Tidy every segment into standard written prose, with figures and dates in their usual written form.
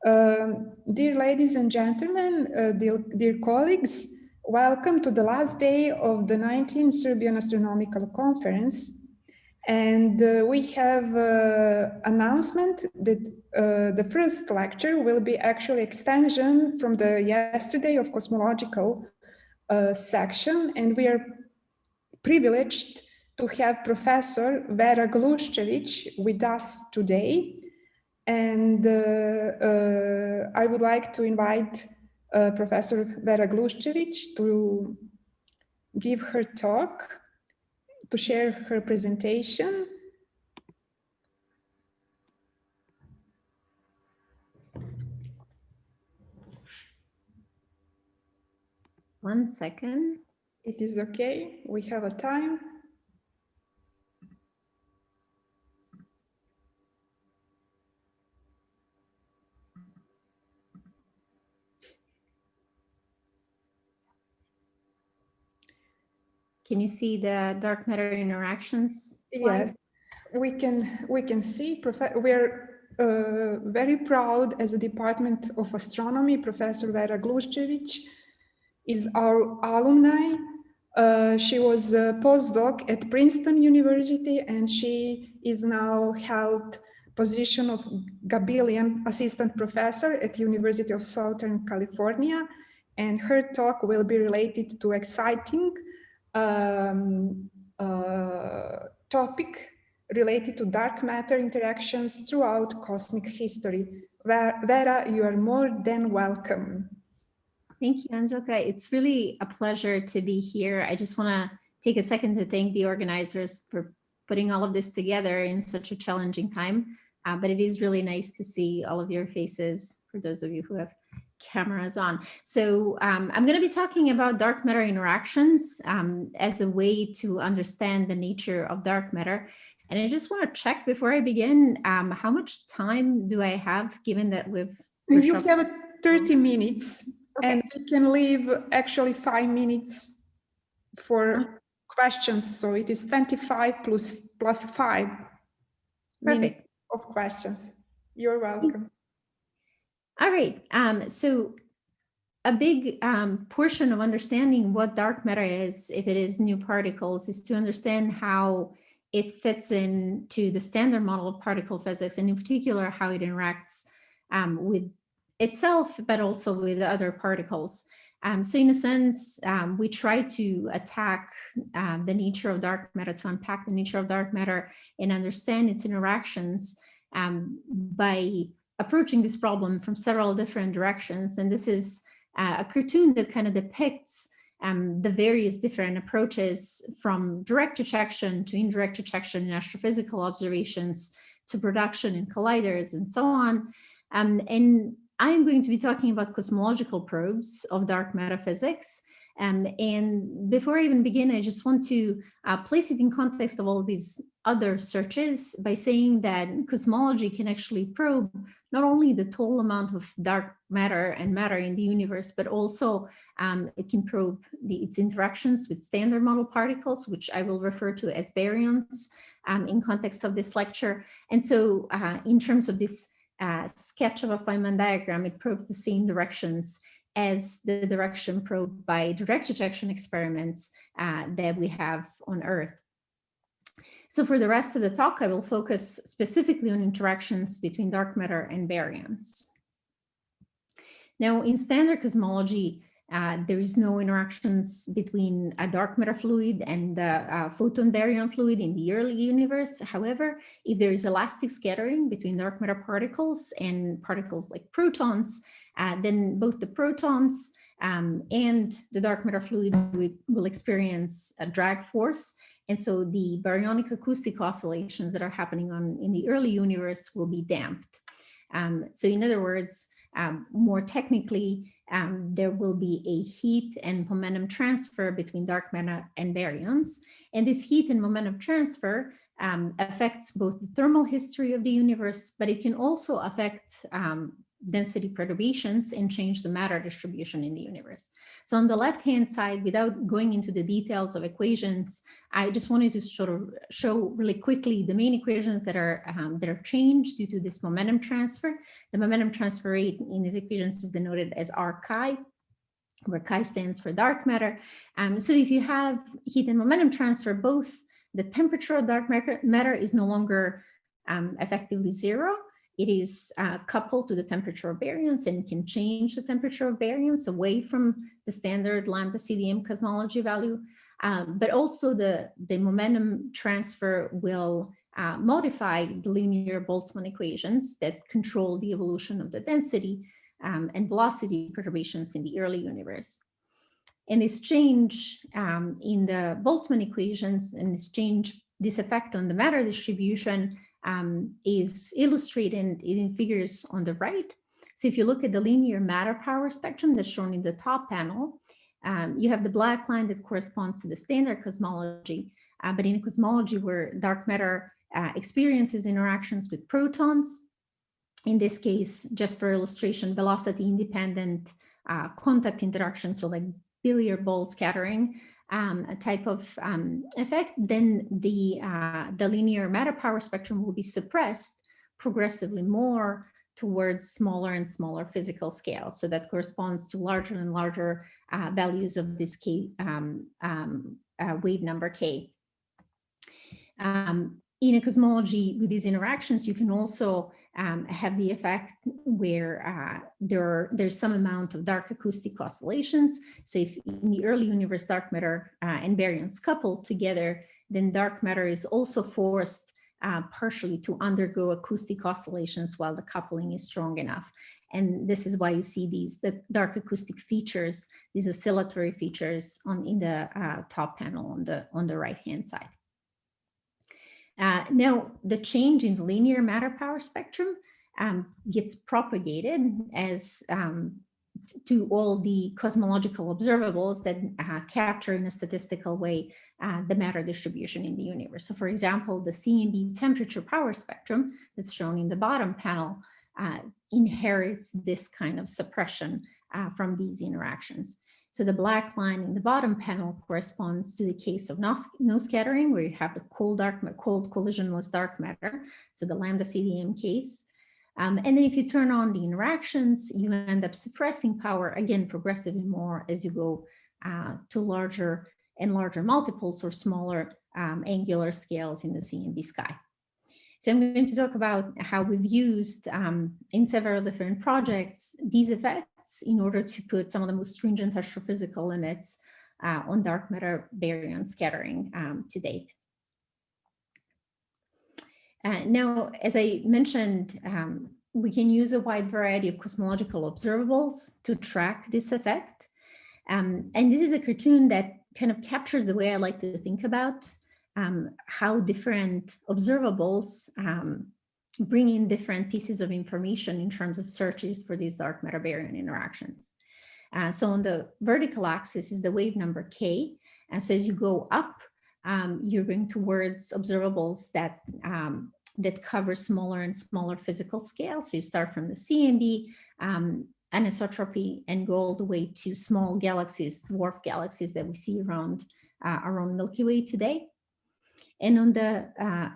Dear ladies and gentlemen, dear colleagues, welcome to the last day of the 19th Serbian Astronomical Conference. And we have announcement that the first lecture will be actually extension from the yesterday of cosmological section, and we are privileged to have Professor Vera Gluščević with us today. And I would like to invite Professor Vera Gluščević to give her talk, to share her presentation. One second. It is okay, we have a time. Can you see the dark matter interactions slide? Yes, we can see. We're very proud as a Department of Astronomy. Professor Vera Gluščević is our alumni. She was a postdoc at Princeton University, and she is now held position of Gabellian Assistant Professor at University of Southern California. And her talk will be related to exciting topic related to dark matter interactions throughout cosmic history. Vera, you are more than welcome. Thank you, Angelika. It's really a pleasure to be here. I just want to take a second to thank the organizers for putting all of this together in such a challenging time. But it is really nice to see all of your faces for those of you who have cameras on. So I'm going to be talking about dark matter interactions as a way to understand the nature of dark matter. And I just want to check before I begin, how much time do I have, given that you have 30 minutes, okay. And we can leave actually 5 minutes for questions. So it is 25 plus 5 minutes of questions. You're welcome. All right. So a big portion of understanding what dark matter is, if it is new particles, is to understand how it fits into the standard model of particle physics, and in particular, how it interacts with itself, but also with other particles. So in a sense, we try to attack the nature of dark matter, to unpack the nature of dark matter and understand its interactions by approaching this problem from several different directions. And this is a cartoon that kind of depicts the various different approaches, from direct detection to indirect detection in astrophysical observations to production in colliders and so on. And I'm going to be talking about cosmological probes of dark matter physics. And before I even begin, I just want to place it in context of all these other searches by saying that cosmology can actually probe not only the total amount of dark matter and matter in the universe, but also it can probe its interactions with standard model particles, which I will refer to as baryons in context of this lecture. And so in terms of this sketch of a Feynman diagram, it probes the same directions as the direction probed by direct detection experiments that we have on Earth. So for the rest of the talk, I will focus specifically on interactions between dark matter and baryons. Now, in standard cosmology, there is no interactions between a dark matter fluid and the photon baryon fluid in the early universe. However, if there is elastic scattering between dark matter particles and particles like protons, then both the protons and the dark matter fluid will experience a drag force. And so the baryonic acoustic oscillations that are happening in the early universe will be damped. So in other words, more technically, there will be a heat and momentum transfer between dark matter and baryons. And this heat and momentum transfer affects both the thermal history of the universe, but it can also affect density perturbations and change the matter distribution in the universe. So on the left-hand side, without going into the details of equations, I just wanted to sort of show really quickly the main equations that are changed due to this momentum transfer. The momentum transfer rate in these equations is denoted as R chi, where chi stands for dark matter. So if you have heat and momentum transfer, both the temperature of dark matter is no longer effectively zero. It is coupled to the temperature of baryons and can change the temperature of baryons away from the standard lambda CDM cosmology value. But also the momentum transfer will modify the linear Boltzmann equations that control the evolution of the density and velocity perturbations in the early universe. And this change in the Boltzmann equations and this effect on the matter distribution is illustrated in figures on the right. So if you look at the linear matter power spectrum that's shown in the top panel, you have the black line that corresponds to the standard cosmology, but in a cosmology where dark matter experiences interactions with protons, in this case, just for illustration, velocity independent contact interactions, so like billiard ball scattering, a type of effect, then the linear matter power spectrum will be suppressed progressively more towards smaller and smaller physical scales. So that corresponds to larger and larger values of this K, wave number K. In a cosmology with these interactions, you can also have the effect where there's some amount of dark acoustic oscillations. So if in the early universe dark matter and baryons coupled together, then dark matter is also forced partially to undergo acoustic oscillations while the coupling is strong enough. And this is why you see the dark acoustic features, these oscillatory features in the top panel on the right-hand side. Now, the change in the linear matter power spectrum gets propagated as to all the cosmological observables that capture in a statistical way the matter distribution in the universe. So for example, the CMB temperature power spectrum that's shown in the bottom panel inherits this kind of suppression from these interactions. So the black line in the bottom panel corresponds to the case of no scattering, where you have the cold collisionless dark matter, so the lambda CDM case. And then if you turn on the interactions, you end up suppressing power, again, progressively more as you go to larger and larger multiples or smaller angular scales in the CMB sky. So I'm going to talk about how we've used in several different projects these effects in order to put some of the most stringent astrophysical limits on dark matter baryon scattering to date. Now, as I mentioned, we can use a wide variety of cosmological observables to track this effect. And this is a cartoon that kind of captures the way I like to think about how different observables bring in different pieces of information in terms of searches for these dark matter baryon interactions. So on the vertical axis is the wave number K. And so as you go up, you're going towards observables that cover smaller and smaller physical scales. So you start from the CMB, anisotropy, and go all the way to small galaxies, dwarf galaxies that we see around Milky Way today. And on the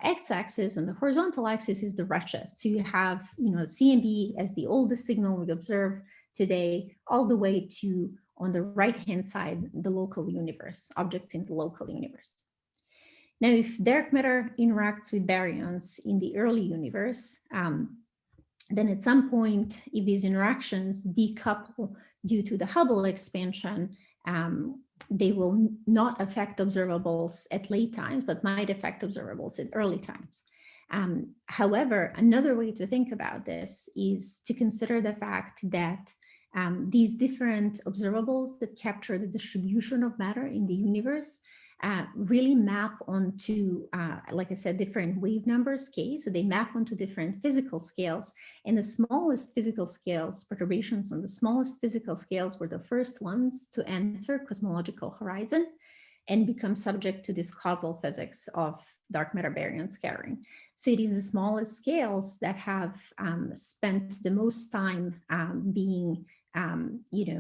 x-axis, on the horizontal axis, is the redshift. So you have, CMB as the oldest signal we observe today, all the way to, on the right-hand side, the local universe, objects in the local universe. Now, if dark matter interacts with baryons in the early universe, then at some point, if these interactions decouple due to the Hubble expansion, they will not affect observables at late times, but might affect observables at early times. However, another way to think about this is to consider the fact that these different observables that capture the distribution of matter in the universe really map onto, like I said, different wave numbers, K. So they map onto different physical scales. And the smallest physical scales, perturbations on the smallest physical scales, were the first ones to enter cosmological horizon. and become subject to this causal physics of dark matter baryon scattering. So it is the smallest scales that have spent the most time being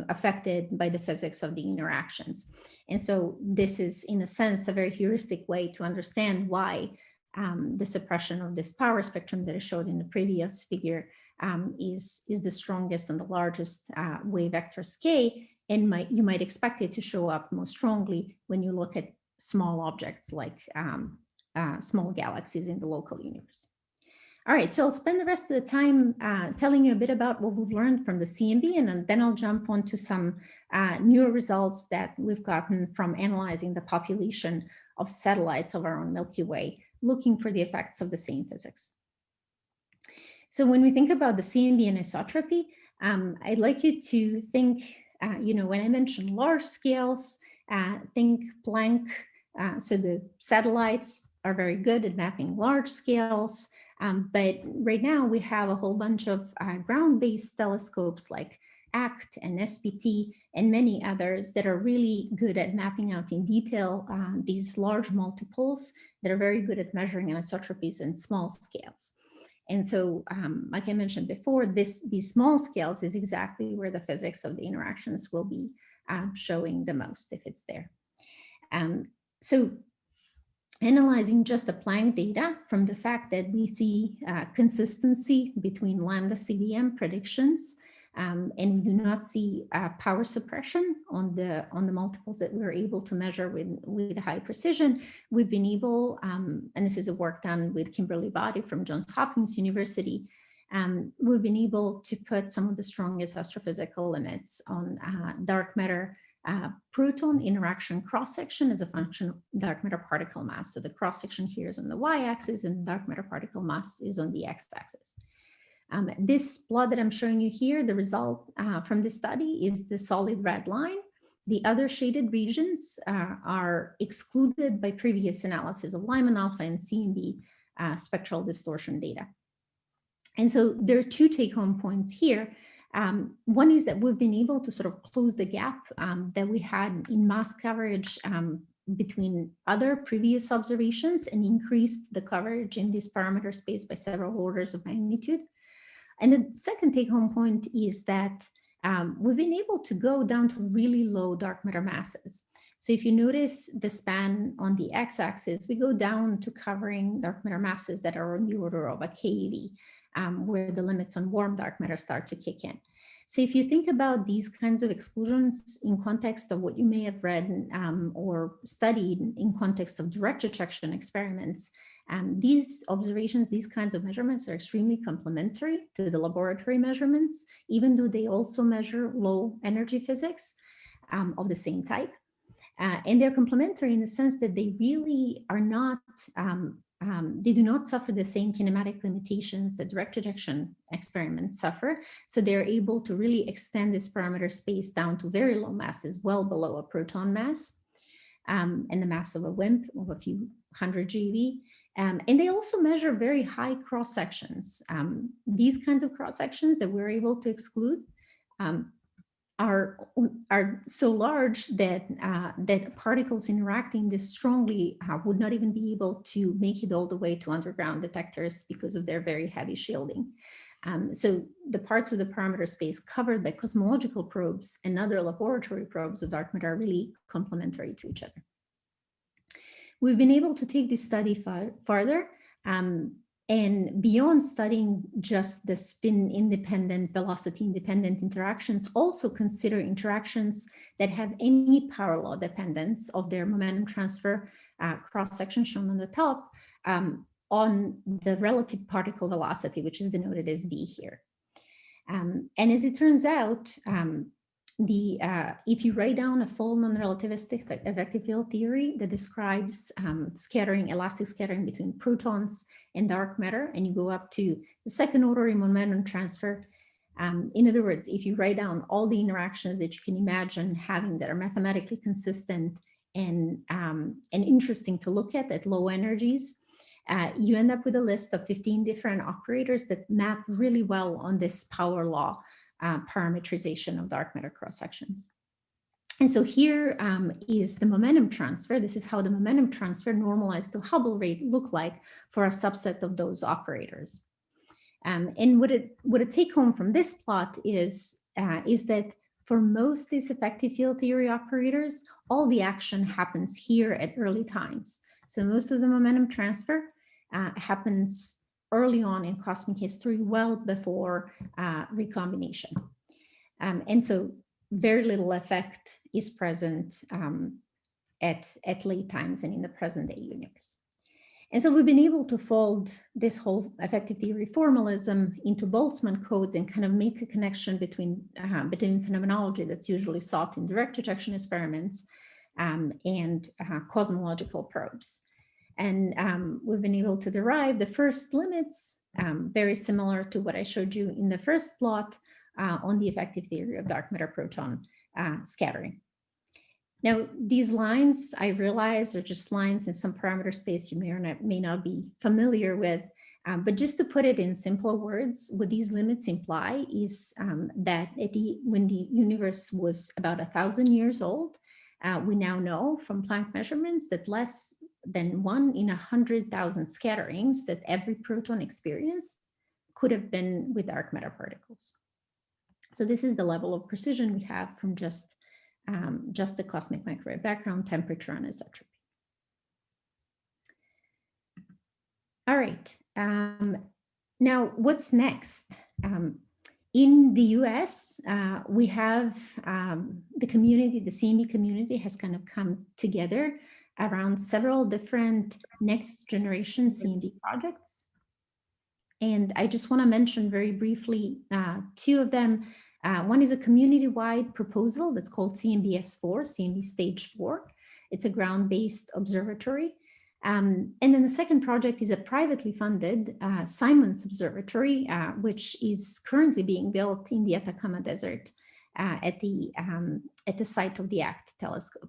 affected by the physics of the interactions. And so this is, in a sense, a very heuristic way to understand why the suppression of this power spectrum that I showed in the previous figure is the strongest and the largest wave vectors k, and you might expect it to show up most strongly when you look at small objects like small galaxies in the local universe. All right, so I'll spend the rest of the time telling you a bit about what we've learned from the CMB, and then I'll jump onto some newer results that we've gotten from analyzing the population of satellites of our own Milky Way, looking for the effects of the same physics. So when we think about the CMB and isotropy, I'd like you to think, when I mention large scales, think Planck. So the satellites are very good at mapping large scales, but right now we have a whole bunch of ground-based telescopes like ACT and SPT and many others that are really good at mapping out in detail these large multiples that are very good at measuring anisotropies in small scales. And so, like I mentioned before, these small scales is exactly where the physics of the interactions will be showing the most if it's there. So analyzing just the Planck data from the fact that we see consistency between lambda CDM predictions, and we do not see power suppression on the multiples that we're able to measure with high precision. We've been able, and this is a work done with Kimberly Body from Johns Hopkins University, we've been able to put some of the strongest astrophysical limits on dark matter proton interaction cross-section as a function of dark matter particle mass. So the cross-section here is on the y-axis and dark matter particle mass is on the x-axis. This plot that I'm showing you here, the result from this study is the solid red line. The other shaded regions are excluded by previous analysis of Lyman alpha and CMB spectral distortion data. And so there are two take-home points here. One is that we've been able to sort of close the gap that we had in mass coverage between other previous observations and increase the coverage in this parameter space by several orders of magnitude. And the second take-home point is that we've been able to go down to really low dark matter masses. So if you notice the span on the x-axis, we go down to covering dark matter masses that are on the order of a keV, where the limits on warm dark matter start to kick in. So if you think about these kinds of exclusions in context of what you may have read or studied in context of direct detection experiments, these observations, these kinds of measurements are extremely complementary to the laboratory measurements, even though they also measure low energy physics of the same type. And they're complementary in the sense that they really are not, they do not suffer the same kinematic limitations that direct detection experiments suffer. So they're able to really extend this parameter space down to very low masses, well below a proton mass and the mass of a WIMP of a few hundred GeV. And they also measure very high cross sections. These kinds of cross sections that we're able to exclude are so large that that particles interacting this strongly would not even be able to make it all the way to underground detectors because of their very heavy shielding. So the parts of the parameter space covered by cosmological probes and other laboratory probes of dark matter are really complementary to each other. We've been able to take this study farther and beyond studying just the spin-independent, velocity-independent interactions, also consider interactions that have any power law dependence of their momentum transfer cross-section shown on the top on the relative particle velocity, which is denoted as v here. And as it turns out, if you write down a full non-relativistic effective field theory that describes scattering, elastic scattering between protons and dark matter, and you go up to the second order momentum transfer, in other words, if you write down all the interactions that you can imagine having that are mathematically consistent and interesting to look at low energies, you end up with a list of 15 different operators that map really well on this power law parametrization of dark matter cross sections. And so here is the momentum transfer. This is how the momentum transfer normalized to Hubble rate look like for a subset of those operators. And what a take home from this plot is that for most these effective field theory operators, all the action happens here at early times. So most of the momentum transfer happens early on in cosmic history, well before recombination. And so very little effect is present at late times and in the present day universe. And so we've been able to fold this whole effective theory formalism into Boltzmann codes and kind of make a connection between phenomenology that's usually sought in direct detection experiments and cosmological probes. And we've been able to derive the first limits, very similar to what I showed you in the first plot on the effective theory of dark matter proton scattering. Now, these lines, I realize, are just lines in some parameter space you may not be familiar with, but just to put it in simple words, what these limits imply is that when the universe was about 1,000 years old, we now know from Planck measurements that less than 1 in 100,000 scatterings that every proton experienced could have been with dark matter particles. So this is the level of precision we have from just the cosmic microwave background, temperature, and isotropy. All right. Now, what's next? In the US, we have the community, the CMB community has kind of come together around several different next generation CMB projects. And I just want to mention very briefly 2 of them. One is a community-wide proposal that's called CMBS4, CMB Stage 4. It's a ground-based observatory. And then the second project is a privately funded Simons Observatory, which is currently being built in the Atacama Desert at the site of the ACT telescope.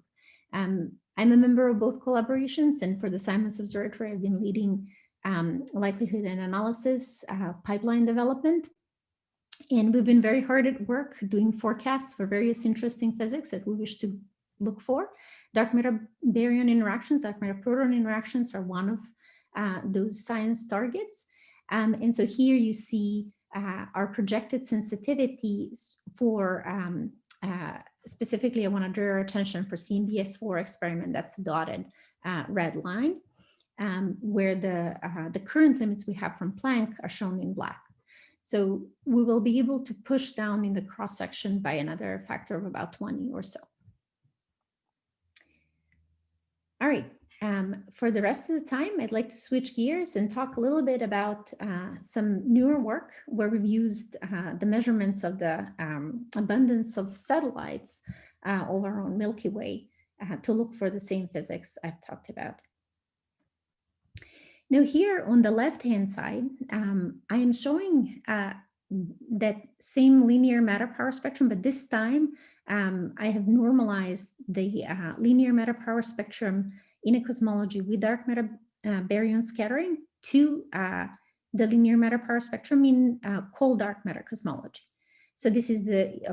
I'm a member of both collaborations, and for the Simons Observatory, I've been leading likelihood and analysis pipeline development. And we've been very hard at work doing forecasts for various interesting physics that we wish to look for. Dark matter baryon interactions, dark matter proton interactions are one of those science targets. And so here you see our projected sensitivities for, specifically I want to draw your attention for CMBS4 experiment, that's the dotted red line, where the current limits we have from Planck are shown in black. So we will be able to push down in the cross-section by another factor of about 20 or so. All right, for the rest of the time, I'd like to switch gears and talk a little bit about some newer work where we've used the measurements of the abundance of satellites over our own Milky Way to look for the same physics I've talked about. Now here on the left-hand side, I am showing that same linear matter power spectrum, but this time I have normalized the linear matter power spectrum in a cosmology with dark matter baryon scattering to the linear matter power spectrum in cold dark matter cosmology. So this is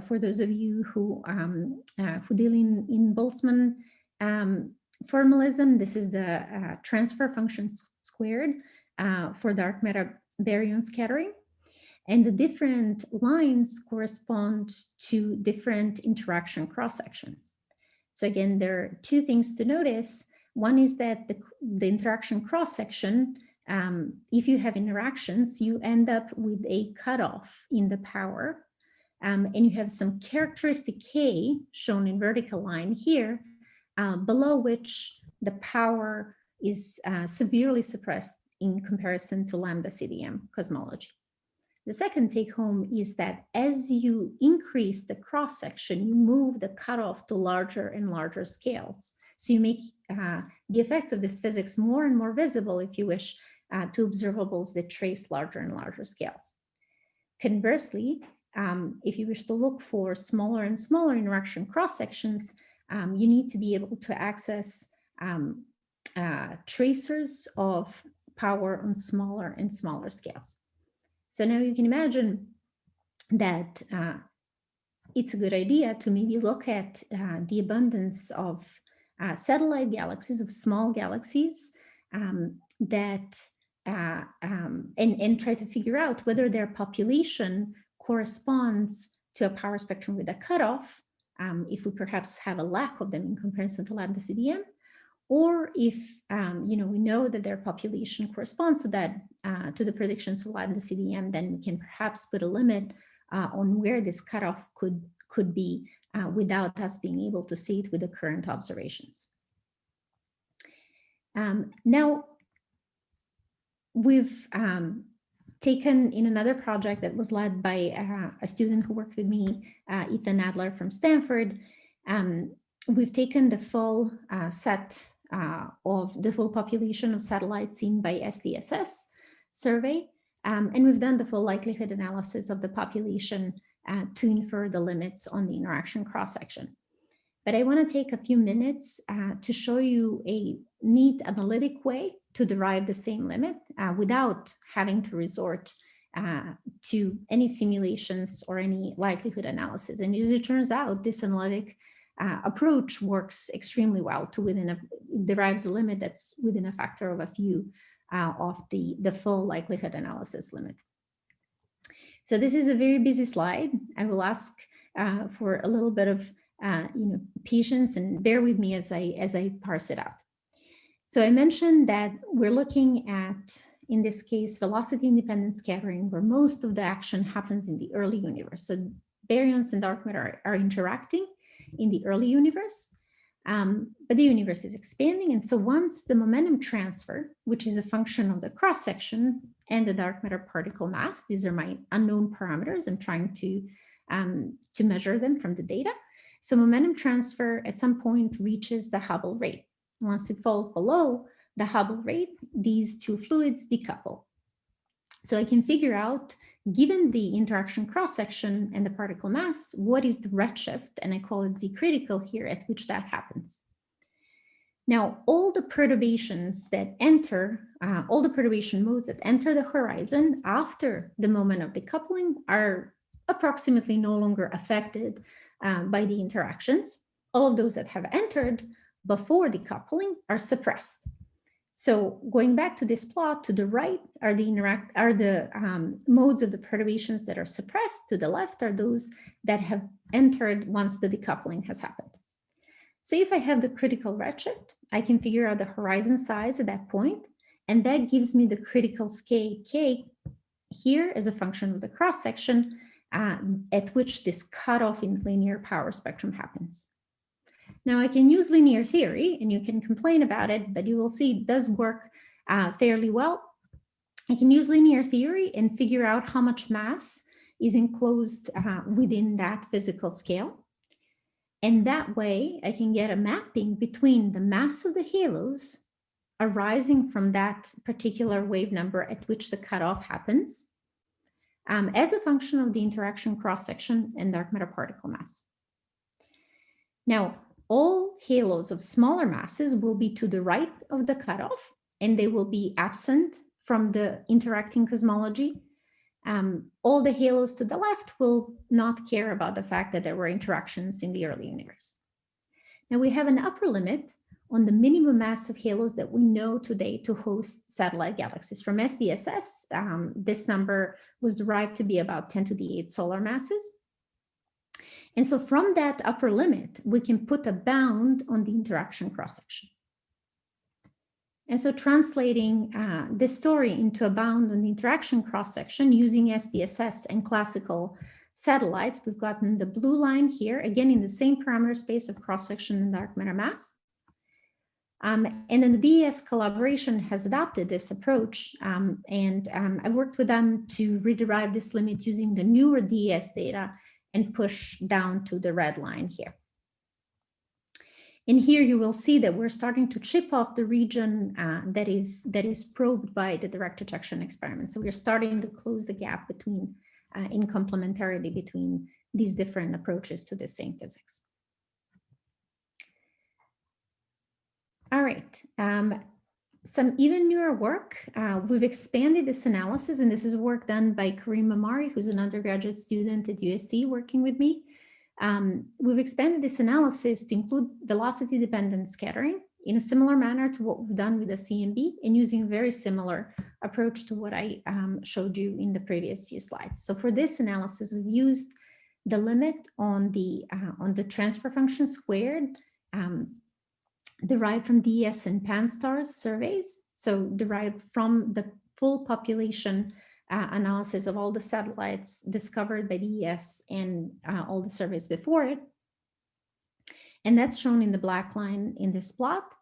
for those of you who deal in Boltzmann formalism, this is the transfer function squared for dark matter baryon scattering. And the different lines correspond to different interaction cross-sections. So again, there are 2 things to notice. One is that the interaction cross-section, if you have interactions, you end up with a cutoff in the power. And you have some characteristic K shown in vertical line here, below which the power is severely suppressed in comparison to lambda CDM cosmology. The second take home is that as you increase the cross-section, you move the cutoff to larger and larger scales. So you make the effects of this physics more and more visible, if you wish, to observables that trace larger and larger scales. Conversely, if you wish to look for smaller and smaller interaction cross-sections, you need to be able to access tracers of power on smaller and smaller scales. So now you can imagine that it's a good idea to maybe look at the abundance of satellite galaxies, of small galaxies that and try to figure out whether their population corresponds to a power spectrum with a cutoff, if we perhaps have a lack of them in comparison to lambda CDM, or if we know that their population corresponds to that to the predictions of lambda CDM, then we can perhaps put a limit on where this cutoff could be without us being able to see it with the current observations. Now, we've taken in another project that was led by a student who worked with me, Ethan Adler from Stanford. We've taken the full set of the full population of satellites seen by SDSS survey, and we've done the full likelihood analysis of the population to infer the limits on the interaction cross-section. But I want to take a few minutes to show you a neat analytic way to derive the same limit without having to resort to any simulations or any likelihood analysis. And as it turns out, this analytic approach works extremely well to derives a limit that's within a factor of a few of the full likelihood analysis limit. So this is a very busy slide. I will ask for a little bit of patience and bear with me as I parse it out. So I mentioned that we're looking at, in this case, velocity independent scattering, where most of the action happens in the early universe. So baryons and dark matter are interacting in the early universe, but the universe is expanding. And so once the momentum transfer, which is a function of the cross-section and the dark matter particle mass, these are my unknown parameters. I'm trying to measure them from the data. So momentum transfer at some point reaches the Hubble rate. Once it falls below the Hubble rate, these two fluids decouple. So I can figure out, given the interaction cross-section and the particle mass, what is the redshift, and I call it Z critical here, at which that happens. Now, all the perturbations that enter, all the perturbation modes that enter the horizon after the moment of decoupling are approximately no longer affected by the interactions. All of those that have entered before decoupling are suppressed. So going back to this plot, to the right are the modes of the perturbations that are suppressed. To the left are those that have entered once the decoupling has happened. So if I have the critical redshift, I can figure out the horizon size at that point, and that gives me the critical scale K here as a function of the cross-section at which this cutoff in linear power spectrum happens. Now I can use linear theory, and you can complain about it, but you will see it does work fairly well. I can use linear theory and figure out how much mass is enclosed within that physical scale. And that way I can get a mapping between the mass of the halos arising from that particular wave number at which the cutoff happens as a function of the interaction cross-section and dark matter particle mass. Now, all halos of smaller masses will be to the right of the cutoff, and they will be absent from the interacting cosmology. All the halos to the left will not care about the fact that there were interactions in the early universe. Now we have an upper limit on the minimum mass of halos that we know today to host satellite galaxies. From SDSS, this number was derived to be about 10 to the 8 solar masses. And so from that upper limit, we can put a bound on the interaction cross-section. And so translating this story into a bound on the interaction cross-section using SDSS and classical satellites, we've gotten the blue line here, again, in the same parameter space of cross-section and dark matter mass. And then the DES collaboration has adopted this approach, and I've worked with them to rederive this limit using the newer DES data and push down to the red line here. And here you will see that we're starting to chip off the region that is probed by the direct detection experiment. So we're starting to close the gap between in complementarity between these different approaches to the same physics. All right, some even newer work. We've expanded this analysis, and this is work done by Karim Amari, who's an undergraduate student at USC working with me. We've expanded this analysis to include velocity-dependent scattering in a similar manner to what we've done with the CMB, and using a very similar approach to what I showed you in the previous few slides. So for this analysis, we've used the limit on the transfer function squared, derived from DES and pan-STARRS surveys, so derived from the full population analysis of all the satellites discovered by DES and all the surveys before it. And that's shown in the black line in this plot.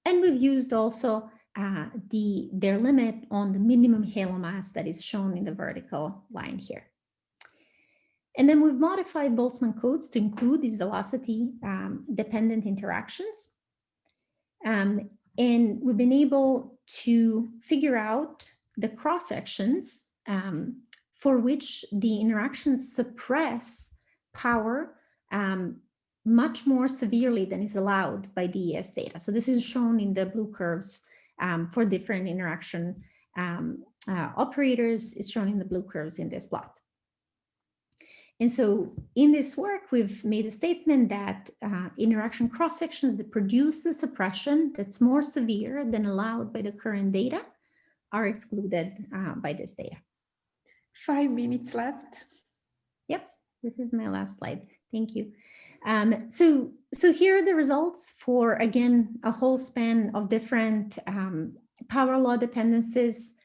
And we've used also their limit on the minimum halo mass that is shown in the vertical line here. And then we've modified Boltzmann codes to include these velocity dependent interactions. And we've been able to figure out the cross sections for which the interactions suppress power much more severely than is allowed by DES data. So this is shown in the blue curves for different interaction operators. It's shown in the blue curves in this plot. And so in this work, we've made a statement that interaction cross sections that produce the suppression that's more severe than allowed by the current data are excluded by this data. 5 minutes left. Yep, this is my last slide. Thank you. So here are the results for, again, a whole span of different power law dependencies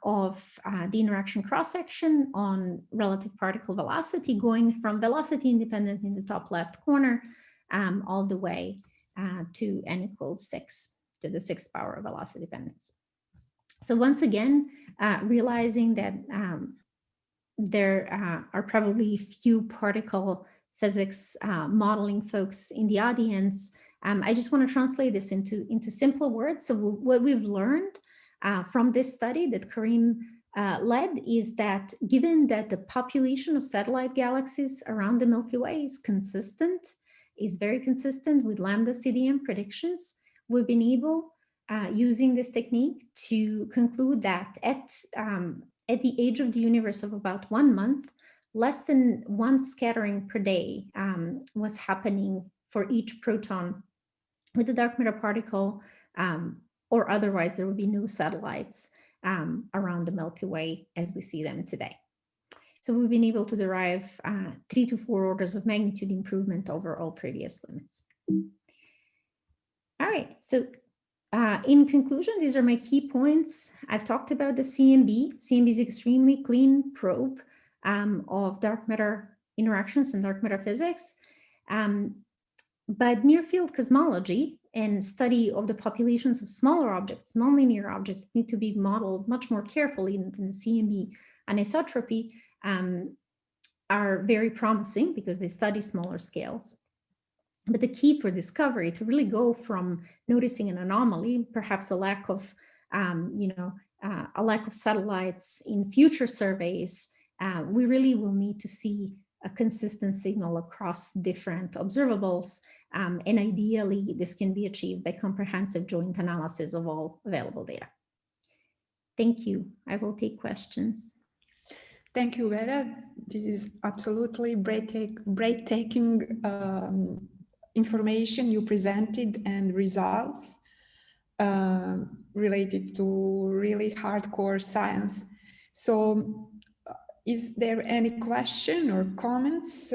of the interaction cross-section on relative particle velocity, going from velocity independent in the top left corner all the way to n equals 6 to the 6th power velocity dependence. So once again, realizing that there are probably few particle physics modeling folks in the audience, I just want to translate this into simpler words. So what we've learned from this study that Karim led is that given that the population of satellite galaxies around the Milky Way is very consistent with lambda CDM predictions, we've been able, using this technique, to conclude that at the age of the universe of about 1 month, less than 1 scattering per day was happening for each proton with a dark matter particle, or otherwise there would be no satellites around the Milky Way as we see them today. So we've been able to derive 3 to 4 orders of magnitude improvement over all previous limits. All right, so in conclusion, these are my key points. I've talked about the CMB. CMB is extremely clean probe of dark matter interactions and dark matter physics. But near field cosmology and study of the populations of smaller objects, nonlinear objects, need to be modeled much more carefully than the CMB anisotropy, are very promising because they study smaller scales. But the key for discovery, to really go from noticing an anomaly, perhaps a lack of, a lack of satellites in future surveys, we really will need to see a consistent signal across different observables. And ideally, this can be achieved by comprehensive joint analysis of all available data. Thank you. I will take questions. Thank you, Vera. This is absolutely breathtaking information you presented and results related to really hardcore science. So is there any question or comments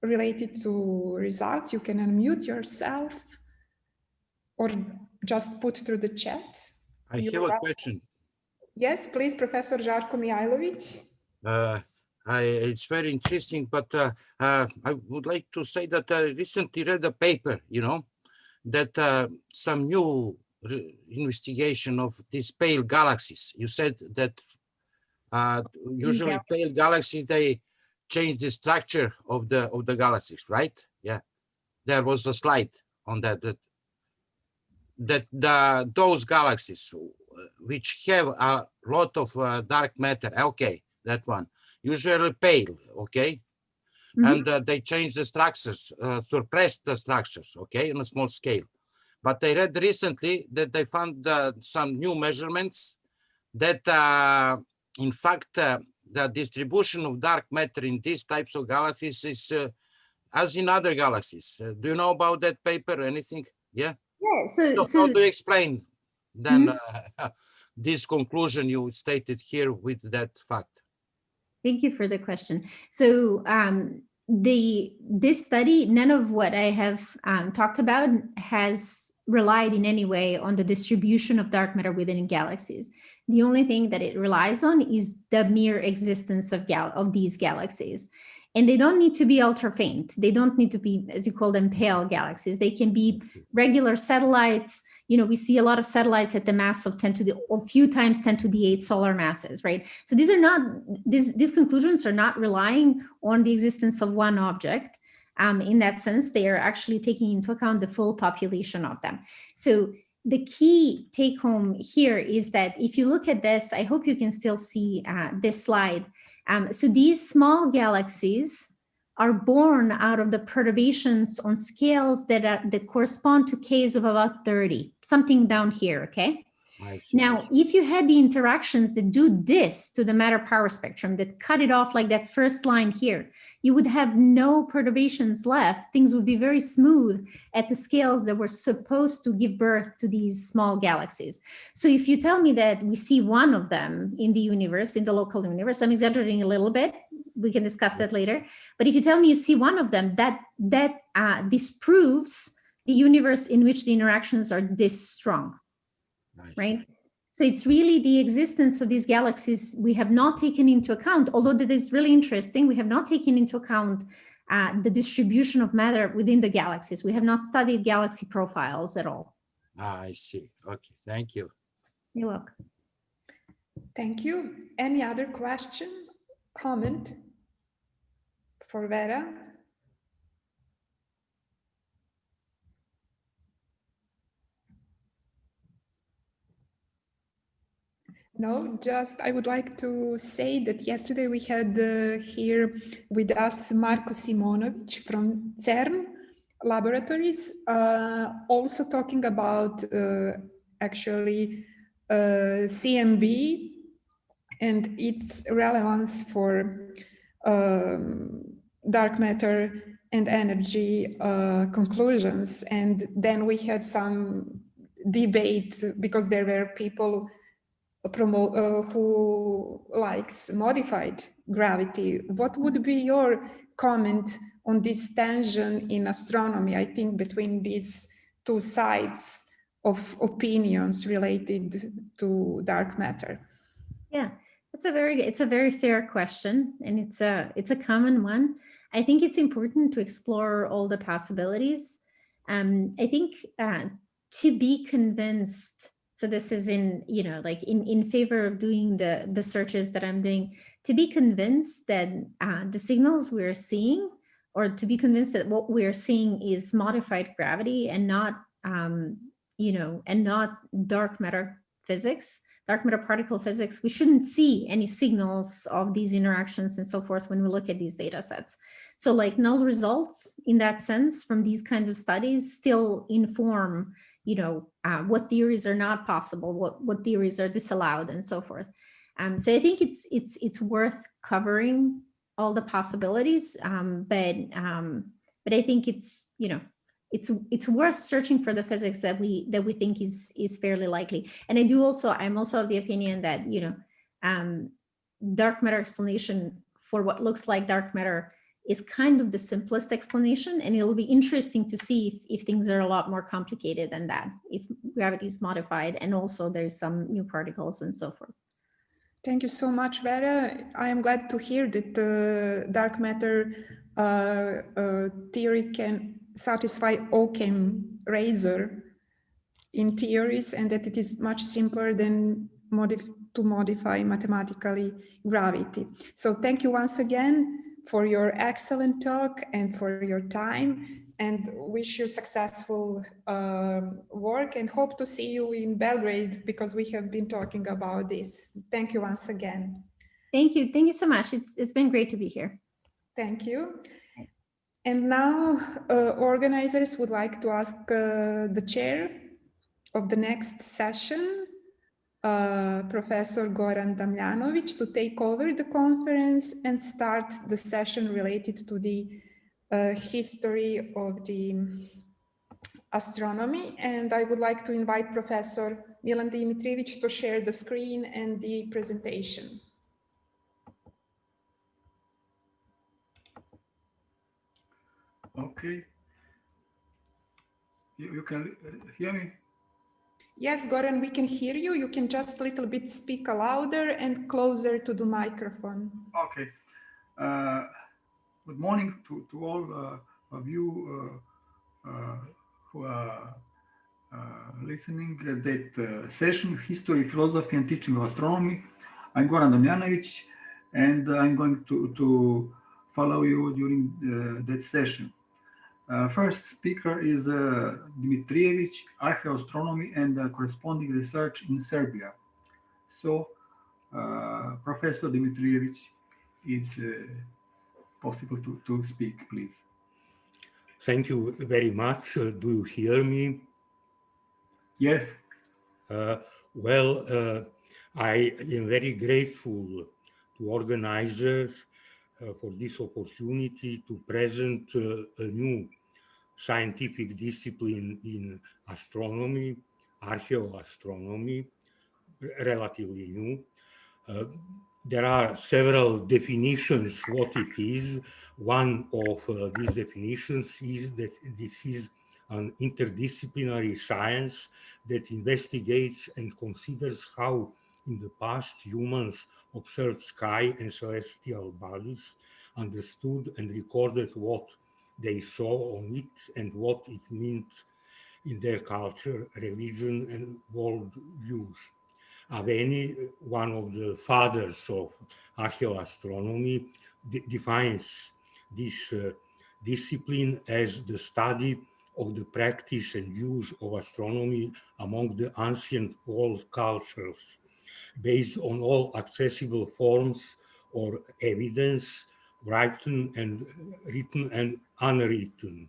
related to results? You can unmute yourself or just put through the chat. I have a question. Yes, please, Professor Žarko Mihajlović. It's very interesting, but I would like to say that I recently read a paper, that some new investigation of these pale galaxies. You said that usually pale galaxies, they change the structure of the galaxies, right? Yeah, there was a slide on that those galaxies which have a lot of dark matter, okay, that one, usually pale, okay, and they change the structures, suppress the structures, okay, on a small scale. But I read recently that they found some new measurements that in fact the distribution of dark matter in these types of galaxies is as in other galaxies. Do you know about that paper? Anything? Yeah. Yeah. So how do you explain then this conclusion you stated here with that fact? Thank you for the question. So this study, none of what I have talked about has relied in any way on the distribution of dark matter within galaxies. The only thing that it relies on is the mere existence of these galaxies. And they don't need to be ultra faint. They don't need to be, as you call them, pale galaxies. They can be regular satellites. You know, we see a lot of satellites at the mass of a few times 10 to the 8 solar masses, right? So these conclusions are not relying on the existence of one object. In that sense, they are actually taking into account the full population of them. So the key take home here is that if you look at this, I hope you can still see this slide. So these small galaxies are born out of the perturbations on scales that correspond to Ks of about 30, something down here, okay? Now, if you had the interactions that do this to the matter power spectrum, that cut it off like that first line here, you would have no perturbations left. Things would be very smooth at the scales that were supposed to give birth to these small galaxies. So if you tell me that we see one of them in the universe, in the local universe, I'm exaggerating a little bit. We can discuss that later. But if you tell me you see one of them, that disproves the universe in which the interactions are this strong, right? So it's really the existence of these galaxies we have not taken into account, although that is really interesting. We have not taken into account the distribution of matter within the galaxies. We have not studied galaxy profiles at all. I see. Okay, thank you. You're welcome. Thank you. Any other question, comment for Vera? No, just I would like to say that yesterday we had here with us Marko Simonovic from CERN laboratories, also talking about actually CMB and its relevance for dark matter and energy conclusions. And then we had some debate because there were people who likes modified gravity. What would be your comment on this tension in astronomy, I think, between these two sides of opinions related to dark matter? Yeah, it's a very fair question, and it's a common one. I think it's important to explore all the possibilities. I think to be convinced, so this is in, you know, like in favor of doing the searches that I'm doing, to be convinced that the signals we're seeing, or to be convinced that what we're seeing is modified gravity and not you know, and not dark matter physics, dark matter particle physics, we shouldn't see any signals of these interactions and so forth when we look at these data sets. So like null results in that sense from these kinds of studies still inform, you know, what theories are not possible, what theories are disallowed and so forth. So I think it's worth covering all the possibilities, but I think it's, you know, it's worth searching for the physics that we think is fairly likely. And I'm also of the opinion that, you know, dark matter explanation for what looks like dark matter is kind of the simplest explanation, and it'll be interesting to see if things are a lot more complicated than that, if gravity is modified and also there's some new particles and so forth. Thank you so much, Vera. I am glad to hear that the dark matter theory can satisfy Occam razor in theories, and that it is much simpler than to modify mathematically gravity. So thank you once again for your excellent talk and for your time, and wish you successful work, and hope to see you in Belgrade because we have been talking about this. Thank you once again. Thank you. Thank you so much. It's been great to be here. Thank you. And now organizers would like to ask the chair of the next session, Professor Goran Damjanovic, to take over the conference and start the session related to the history of the astronomy. And I would like to invite Professor Milan Dimitrievich to share the screen and the presentation. Okay. You can hear me? Yes, Goran, we can hear you. You can just a little bit speak louder and closer to the microphone. Okay. Good morning to all of you who are listening that session, History, Philosophy and Teaching of Astronomy. I'm Goran Damjanovic, and I'm going to follow you during that session. First speaker is Dimitrievich, Archaeoastronomy and Corresponding Research in Serbia. So, Professor Dimitrievich, is possible to speak, please. Thank you very much. Do you hear me? Yes. I am very grateful to organizers for this opportunity to present a new scientific discipline in astronomy, archaeoastronomy, relatively new. There are several definitions what it is. One of these definitions is that this is an interdisciplinary science that investigates and considers how in the past humans observed sky and celestial bodies, understood and recorded what they saw on it and what it meant in their culture, religion and world views. Aveni, one of the fathers of archaeoastronomy, defines this discipline as the study of the practice and use of astronomy among the ancient world cultures, based on all accessible forms or evidence, written and unwritten.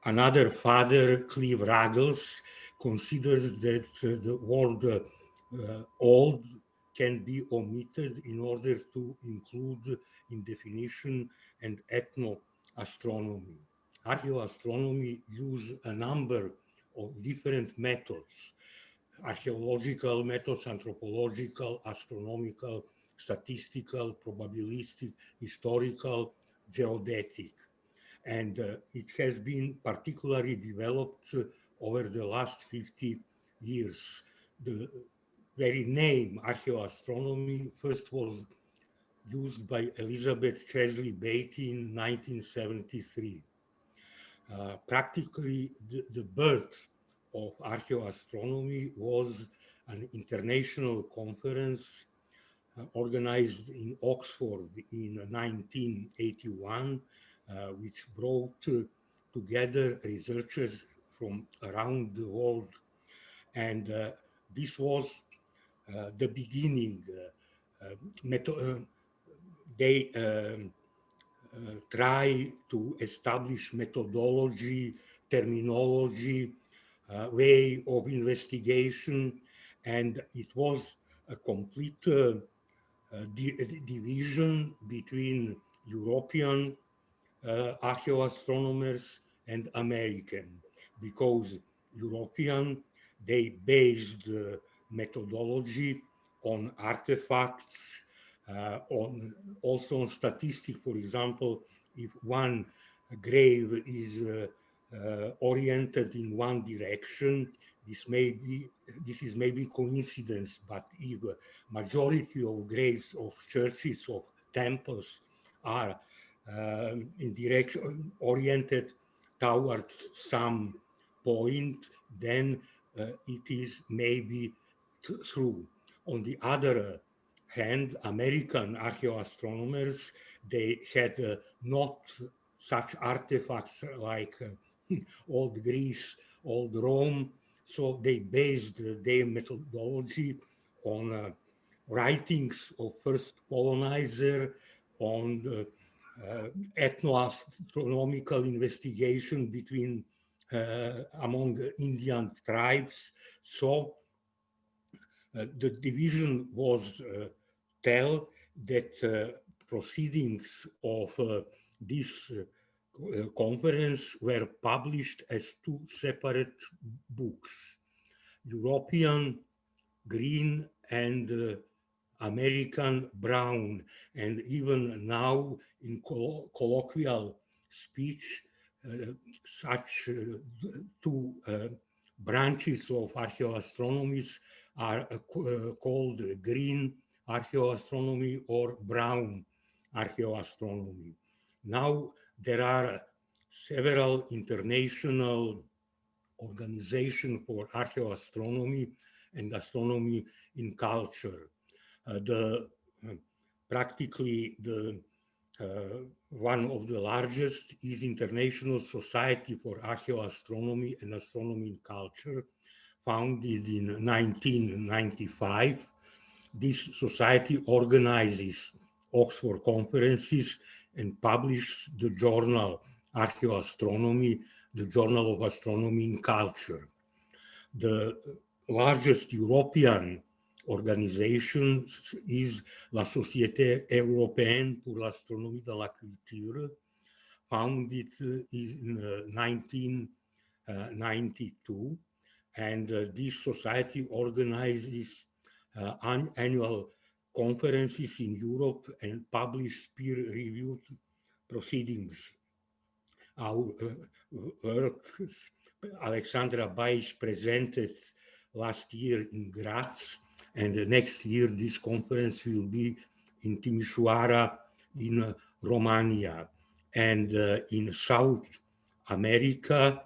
Another father, Clive Ruggles, considers that the word old can be omitted in order to include in definition and ethnoastronomy. Archaeoastronomy uses a number of different methods: archaeological methods, anthropological, astronomical, statistical, probabilistic, historical, geodetic. And it has been particularly developed over the last 50 years. The very name archaeoastronomy first was used by Elizabeth Chesley Beatty in 1973. Practically, the birth of archaeoastronomy was an international conference organized in Oxford in 1981, which brought together researchers from around the world. And this was the beginning. They try to establish methodology, terminology, way of investigation, and it was a complete division between European archaeoastronomers and American, because European, they based methodology on artifacts, also on statistics. For example, if one grave is oriented in one direction, this is maybe coincidence, but if majority of graves of churches, of temples are in direction oriented towards some point, then it is maybe true. On the other hand, American archaeoastronomers, they had not such artifacts like old Greece, old Rome, so they based their methodology on writings of first colonizer, on ethnoastronomical investigation between among Indian tribes. So the division was tell that proceedings of this conference were published as two separate books, European Green and American Brown. And even now in colloquial speech, such two branches of archaeoastronomy are called green archaeoastronomy or brown archaeoastronomy. Now there are several international organizations for archaeoastronomy and astronomy in culture. Practically one of the largest is International Society for Archaeoastronomy and Astronomy in Culture, founded in 1995. This society organizes Oxford conferences and publishes the journal Archaeoastronomy, the Journal of Astronomy in Culture. The largest European organization is la Société Européenne pour l'Astronomie de la Culture, founded in 1992. And this society organizes annual conferences in Europe and publish peer-reviewed proceedings. Our work, Alexandra Bajic presented last year in Graz, and next year this conference will be in Timișoara in Romania. And in South America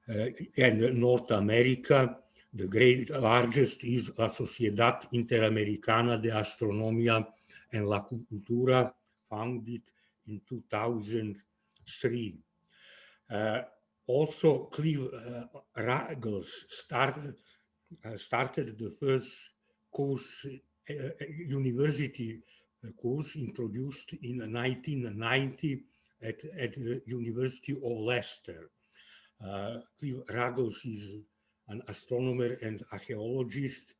and North America, the largest is la Sociedad Interamericana de Astronomía en la Cultura, founded in 2003. Also, Clive Ruggles started the first course, university course introduced in 1990 at the University of Leicester. Clive Ruggles is an astronomer and archaeologist,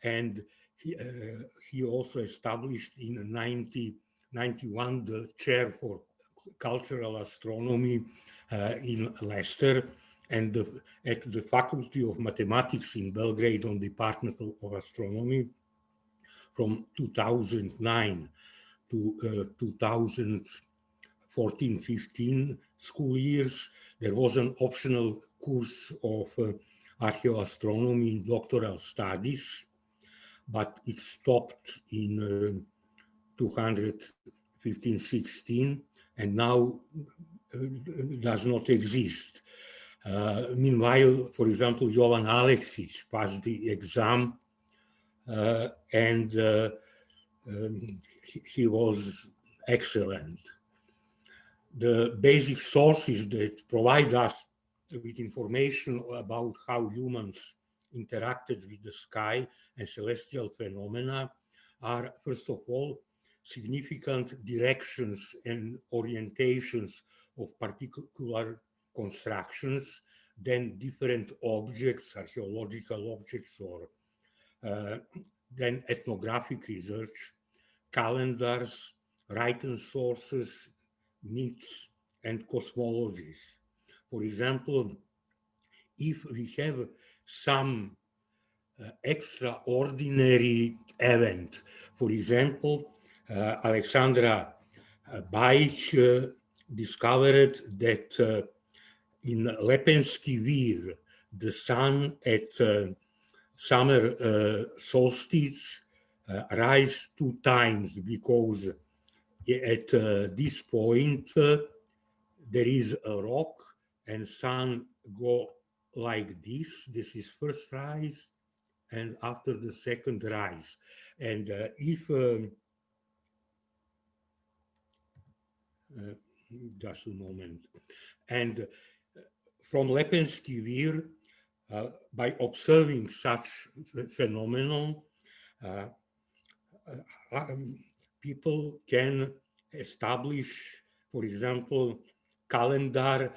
and he also established in 1991 the chair for cultural astronomy in Leicester, and at the Faculty of Mathematics in Belgrade on the Department of Astronomy from 2009 to 2014-15 school years. There was an optional course of archaeoastronomy in doctoral studies, but it stopped in 2015-16 and now does not exist. Meanwhile, for example, Jovan Aleksic passed the exam and he was excellent. The basic sources that provide us with information about how humans interacted with the sky and celestial phenomena are, first of all, significant directions and orientations of particular constructions, then different objects, archaeological objects, or then ethnographic research, calendars, written sources, myths, and cosmologies. For example, if we have some extraordinary event, for example, Alexandra Bajic discovered that in Lepenski Vir, the sun at summer solstice rise 2 times, because at this point there is a rock and sun go like this. This is first rise, and after the second rise. And if just a moment. And from Lepenski Vir, by observing such phenomenon, people can establish, for example, calendar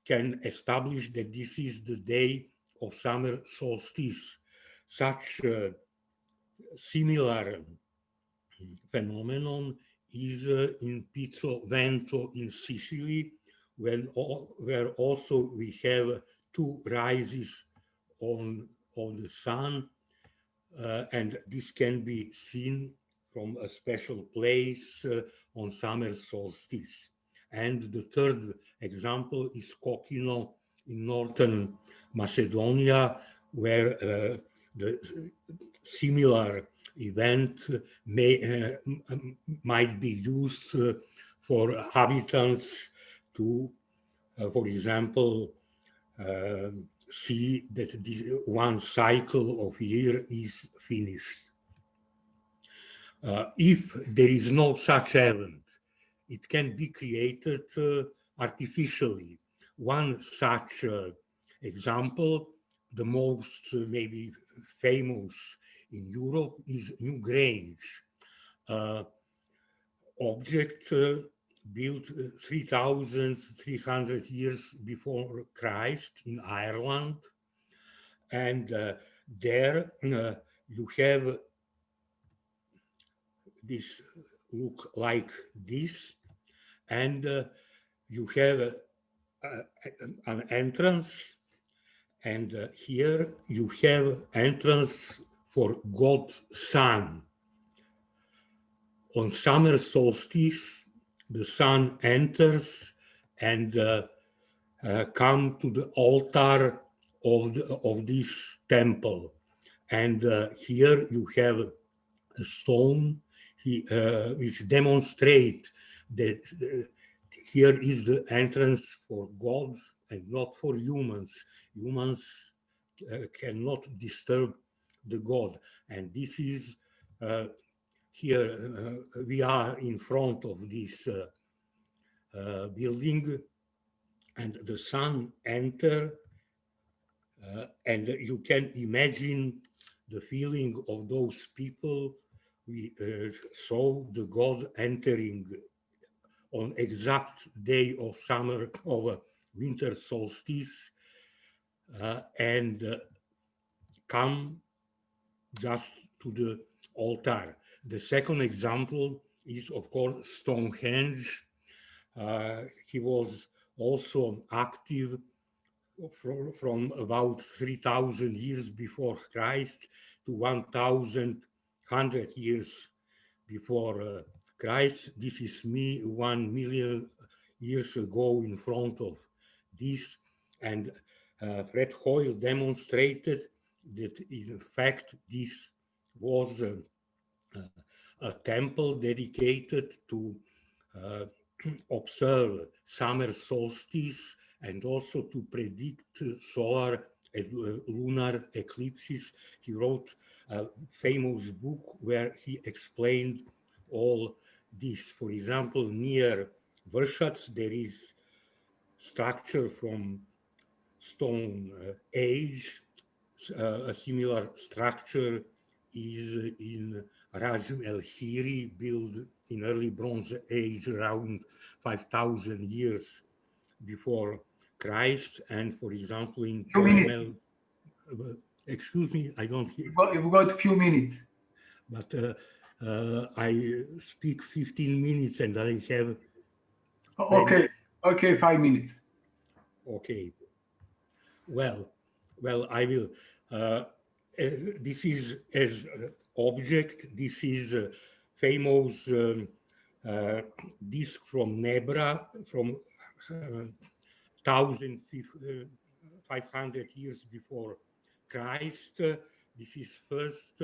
can establish that this is the day of summer solstice. Such similar phenomenon is in Pizzo Vento in Sicily, where also we have two rises on the sun, and this can be seen from a special place on summer solstice. And the third example is Kokino in northern Macedonia, where the similar event might be used for habitants to, for example, see that this one cycle of year is finished. If there is no such event, it can be created artificially. One such example, the most maybe famous in Europe, is Newgrange, object built 3,300 years before Christ in Ireland. And there you have this look like this, and you have an entrance, and here you have entrance for God Sun. On summer solstice, the sun enters and come to the altar of this temple. And here you have a stone which demonstrate that here is the entrance for God and not for humans. Humans cannot disturb the God. And this is here we are in front of this building, and the sun enter, and you can imagine the feeling of those people. We saw the God entering on exact day of summer, of winter solstice, and come just to the altar. The second example is, of course, Stonehenge. He was also active from about 3,000 years before Christ to 1,100 years before Christ. This is me 1 million years ago in front of this. And Fred Hoyle demonstrated that in fact this was a temple dedicated to observe summer solstice and also to predict solar and lunar eclipses. He wrote a famous book where he explained all this. For example, near Vršac, there is structure from Stone Age. A similar structure is in Rajm El Hiri, built in early Bronze Age around 5,000 years before Christ. And for example, in Poemel, excuse me, I don't hear. You've got a few minutes. But I speak 15 minutes and I have. Okay, 5 minutes. Okay. Well, I will. This is as object. This is famous disc from Nebra from 1,500 years before Christ. This is first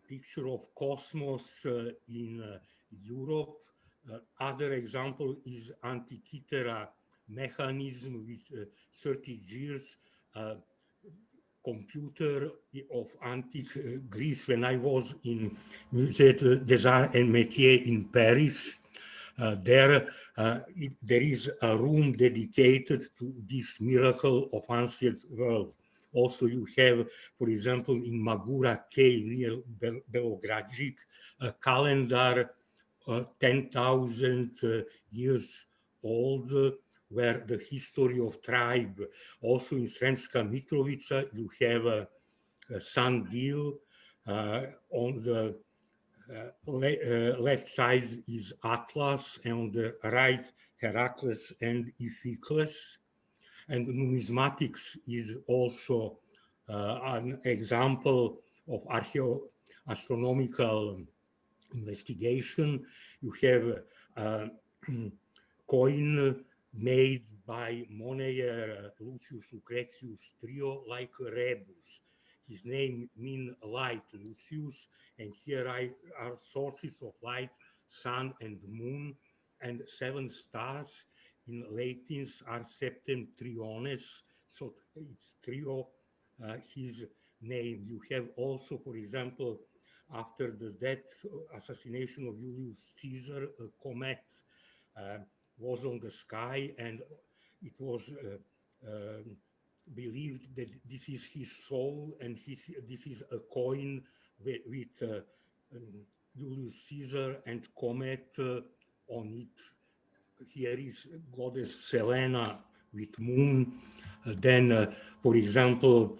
picture of cosmos in Europe. Other example is Antikythera mechanism with 30 gears, computer of antique Greece. When I was in Musée des Arts et Métiers in Paris, there is a room dedicated to this miracle of ancient world. Also, you have, for example, in Magura Cave near Belogradic, a calendar 10,000 years old, where the history of tribe. Also in Sremska Mitrovica, you have a sundial on the left side is Atlas, and on the right, Heracles and Iphiclus. And numismatics is also an example of astronomical investigation. You have a coin made by monnayer Lucius Lucretius Trio, like Rebus. His name means light, Lucius, and here are sources of light, sun and moon, and 7 stars. In Latins are septentriones, so it's trio, his name. You have also, for example, after the assassination of Julius Caesar, a comet was on the sky, and it was believed that this is his soul, and this is a coin with Julius Caesar and comet on it. Here is goddess Selena with moon. Then, for example,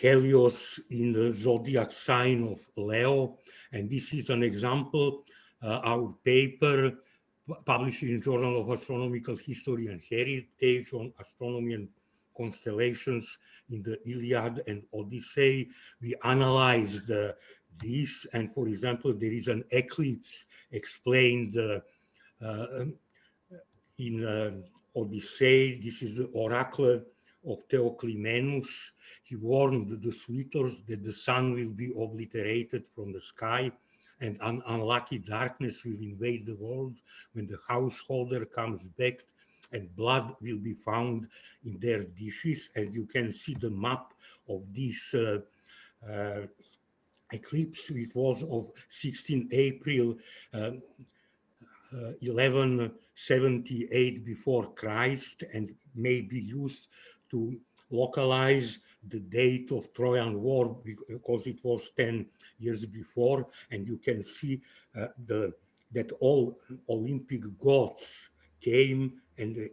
Helios in the zodiac sign of Leo. And this is an example, our paper published in Journal of Astronomical History and Heritage on astronomy and constellations in the Iliad and Odyssey. We analyzed this, and for example, there is an eclipse explained in Odyssey. This is the oracle of Theoclymenus. He warned the suitors that the sun will be obliterated from the sky and an unlucky darkness will invade the world when the householder comes back, and blood will be found in their dishes. And you can see the map of this eclipse. It was of 16 April 1178 before Christ, and may be used to localize the date of Trojan War because it was 10 years before, and you can see that all Olympic gods came, and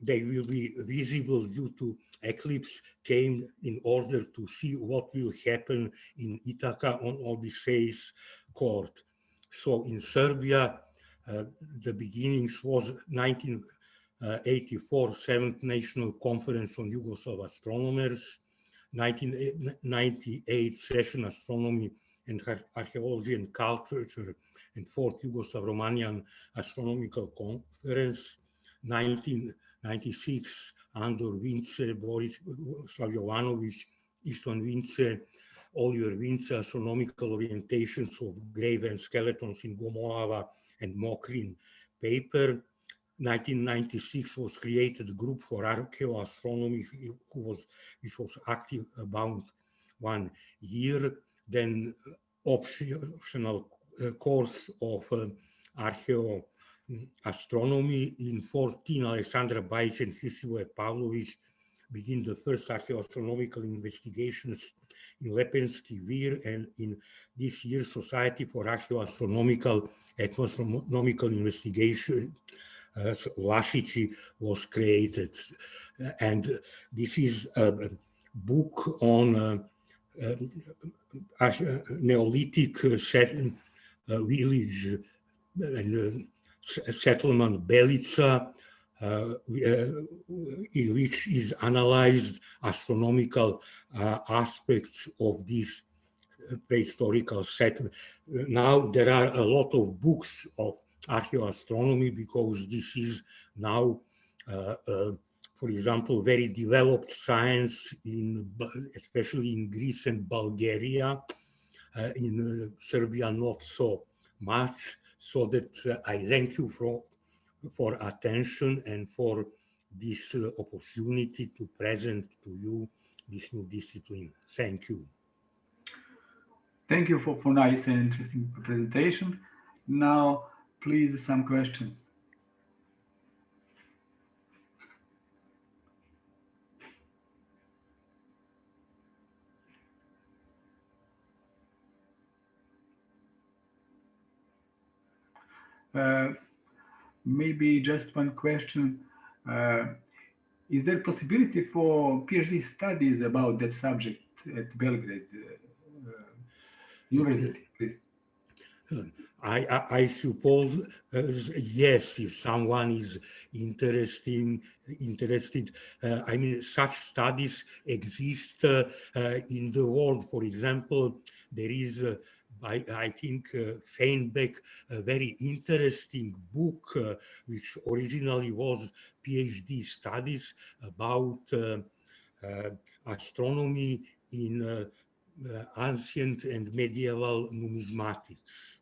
they will be visible due to eclipse, came in order to see what will happen in Ithaca on Odysseus' court. So in Serbia, the beginnings was 1984 7th National Conference on Yugoslav Astronomers, 1998 session Astronomy and Archaeology and Culture and 4th Yugoslav-Romanian Astronomical Conference, 1996 Andor Vince, Boris Slavjovanovic, Istvan Vince, Oliver Vince, Astronomical Orientations of Grave and Skeletons in Gomolava and Mokrin paper. 1996 was created a group for archaeoastronomy, which was active about 1 year. Then optional course of archaeoastronomy. In 2014, Alexandra Bajic and Hristvoje Pavlović begin the first archaeoastronomical investigations in Lepenski Vir, and in this year, Society for Archaeoastronomical and Astronomical Investigation, Lašići, was created. And this is a book on Neolithic village and settlement Belica, in which is analyzed astronomical aspects of this prehistorical settlement. Now there are a lot of books of archaeoastronomy because this is now, for example, very developed science especially in Greece and Bulgaria. In Serbia, not so much. So that I thank you for attention and for this opportunity to present to you this new discipline. Thank you. Thank you for nice and interesting presentation. Now, please, some questions. Maybe just one question. Is there possibility for PhD studies about that subject at Belgrade University, please? I suppose yes, if someone is interested. I mean, such studies exist in the world. For example, there is, I think, Feinbeck, a very interesting book, which originally was PhD studies about astronomy in ancient and medieval numismatics.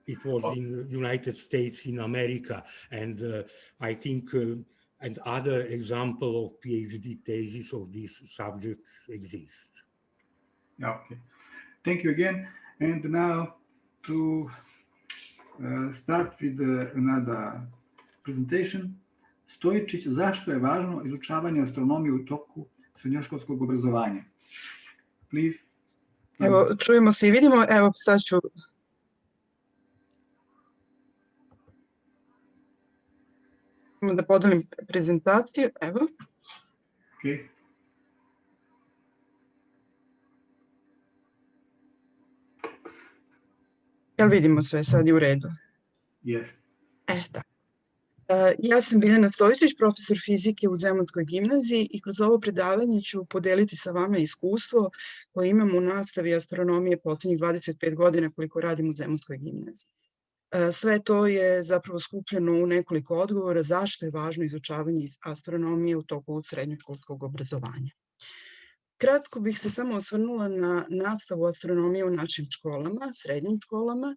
It was in the United States, in America, and I think and other example of PhD thesis of these subjects exist. Okay. Thank you again. And now to start with another presentation. Stojičić, zašto je važno izučavanje astronomije u toku srednjoškolskog obrazovanja? Please. Evo, čujemo se i vidimo. Evo, sad ću... da podelim prezentaciju. Evo. Okay. Jel vidimo sve, sad je u redu? Yes. Tako. Ja sam Biljana Stojičić, profesor fizike u Zemunskoj gimnaziji i kroz ovo predavanje ću podeliti sa vama iskustvo koje imam u nastavi astronomije poslednjih 25 godina koliko radim u Zemunskoj gimnaziji. Sve to je zapravo skupljeno u nekoliko odgovora zašto je važno izučavanje astronomije u toku srednjoškolskog obrazovanja. Kratko bih se samo osvrnula na nastavu astronomije u našim školama, srednjim školama.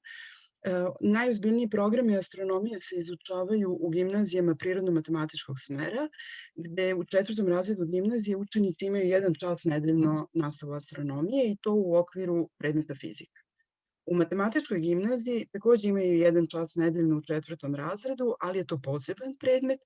Najozbiljniji programi astronomije se izučavaju u gimnazijama prirodno-matematičkog smera, gde u 4. razredu gimnazije učenici imaju 1 čas nedeljno nastavu astronomije i to u okviru predmeta fizika. U matematičkoj gimnaziji takođe imaju 1 čas nedeljno u 4. razredu, ali je to poseban predmet,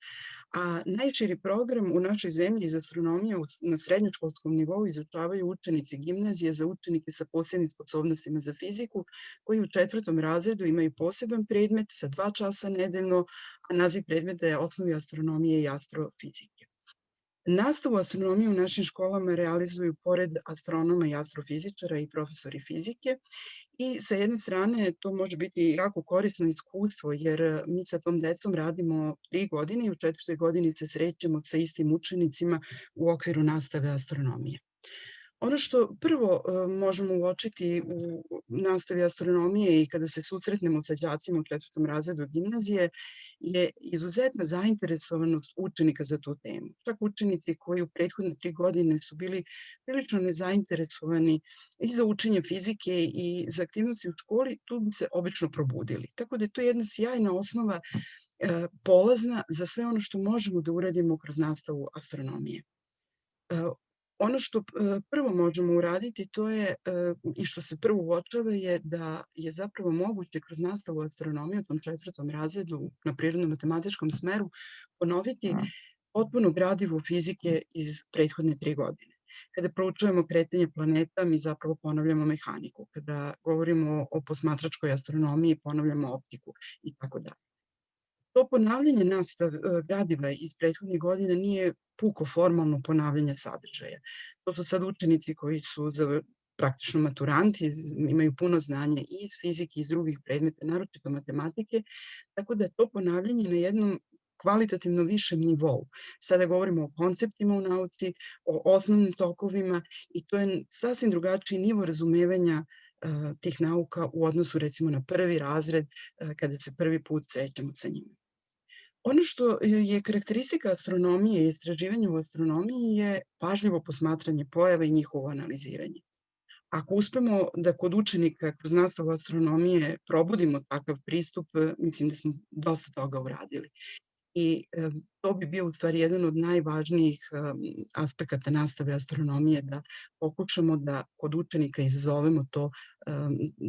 a najširi program u našoj zemlji iz astronomije na srednjoškolskom nivou izučavaju učenici gimnazije za učenike sa posebnim sposobnostima za fiziku, koji u 4. razredu imaju poseban predmet sa 2 časa nedeljno, a naziv predmeta je Osnovi astronomije i astrofizike. Nastavu astronomije u našim školama realizuju pored astronoma i astrofizičara i profesori fizike i sa jedne strane to može biti jako korisno iskustvo jer mi sa tom decom radimo 3 godine i u 4. godini se srećemo sa istim učenicima u okviru nastave astronomije. Ono što prvo možemo uočiti u nastavi astronomije i kada se susretnemo sa đacima u 4. razredu gimnazije je izuzetna zainteresovanost učenika za tu temu. Čak učenici koji u prethodne 3 godine su bili prilično nezainteresovani i za učenje fizike i za aktivnosti u školi, tu bi se obično probudili. Tako da je to jedna sjajna osnova polazna za sve ono što možemo da uradimo kroz nastavu astronomije. Ono što prvo možemo uraditi to je, i što se prvo uočava je da je zapravo moguće kroz nastavu astronomije u tom 4. razredu na prirodno-matematičkom smeru ponoviti potpuno gradivo fizike iz prethodne 3 godine. Kada proučujemo kretanje planeta, mi zapravo ponavljamo mehaniku. Kada govorimo o posmatračkoj astronomiji, ponavljamo optiku i tako dalje. To ponavljanje gradiva iz prethodnih godina nije puko formalno ponavljanje sadržaja. To su sad učenici koji su praktično maturanti, imaju puno znanja i iz fizike i iz drugih predmeta, naročito matematike, tako da je to ponavljanje na jednom kvalitativno višem nivou. Sada govorimo o konceptima u nauci, o osnovnim tokovima i to je sasvim drugačiji nivo razumevanja tih nauka u odnosu recimo na 1. razred kada se prvi put srećemo sa njima. Ono što je karakteristika astronomije i istraživanja u astronomiji je pažljivo posmatranje pojava i njihovo analiziranje. Ako uspemo da kod učenika kroz nastavu astronomije probudimo takav pristup, mislim da smo dosta toga uradili. I to bi bio u stvari jedan od najvažnijih aspekata nastave astronomije, da pokušamo da kod učenika izazovemo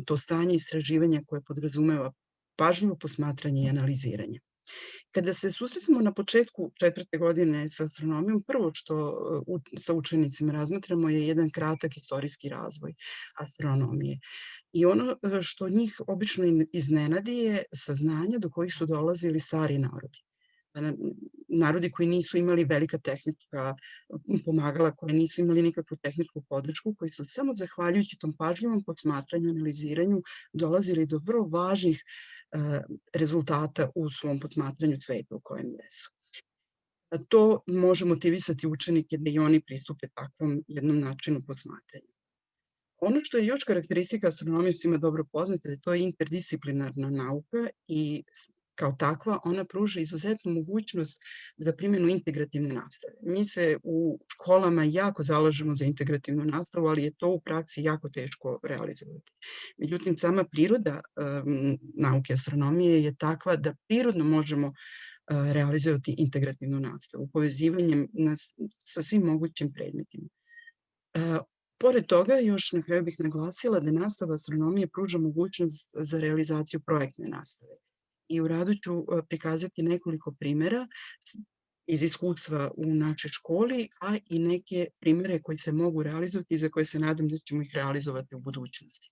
to stanje istraživanja koje podrazumeva pažljivo posmatranje i analiziranje. Kada se susretimo na početku 4. godine sa astronomijom, prvo što sa učenicima razmatramo je jedan kratak istorijski razvoj astronomije. I ono što njih obično iznenadi je saznanje do kojih su dolazili stari narodi. narodi koji nisu imali velika tehnička pomagala, koji nisu imali nikakvu tehničku podršku, koji su samo zahvaljujući tom pažljivom posmatranju, analiziranju dolazili do vrlo važnih rezultata u svom posmatranju sveta u kojem jesu. To može motivisati učenike da i oni pristupe takvom jednom načinu posmatranja. Ono što je još karakteristika astronomije, svima dobro poznata, je to je interdisciplinarna nauka i kao takva ona pruža izuzetnu mogućnost za primjenu integrativne nastave. Mi se u školama jako zalažemo za integrativnu nastavu, ali je to u praksi jako teško realizovati. Međutim, sama priroda nauke astronomije je takva da prirodno možemo realizovati integrativnu nastavu, povezivanjem sa svim mogućim predmetima. Pored toga, još na kraju bih naglasila da nastava astronomije pruža mogućnost za realizaciju projektne nastave. I u radu ću prikazati nekoliko primera iz iskustva u našoj školi, a i neke primere koji se mogu realizovati i za koje se nadam da ćemo ih realizovati u budućnosti.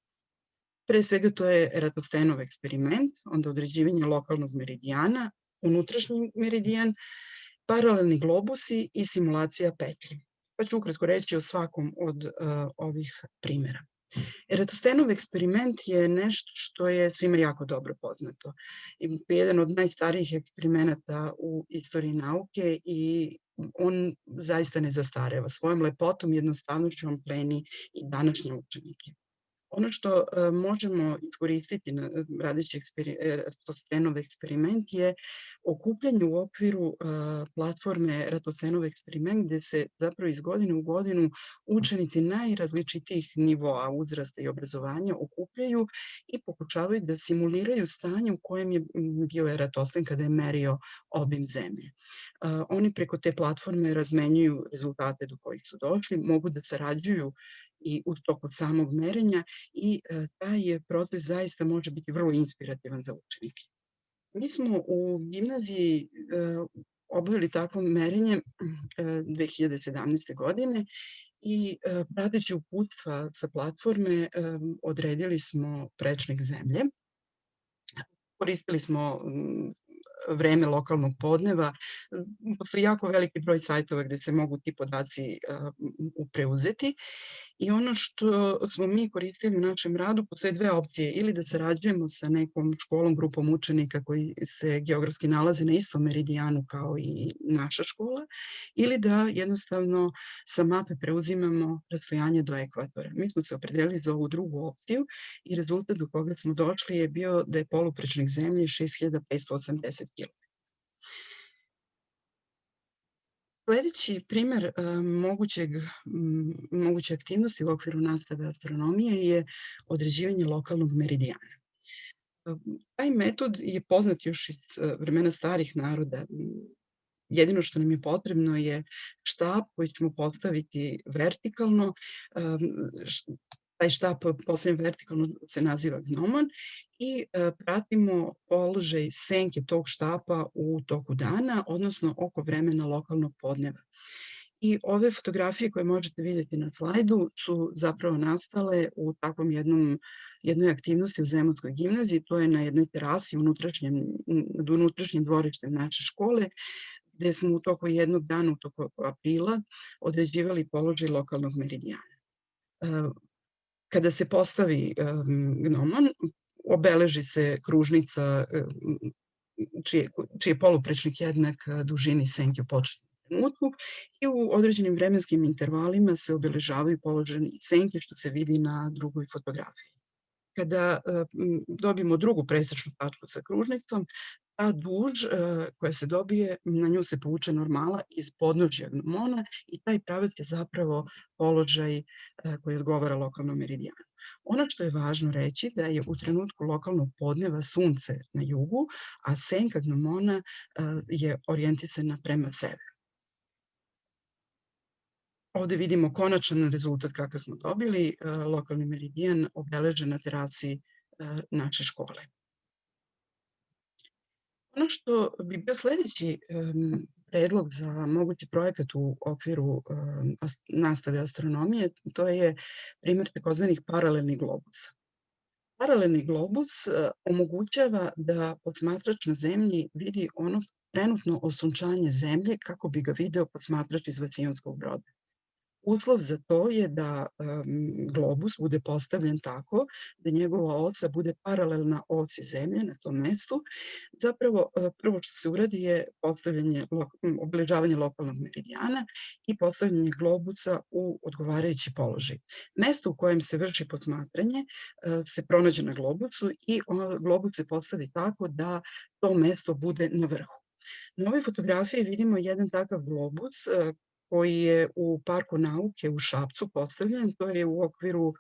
Pre svega to je Eratostheneov eksperiment, onda određivanje lokalnog meridijana, unutrašnji meridijan, paralelni globusi i simulacija petlji. Pa ću ukratko reći o svakom od ovih primera. Eratostheneov eksperiment je nešto što je svima jako dobro poznato. Jedan od najstarijih eksperimenata u istoriji nauke i on zaista ne zastareva. Svojom lepotom, jednostavnošću on pleni i današnje učenike. Ono što možemo iskoristiti radeći Eratostheneov eksperiment je okupljanje u okviru platforme Eratostheneov eksperiment, gde se zapravo iz godine u godinu učenici najrazličitijih nivoa uzrasta i obrazovanja okupljaju i pokušavaju da simuliraju stanje u kojem je bio Eratosfen kada je merio obim zemlje. Oni preko te platforme razmenjuju rezultate do kojih su došli, mogu da sarađuju i u toku samog merenja i taj proces zaista može biti vrlo inspirativan za učenike. Mi smo u gimnaziji obavili takvo merenje 2017. godine i prateći uputstva sa platforme odredili smo prečnik zemlje. Koristili smo vreme lokalnog podneva. Postoji jako veliki broj sajtova gde se mogu ti podaci preuzeti i ono što smo mi koristili u našem radu, postoje dve opcije, ili da sarađujemo sa nekom školom, grupom učenika koji se geografski nalaze na istom meridijanu kao i naša škola, ili da jednostavno sa mape preuzimamo rastojanje do ekvatora. Mi smo se opredelili za ovu drugu opciju i rezultat do koga smo došli je bio da je poluprečnik zemlje 6580 km. Sledeći primer moguće aktivnosti u okviru nastave astronomije je određivanje lokalnog meridijana. Taj metod je poznat još iz vremena starih naroda. Jedino što nam je potrebno je štap koji ćemo postaviti vertikalno. Taj štap postavljen vertikalno se naziva gnomon i pratimo položaj senke tog štapa u toku dana, odnosno oko vremena lokalnog podneva. I ove fotografije koje možete vidjeti na slajdu su zapravo nastale u takvom jednoj aktivnosti u Zemunskoj gimnaziji. To je na jednoj terasi nad unutrašnjim dvorištem naše škole, gde smo u toku jednog dana, u toku aprila, određivali položaj lokalnog meridijana. Kada se postavi gnomon, obeleži se kružnica čiji je poluprečnik jednak dužini senke u početnom trenutku i u određenim vremenskim intervalima se obeležavaju položeni senke, što se vidi na drugoj fotografiji. Kada dobijemo drugu presečnu tačku sa kružnicom, ta duž koja se dobije, na nju se povuče normala iz podnožja gnomona i taj pravac je zapravo položaj koji odgovara lokalnom meridijanu. Ono što je važno reći da je u trenutku lokalnog podneva sunce na jugu, a senka gnomona je orijentisana prema severu. Ovde vidimo konačan rezultat kakav smo dobili, lokalni meridijan obeležen na terasi naše škole. Ono što bi bio sledeći predlog za mogući projekat u okviru nastave astronomije, to je primer takozvanih paralelnih globusa. Paralelni globus omogućava da posmatrač na zemlji vidi ono trenutno osunčanje Zemlje kako bi ga video posmatrač iz Vacionskog broda. Uslov za to je da globus bude postavljen tako da njegova osa bude paralelna osi Zemlje na tom mestu. Zapravo, prvo što se uradi je obeležavanje lokalnog meridijana i postavljanje globusa u odgovarajući položaj. Mesto u kojem se vrši posmatranje se pronađe na globusu i globus se postavi tako da to mesto bude na vrhu. Na ovoj fotografiji vidimo jedan takav globus koji je u Parku nauke u Šapcu postavljen. To je u okviru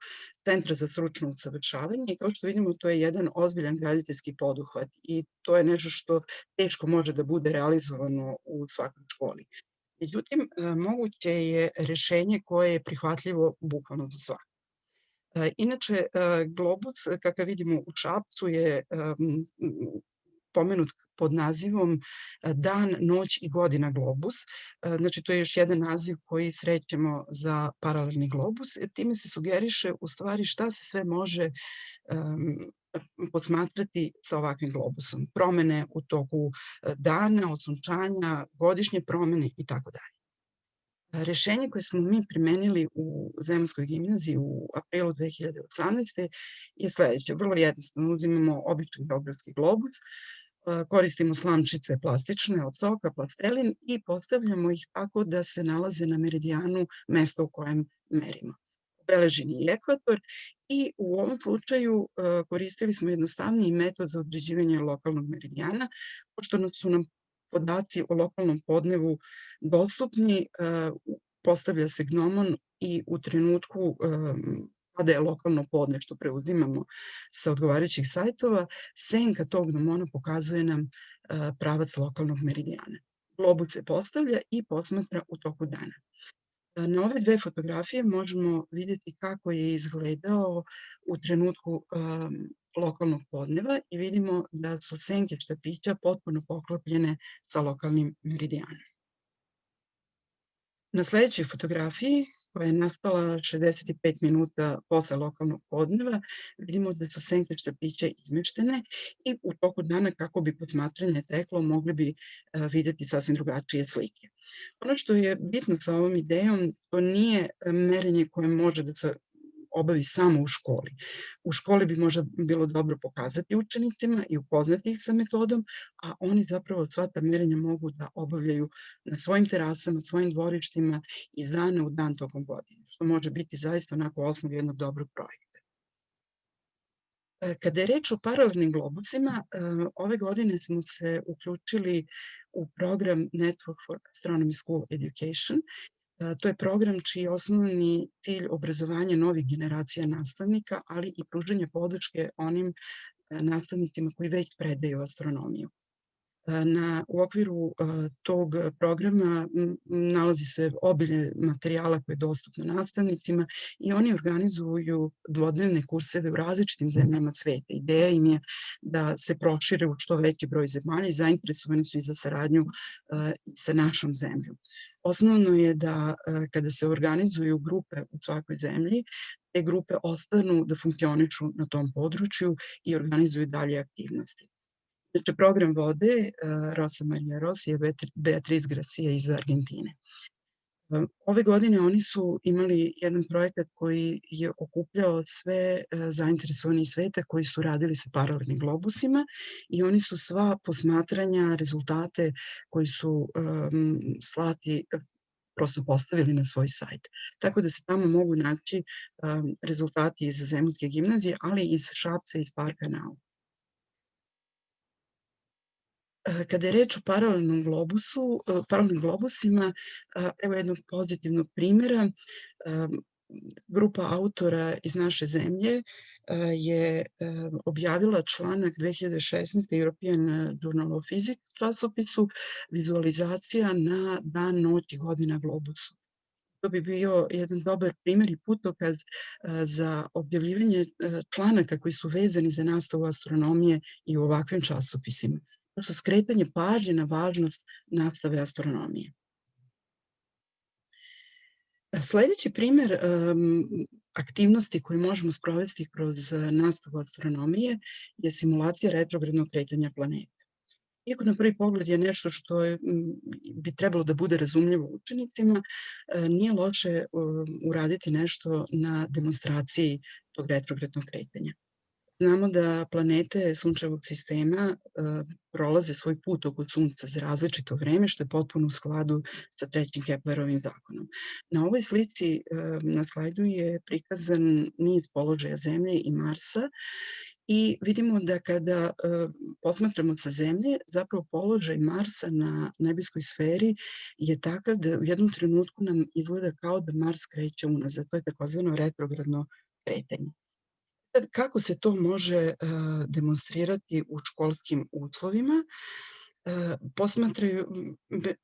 Centra za stručno usavršavanje i kao što vidimo to je jedan ozbiljan graditeljski poduhvat i to je nešto što teško može da bude realizovano u svakoj školi. Međutim, moguće je rešenje koje je prihvatljivo bukvalno za svako. Inače, globus, kakav vidimo u Šapcu, je pomenut pod nazivom Dan, noć i godina globus. Znači, to je još jedan naziv koji srećemo za paralelni globus. Time se sugeriše u stvari šta se sve može posmatrati sa ovakvim globusom. Promene u toku dana, osunčanja, godišnje promene i tako dalje. Rešenje koje smo mi primenili u Zemunskoj gimnaziji u aprilu 2018. je sledeće. Vrlo jednostavno, uzimamo običan geografski globus, koristimo slamčice plastične od soka, plastelin i postavljamo ih tako da se nalaze na meridijanu mesta u kojem merimo. Obeležen je ekvator i u ovom slučaju koristili smo jednostavniji metod za određivanje lokalnog meridijana, pošto su nam podaci o lokalnom podnevu dostupni, postavlja se gnomon i u trenutku kada je lokalno podne što preuzimamo sa odgovarajućih sajtova, senka tog gnomona pokazuje nam pravac lokalnog meridijana. Globus se postavlja i posmatra u toku dana. Na ove dve fotografije možemo vidjeti kako je izgledao u trenutku lokalnog podneva i vidimo da su senke štapića potpuno poklopljene sa lokalnim meridijanom. Na sledećoj fotografiji, koja je nastala 65 minuta posle lokalnog podneva, vidimo da su senke štapića izmeštene i u toku dana kako bi posmatranje teklo mogli bi vidjeti sasvim drugačije slike. Ono što je bitno sa ovom idejom, to nije merenje koje može da se obavi samo u školi. U školi bi možda bilo dobro pokazati učenicima i upoznati ih sa metodom, a oni zapravo sva ta merenja mogu da obavljaju na svojim terasama, svojim dvorištima iz dana u dan tokom godine, što može biti zaista onako osnov jednog dobrog projekta. Kada je reč o paralelnim globusima, ove godine smo se uključili u program Network for Astronomy School Education. To je program čiji je osnovni cilj obrazovanje novih generacija nastavnika, ali i pružanje podrške onim nastavnicima koji već predaju astronomiju. U okviru tog programa nalazi se obilje materijala koje je dostupno nastavnicima i oni organizuju dvodnevne kurseve u različitim zemljama sveta. Ideja im je da se prošire u što veći broj zemalja i zainteresovani su i za saradnju sa našom zemljom. Osnovno je da kada se organizuju grupe u svakoj zemlji, te grupe ostanu da funkcionišu na tom području i organizuju dalje aktivnosti. Znači, program vode Rosa Maria Rossi i Beatriz Gracia iz Argentine. Ove godine oni su imali jedan projekat koji je okupljao sve zainteresovani iz sveta koji su radili sa paralelnim globusima i oni su sva posmatranja, rezultate koji su slati prosto postavili na svoj sajt. Tako da se tamo mogu naći rezultati iz Zemunske gimnazije, ali i iz Šapca i iz Parka nauke. Kada je reč o paralelnim globusima, evo jednog pozitivnog primjera. Grupa autora iz naše zemlje je objavila članak 2016. European Journal of Physics časopisu vizualizacija na dan, noć i godina globusu. To bi bio jedan dobar primjer i putokaz za objavljivanje članaka koji su vezani za nastavu astronomije i u ovakvim časopisima. To su skretanje pažnje na važnost nastave astronomije. Sledeći primer aktivnosti koje možemo sprovesti kroz nastavu astronomije je simulacija retrogradnog kretanja planeta. Iako na prvi pogled je nešto što bi trebalo da bude razumljivo učenicima, nije loše uraditi nešto na demonstraciji tog retrogradnog kretanja. Znamo da planete sunčevog sistema prolaze svoj put oko Sunca za različito vreme, što je potpuno u skladu sa trećim Keplerovim zakonom. Na ovoj slici na slajdu je prikazan niz položaja Zemlje i Marsa i vidimo da kada posmatramo sa Zemlje, zapravo položaj Marsa na nebeskoj sferi je takav da u jednom trenutku nam izgleda kao da Mars kreće unazad. To je takozvano retrogradno kretanje. Sad, kako se to može demonstrirati u školskim uslovima? Posmatraju,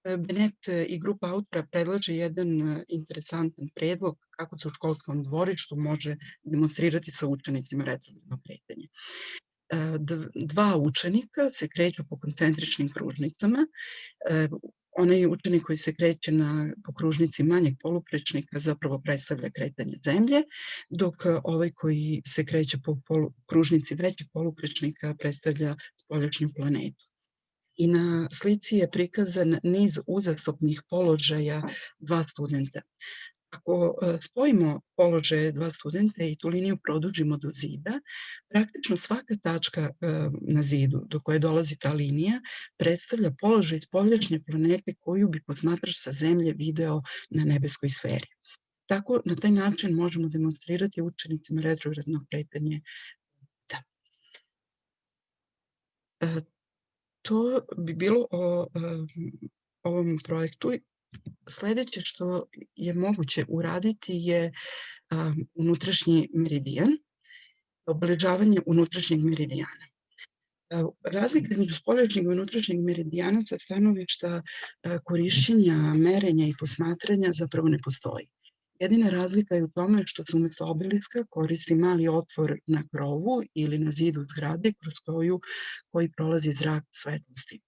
Benet i grupa autora predlaže jedan interesantan predlog kako se u školskom dvorištu može demonstrirati sa učenicima retrogradno kretanje. Dva učenika se kreću po koncentričnim kružnicama. Onaj učenik koji se kreće po kružnici manjeg poluprečnika zapravo predstavlja kretanje Zemlje, dok ovaj koji se kreće po kružnici većeg poluprečnika predstavlja spoljašnju planetu. I na slici je prikazan niz uzastopnih položaja dva studenta. Ako spojimo položaje dva studenta i tu liniju produžimo do zida, praktično svaka tačka na zidu do koje dolazi ta linija predstavlja položaj spoljašnje planete koju bi posmatrač sa Zemlje video na nebeskoj sferi. Tako, na taj način možemo demonstrirati učenicima retrogradno kretanje. To bi bilo o ovom projektu. Sledeće što je moguće uraditi je unutrašnji meridijan, obeležavanje unutrašnjeg meridijana. Razlika između spoljašnjeg i unutrašnjeg meridijana sa stanovišta korišćenja, merenja i posmatranja zapravo ne postoji. Jedina razlika je u tome što se umesto obeliska koristi mali otvor na krovu ili na zidu zgrade kroz koji prolazi zrak svetlosti.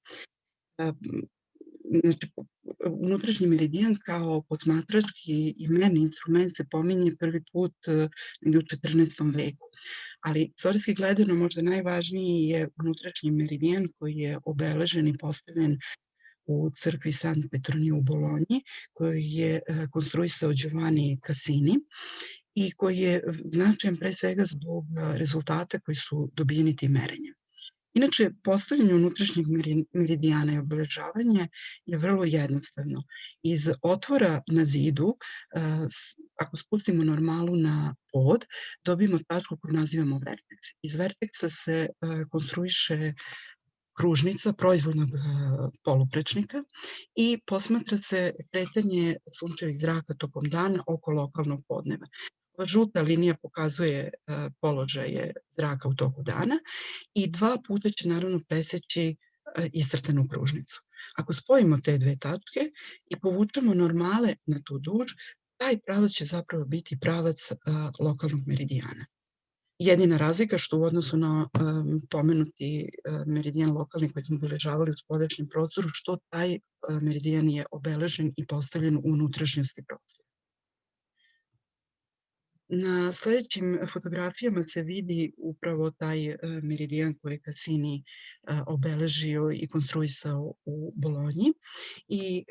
Znači, unutrašnji meridijan kao posmatrački i merni instrument se pominje prvi put negdje u 14. veku. Ali istorijski gledano možda najvažniji je unutrašnji meridijan koji je obeležen i postavljen u crkvi San Petroniju u Bolonji, koji je konstruisao Giovanni Cassini i koji je značajan pre svega zbog rezultata koji su dobijeni tim merenjem. Inače, postavljanje unutrašnjeg meridijana i obeležavanje je vrlo jednostavno. Iz otvora na zidu, ako spustimo normalu na pod, dobijemo tačku koju nazivamo verteks. Iz verteksa se konstruiše kružnica proizvodnog poluprečnika i posmatra se kretanje sunčevih zraka tokom dana oko lokalnog podneva. Ova žuta linija pokazuje položaje zraka u toku dana i dva puta će naravno preseći iscrtanu kružnicu. Ako spojimo te dve tačke i povučemo normale na tu duž, taj pravac će zapravo biti pravac lokalnog meridijana. Jedina razlika što u odnosu na pomenuti meridijan lokalni koji smo obeležavali u spoljašnjem prostoru, što taj meridijan je obeležen i postavljen u unutrašnjosti prostora. Na sledećim fotografijama se vidi upravo taj meridijan koji je Cassini obeležio i konstruisao u Bolonji i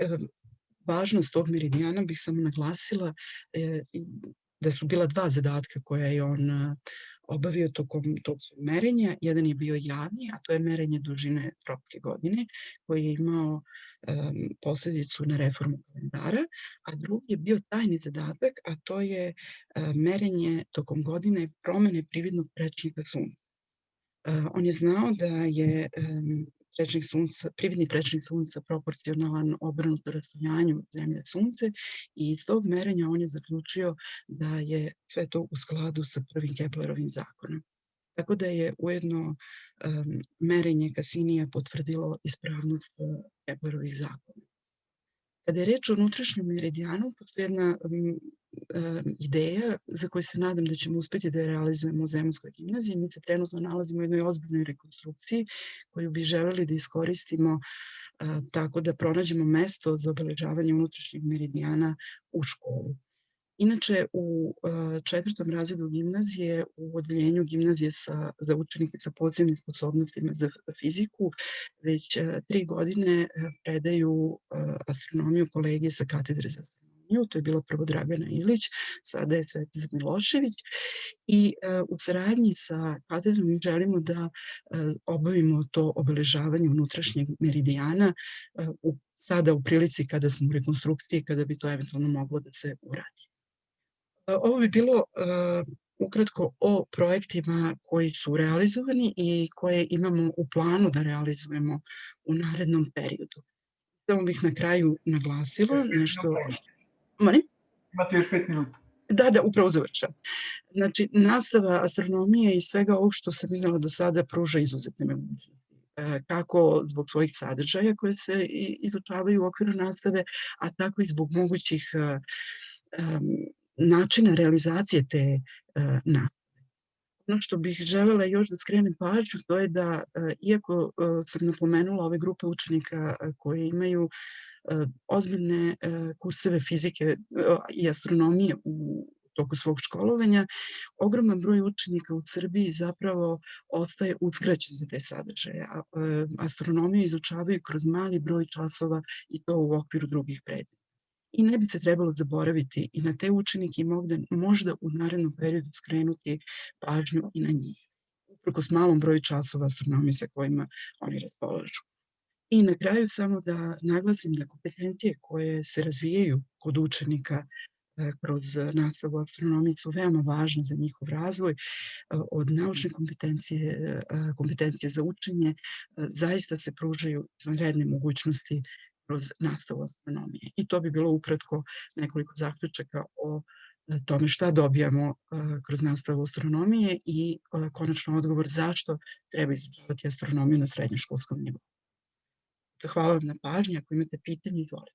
važnost tog meridijana bih samo naglasila da su bila dva zadatka koja je on obavio tokom tog svog merenja. Jedan je bio javni, a to je merenje dužine tropske godine, koji je imao posledicu na reformu kalendara, a drugi je bio tajni zadatak, a to je merenje tokom godine promene prividnog prečnika Sunca. On je znao da je prividni prečnik Sunca proporcionalan obrnuto rastojanju Zemlje-Sunce i iz tog merenja on je zaključio da je sve to u skladu sa prvim Keplerovim zakonom. Tako da je ujedno merenje Cassinija potvrdilo ispravnost Keplerovih zakona. Kada je reč o unutrašnjem meridijanu, postoji jedna ideja za koju se nadam da ćemo uspeti da je realizujemo u Zemunskoj gimnaziji. Mi se trenutno nalazimo u jednoj ozbiljnoj rekonstrukciji koju bi želeli da iskoristimo tako da pronađemo mesto za obeležavanje unutrašnjeg meridijana u školu. Inače, u 4. razredu gimnazije, u odeljenju gimnazije za učenike sa posebnim sposobnostima za fiziku, već 3 godine predaju astronomiju kolege sa katedre za astronomiju. To je bila prvo Dragana Ilić, sada je Svetiza Milošević. I u saradnji sa katedrom mi želimo da obavimo to obeležavanje unutrašnjeg meridijana sada u prilici kada smo u rekonstrukciji, kada bi to eventualno moglo da se uradi. Ovo bi bilo ukratko o projektima koji su realizovani i koje imamo u planu da realizujemo u narednom periodu. Samo bih na kraju naglasila nešto... Molim? Imate još 5 minuta. Da, upravo završam. Znači, nastava astronomije i svega ovog što sam iznala do sada pruža izuzetne mogućnosti. Kako zbog svojih sadržaja koje se izučavaju u okviru nastave, a tako i zbog mogućih načina realizacije te nastave. Ono što bih želela još da skrenem pažnju, to je da, iako sam napomenula ove grupe učenika koje imaju ozbiljne kurseve fizike i astronomije u toku svog školovanja, ogroman broj učenika u Srbiji zapravo ostaje uskraćen za te sadržaje. Astronomiju izučavaju kroz mali broj časova i to u okviru drugih predmeta. I ne bi se trebalo zaboraviti i na te učenike i možda u narednom periodu skrenuti pažnju i na njih, uprkos malom broju časova astronomije sa kojima oni raspolažu. I na kraju samo da naglasim da kompetencije koje se razvijaju kod učenika kroz nastavu astronomije su veoma važne za njihov razvoj, od naučne kompetencije za učenje, zaista se pružaju izvanredne mogućnosti kroz nastavu astronomije. I to bi bilo ukratko nekoliko zaključaka o tome šta dobijamo kroz nastavu astronomije i konačno odgovor zašto treba izučavati astronomiju na srednjoškolskom nivou. Hvala vam na pažnji, ako imate pitanje, izvolite.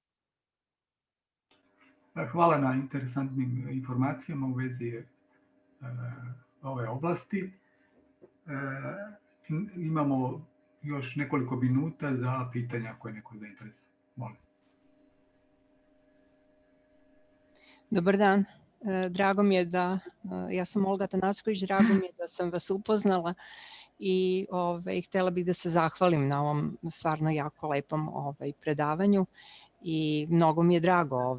Hvala na interesantnim informacijama u vezi ove oblasti. Imamo još nekoliko minuta za pitanja ako je neko zainteresovan. Molim. Dobar dan. Drago mi je ja sam Olga Tanacković, drago mi je da sam vas upoznala i htela bih da se zahvalim na ovom stvarno jako lepom predavanju i mnogo mi je drago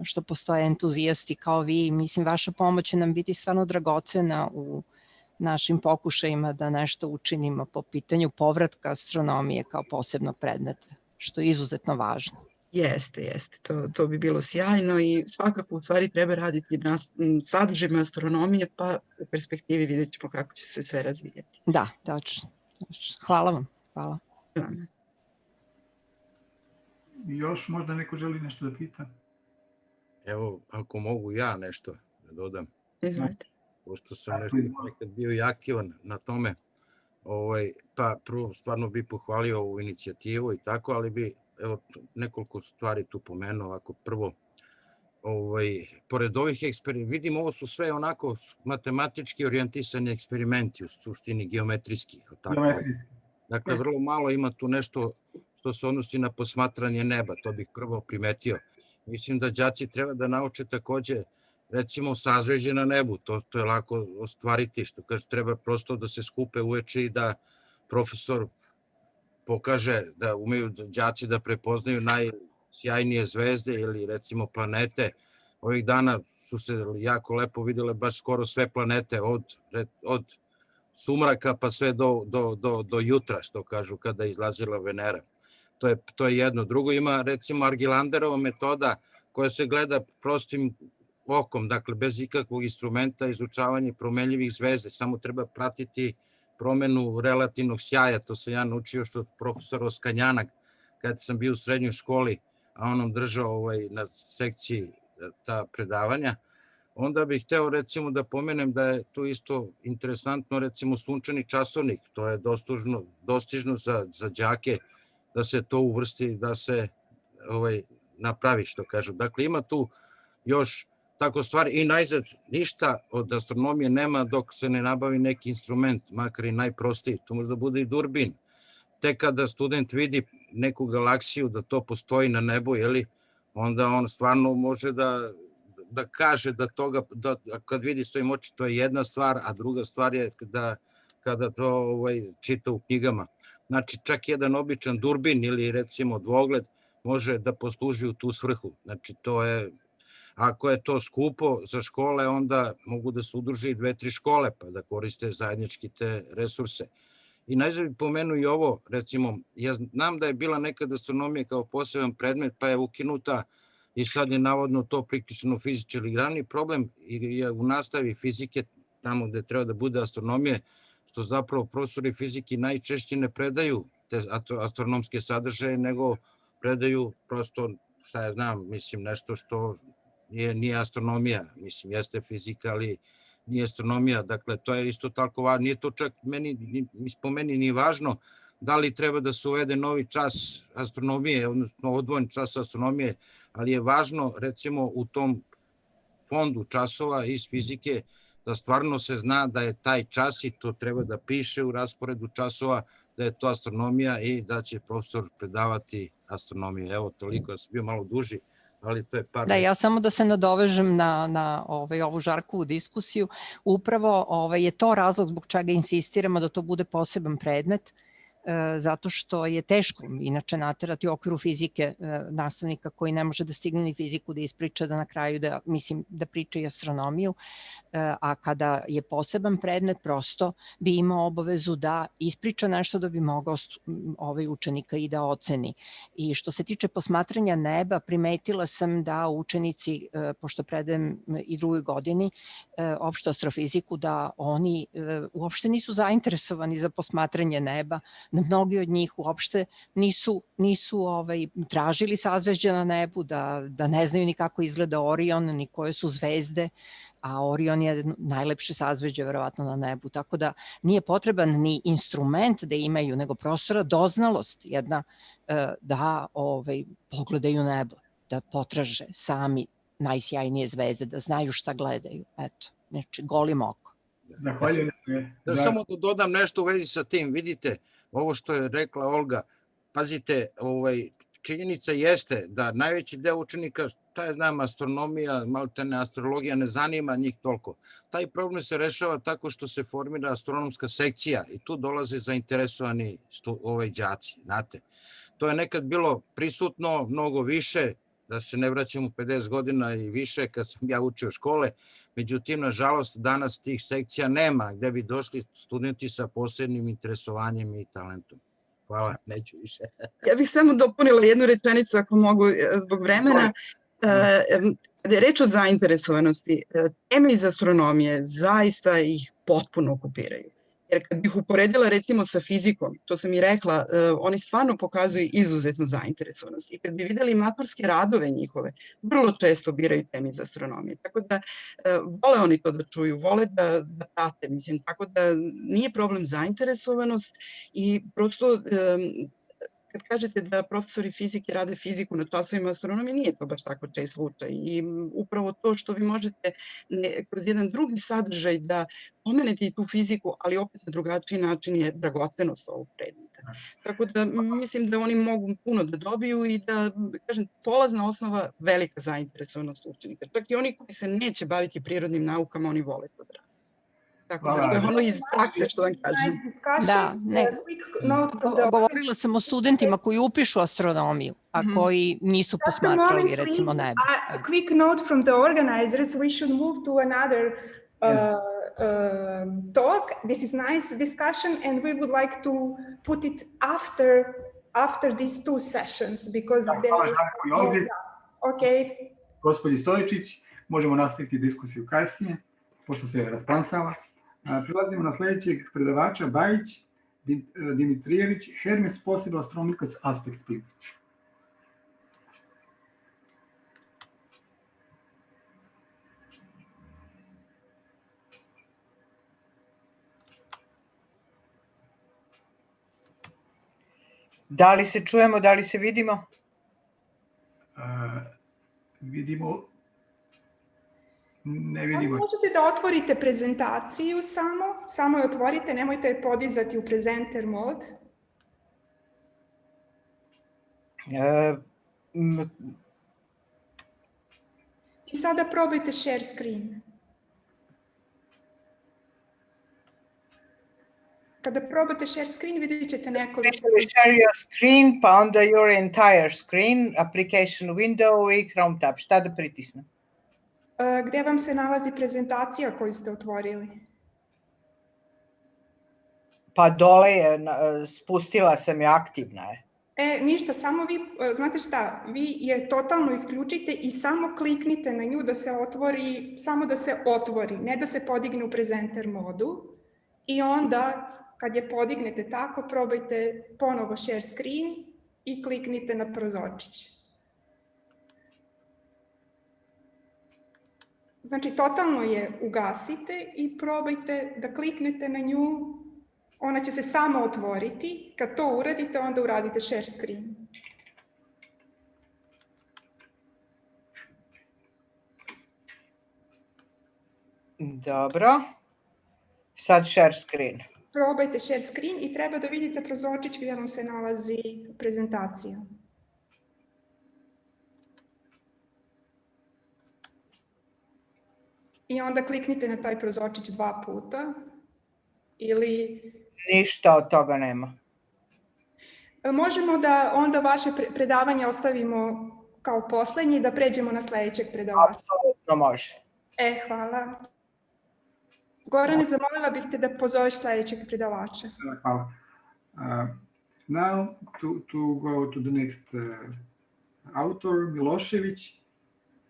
što postoje entuzijasti kao vi. Mislim, vaša pomoć će nam biti stvarno dragocena u našim pokušajima da nešto učinimo po pitanju povratka astronomije kao posebnog predmeta, što je izuzetno važno. Jeste, to bi bilo sjajno i svakako u stvari treba raditi na sadržajima astronomije, pa u perspektivi vidjet ćemo kako će se sve razvijati. Da, točno. Hvala vam. Hvala. Još možda neko želi nešto da pita? Evo, ako mogu ja nešto da dodam. Izvolite. Pošto sam nekad bio i aktivan na tome, pa prvo stvarno bi pohvalio ovu inicijativu i tako, ali bi nekoliko stvari tu pomenuo. Ako prvo, pored ovih eksperimenta, vidim ovo su sve onako matematički orijentisani eksperimenti, u suštini geometrijski. Dakle, vrlo malo ima tu nešto što se odnosi na posmatranje neba, to bih prvo primetio. Mislim da đaci treba da nauče takođe, recimo, sazvežđe na nebu, to je lako ostvariti, što kaže, treba prosto da se skupe uveče i da profesor pokaže da umeju đaci da prepoznaju najsjajnije zvezde ili recimo planete. Ovih dana su se jako lepo videle baš skoro sve planete, od sumraka pa sve do jutra, što kažu, kada je izlazila Venera. To je jedno. Drugo, ima recimo Argelanderova metoda koja se gleda prostim okom, dakle bez ikakvog instrumenta, izučavanje promenljivih zvezde, samo treba pratiti promenu relativnog sjaja. To sam ja naučio što profesor Oskanjana kad sam bio u srednjoj školi, a on nam držao na sekciji ta predavanja. Onda bih hteo recimo da pomenem da je tu isto interesantno recimo sunčani časovnik, to je dostižno za đake da se to uvrsti, da se napravi, što kažu. Dakle, ima tu još tako stvari i najzad ništa od astronomije nema dok se ne nabavi neki instrument, makar i najprostiji. To možda bude i durbin. Tek kada student vidi neku galaksiju da to postoji na nebu, onda on stvarno može da kaže da toga, da kad vidi svojim oči, to je jedna stvar, a druga stvar je kada to čita u knjigama. Znači, čak jedan običan durbin ili recimo dvogled može da posluži u tu svrhu. Znači, to je, ako je to skupo za škole, onda mogu da se udruži 2-3 škole, pa da koriste zajednički te resurse. I najzad bih pomenuo i ovo, recimo, ja znam da je bila nekad astronomija kao poseban predmet, pa je ukinuta i sad je navodno to priključeno fizički, ali glavni problem je u nastavi fizike, tamo gde treba da bude astronomije, što zapravo profesori fizike najčešće ne predaju te astronomske sadržaje, nego predaju prosto, šta ja znam, mislim, nešto što nije astronomija, mislim, jeste fizika, ali nije astronomija, dakle, to je isto tako važno, nije to čak po meni ni važno da li treba da se uvede novi čas astronomije, odnosno odvojen čas astronomije, ali je važno, recimo, u tom fondu časova iz fizike, da stvarno se zna da je taj čas i to treba da piše u rasporedu časova, da je to astronomija i da će profesor predavati astronomiju. Evo, toliko, ja sam bio malo duži, ali to je par... Da, ja samo da se nadovežem na ovu žarkovu diskusiju. Upravo je to razlog zbog čega insistiramo da to bude poseban predmet, zato što je teško inače naterati u okviru fizike nastavnika koji ne može da stigne ni fiziku da ispriča, da na kraju da priča i astronomiju, a kada je poseban predmet prosto bi imao obavezu da ispriča nešto da bi mogao učenika i da oceni. I što se tiče posmatranja neba, primetila sam da učenici, pošto predajem i drugoj godini opštu astrofiziku, da oni uopšte nisu zainteresovani za posmatranje neba, da mnogi od njih uopšte nisu tražili sazvežđa na nebu, da ne znaju ni kako izgleda Orion, ni koje su zvezde, a Orion je najlepše sazvežđe verovatno na nebu, tako da nije potreban ni instrument da imaju, nego prostora doznalost jedna da pogledaju nebo, da potraže sami najsjajnije zvezde, da znaju šta gledaju, eto, znači golim oko. Zahvaljujem. Samo da dodam nešto u vezi sa tim, vidite, ovo što je rekla Olga, pazite, činjenica jeste da najveći deo učenika, šta je znam, astronomija, maltene astrologija, ne zanima njih toliko. Taj problem se rešava tako što se formira astronomska sekcija i tu dolaze zainteresovani đaci, znate. To je nekad bilo prisutno mnogo više, da se ne vraćamo 50 godina i više kad sam ja učio škole, međutim, nažalost, danas tih sekcija nema, gde bi došli studenti sa posebnim interesovanjem i talentom. Hvala, neću više. Ja bih samo dopunila jednu rečenicu, ako mogu, zbog vremena. Kada je reč o zainteresovanosti, teme iz astronomije zaista ih potpuno okupiraju. Jer kad bih uporedila recimo sa fizikom, to sam i rekla, oni stvarno pokazuju izuzetnu zainteresovanost. I kad bi videli maturske radove njihove, vrlo često biraju teme iz astronomije. Tako da vole oni to da čuju, vole da prate, mislim, tako da nije problem zainteresovanost i prosto kad kažete da profesori fizike rade fiziku na časovima astronomije, nije to baš tako čest slučaj. I upravo to što vi možete kroz jedan drugi sadržaj da pomenete i tu fiziku, ali opet na drugačiji način je dragocenost ovog predmeta. Tako da mislim da oni mogu puno da dobiju i da, kažem, polazna osnova velika zainteresovanost učenika. Čak i oni koji se neće baviti prirodnim naukama, oni vole to da rade. Tako da to je ono iz prakse što vam kažem. Da, govorila sam o studentima koji upišu astronomiju, a koji nisu posmatrali recimo nebo. Quick note from the organizers, we should move to another talk. This is nice discussion and we would like to put it after these two sessions because Okay. Gospodin Stojičić, možemo nastaviti diskusiju kasnije, pošto se rasplansava. Prelazimo na sledećeg predavača, Bajić Dimitrijević, Hermes Possible Astronomical Aspects, please. Da li se čujemo, da li se vidimo? Vidimo. Ne vidimo. Možete da otvorite prezentaciju samo je otvorite, nemojte je podizati u presenter mod. I sada probajte share screen. Kada probate share screen, vidjet ćete nekoliko... Share your screen, pa onda your entire screen, application window i Chrome tab. Šta da pritisnem? Gdje vam se nalazi prezentacija koju ste otvorili? Pa dole je, spustila sam je, aktivna je. Ništa, samo vi, znate šta, vi je totalno isključite i samo kliknite na nju da se otvori, samo da se otvori, ne da se podigne u prezenter modu. I onda, kad je podignete tako, probajte ponovo share screen i kliknite na prozorčić. Znači, totalno je ugasite i probajte da kliknete na nju. Ona će se samo otvoriti. Kad to uradite, onda uradite share screen. Dobro. Sad share screen. Probajte share screen i treba da vidite prozorčić gdje vam se nalazi prezentacija. I onda kliknite na taj prozorčić 2 puta. Ili... Ništa od toga nema. Možemo da onda vaše predavanje ostavimo kao poslednje i da pređemo na sledećeg predavača. Apsolutno može. Hvala. Gorane, zamolila bih te da pozoveš sledećeg predavača. Hvala. Now to go to the next author, Milošević,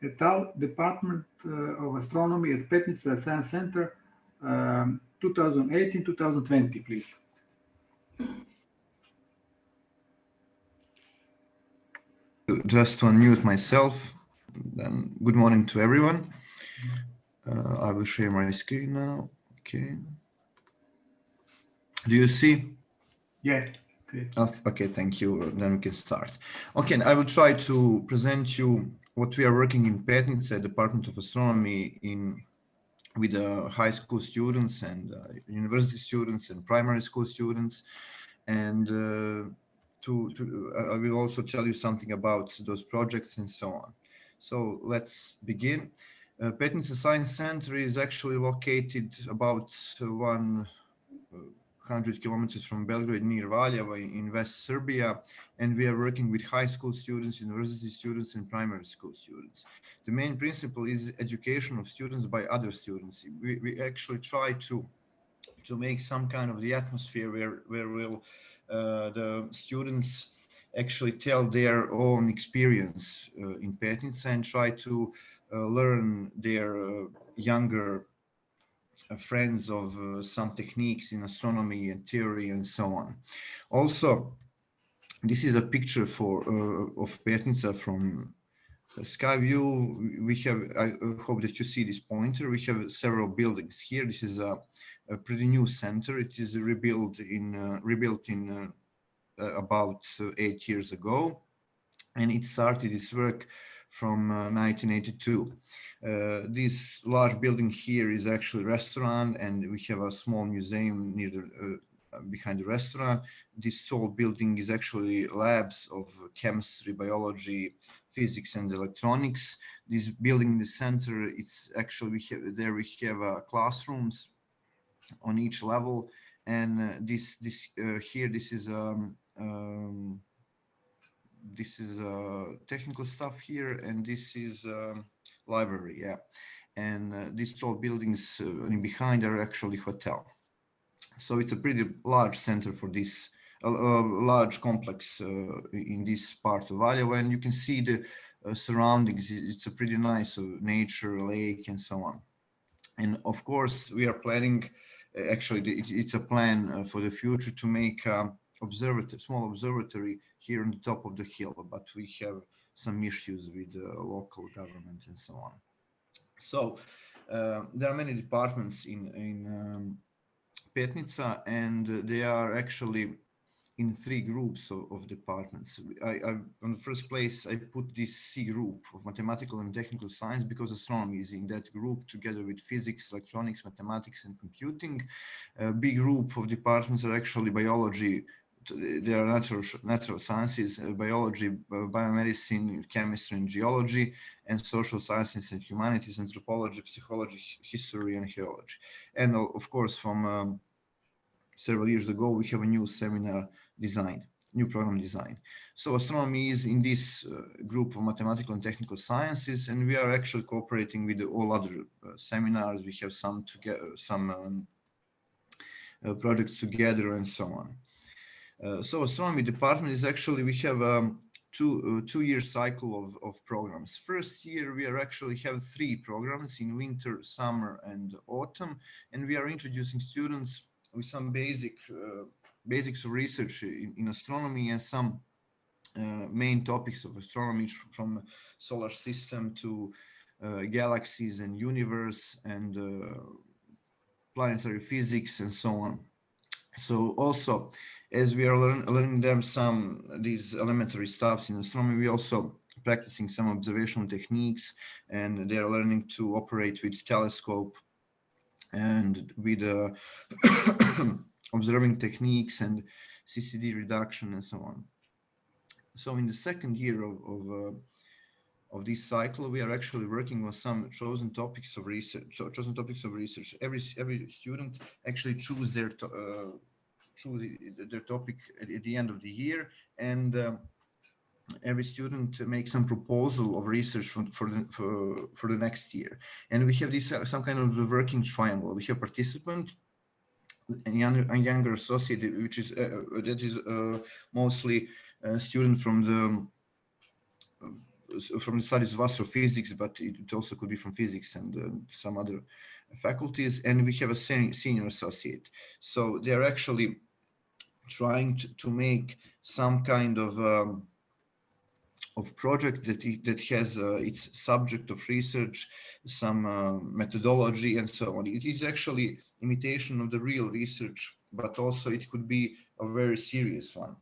et al., Department of Astronomy at Petnica Science Center, 2018-2020, please. Just to unmute myself, then good morning to everyone. I will share my screen now. Okay. Do you see? Yeah. Okay. Okay, thank you. Then we can start. Okay, I will try to present you what we are working in Petnica, Department of Astronomy, with high school students and university students and primary school students, and I will also tell you something about those projects and so on. So let's begin. Petnica Science Center is actually located about 100 kilometers from Belgrade, near Valjeva in West Serbia, and we are working with high school students, university students, and primary school students. The main principle is education of students by other students. We actually try to make some kind of the atmosphere where will the students actually tell their own experience in Petnica and try to learn their younger friends of some techniques in astronomy and theory and so on. Also, this is a picture of Petnica from sky view. We have, I hope that you see this pointer. We have several buildings here. This is a pretty new center. It is rebuilt in about 8 years ago, and it started its work from 1982. This large building here is actually a restaurant, and we have a small museum near behind the restaurant. This tall building is actually labs of chemistry, biology, physics, and electronics. This building in the center, it's actually we have classrooms on each level, and this is technical stuff here, and this is library, yeah. And these tall buildings behind are actually hotel. So it's a pretty large center for this large complex in this part of Valjeva, and you can see the surroundings. It's a pretty nice nature, lake, and so on. And of course, we are planning. Actually, it's a plan for the future to make small observatory here on the top of the hill, but we have some issues with the local government and so on. So there are many departments in Petnica, and they are actually in 3 groups of departments. On the first place, I put this C group of mathematical and technical science because astronomy is in that group together with physics, electronics, mathematics, and computing. A big group of departments are actually biology, they are natural sciences, biology, biomedicine, chemistry and geology, and social sciences and humanities, anthropology, psychology, history and archaeology. And of course, from several years ago, we have a new seminar design, new program design. So astronomy is in this group of mathematical and technical sciences, and we are actually cooperating with all other seminars. We have some projects together and so on. So astronomy department is actually, we have two-year cycle of programs. First year, we are actually have 3 programs in winter, summer, and autumn, and we are introducing students with some basics of research in astronomy and some main topics of astronomy, from solar system to galaxies and universe and planetary physics and so on. So also, as we are learning them these elementary stuffs in astronomy, we also practicing some observational techniques, and they are learning to operate with telescope and with observing techniques and CCD reduction and so on. So in the second year of this cycle, we are actually working on some chosen topics of research. Every student actually choose their topic at the end of the year, and every student makes some proposal of research for the next year. And we have this some kind of working triangle. We have participant, a younger associate, which is that is mostly a student from the studies of astrophysics, but it also could be from physics and some other faculties. And we have a senior associate. So they are actually trying to make some kind of project that has its subject of research, some methodology and so on. It is actually imitation of the real research, but also it could be a very serious one.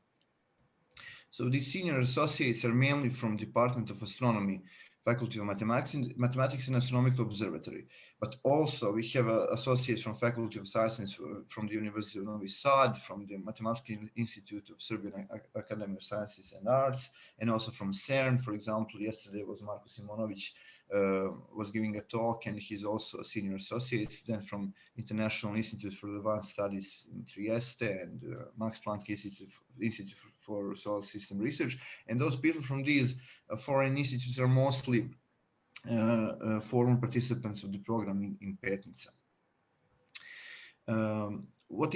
So these senior associates are mainly from Department of Astronomy, Faculty of Mathematics and Astronomical Observatory. But also we have associates from Faculty of Sciences from the University of Novi Sad, from the Mathematical Institute of Serbian Academy of Sciences and Arts, and also from CERN. For example, yesterday was Marko Simonovic was giving a talk, and he's also a senior associate. Then from International Institute for Advanced Studies in Trieste and Max Planck Institute for Solar System Research. And those people from these foreign institutes are mostly former participants of the program in Petnica. What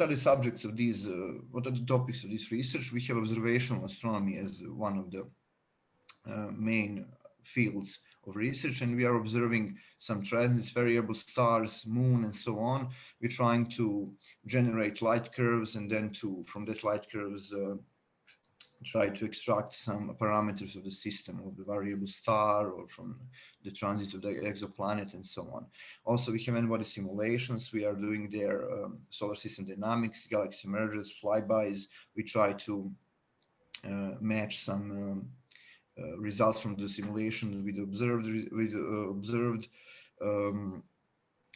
are the subjects of these? What are the topics of this research? We have observational astronomy as one of the main fields of research, and we are observing some transits, variable stars, moon, and so on. We're trying to generate light curves, and then from that light curves try to extract some parameters of the system, of the variable star, or from the transit of the exoplanet, and so on. Also, we have n-body simulations. We are doing their solar system dynamics, galaxy mergers, flybys. We try to match some results from the simulation with observed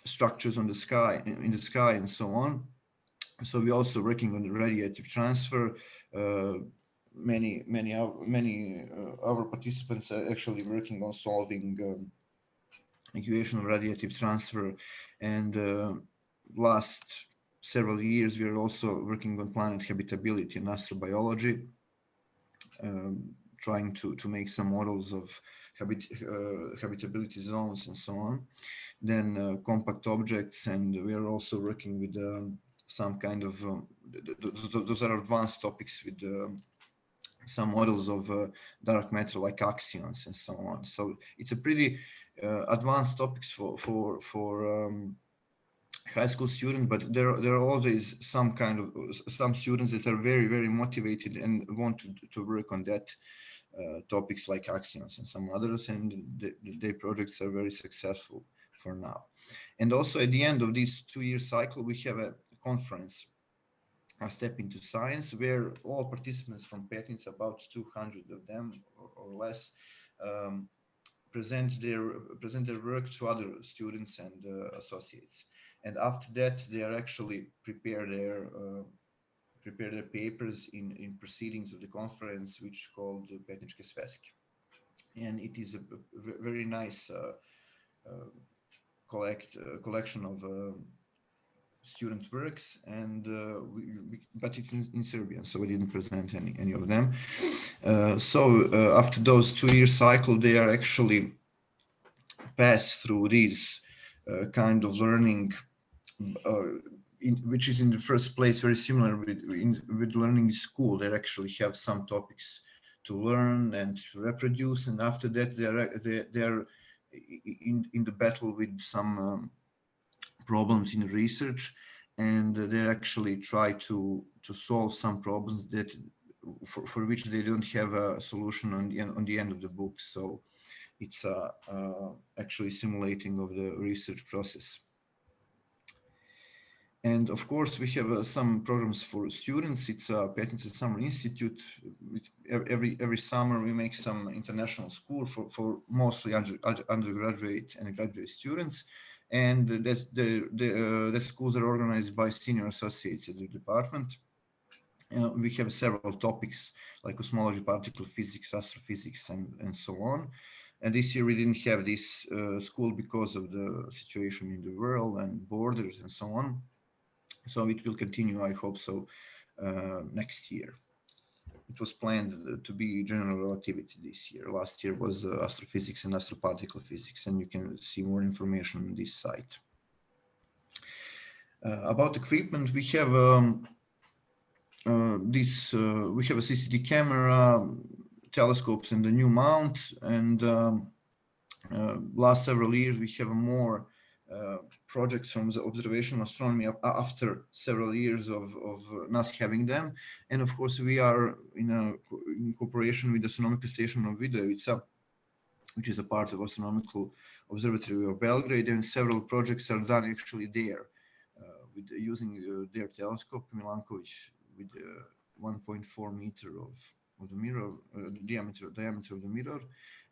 structures on the sky, in the sky, and so on. So we're also working on the radiative transfer. Many our participants are actually working on solving equation of radiative transfer, and last several years we are also working on planet habitability and astrobiology, trying to make some models of habitability zones and so on. Then compact objects, and we are also working with some kind of those are advanced topics with some models of dark matter like axions and so on. So it's a pretty advanced topics for high school student, but there are always some students that are very motivated and want to work on that topics like axions and some others, and their projects are very successful for now. And also at the end of this 2-year cycle, we have a conference, a step into science, where all participants from Petnica, about 200 of them or less, present their work to other students and associates. And after that, they are actually prepare their prepare their papers in proceedings of the conference, which called Petničke sveske. And it is a very nice collection of student works, and but it's in Serbian, so we didn't present any of them. After those 2-year cycle, they are actually passed through this kind of learning, which is in the first place very similar with learning in school. They actually have some topics to learn and to reproduce, and after that they are in the battle with some problems in research, and they actually try to solve some problems that for which they don't have a solution on the end of the book. So it's actually simulating of the research process. And of course, we have some programs for students. It's Petnice Summer Institute. Every summer we make some international school for mostly undergraduate and graduate students. And that schools are organized by senior associates at the department. We have several topics like cosmology, particle physics, astrophysics, and so on. And this year we didn't have this school because of the situation in the world and borders and so on. So it will continue, I hope so, next year. It was planned to be general relativity this year. Last year was astrophysics and astroparticle physics, and you can see more information on this site. About equipment, we have we have a CCD camera, telescopes, and a new mount. And last several years, we have more projects from the observational astronomy after several years of not having them. And of course, we are in cooperation with the Astronomical Station of Vidojevica, which is a part of Astronomical Observatory of Belgrade, and several projects are done actually there with using their telescope, Milankovic, with 1.4 meter of the mirror, diameter of the mirror.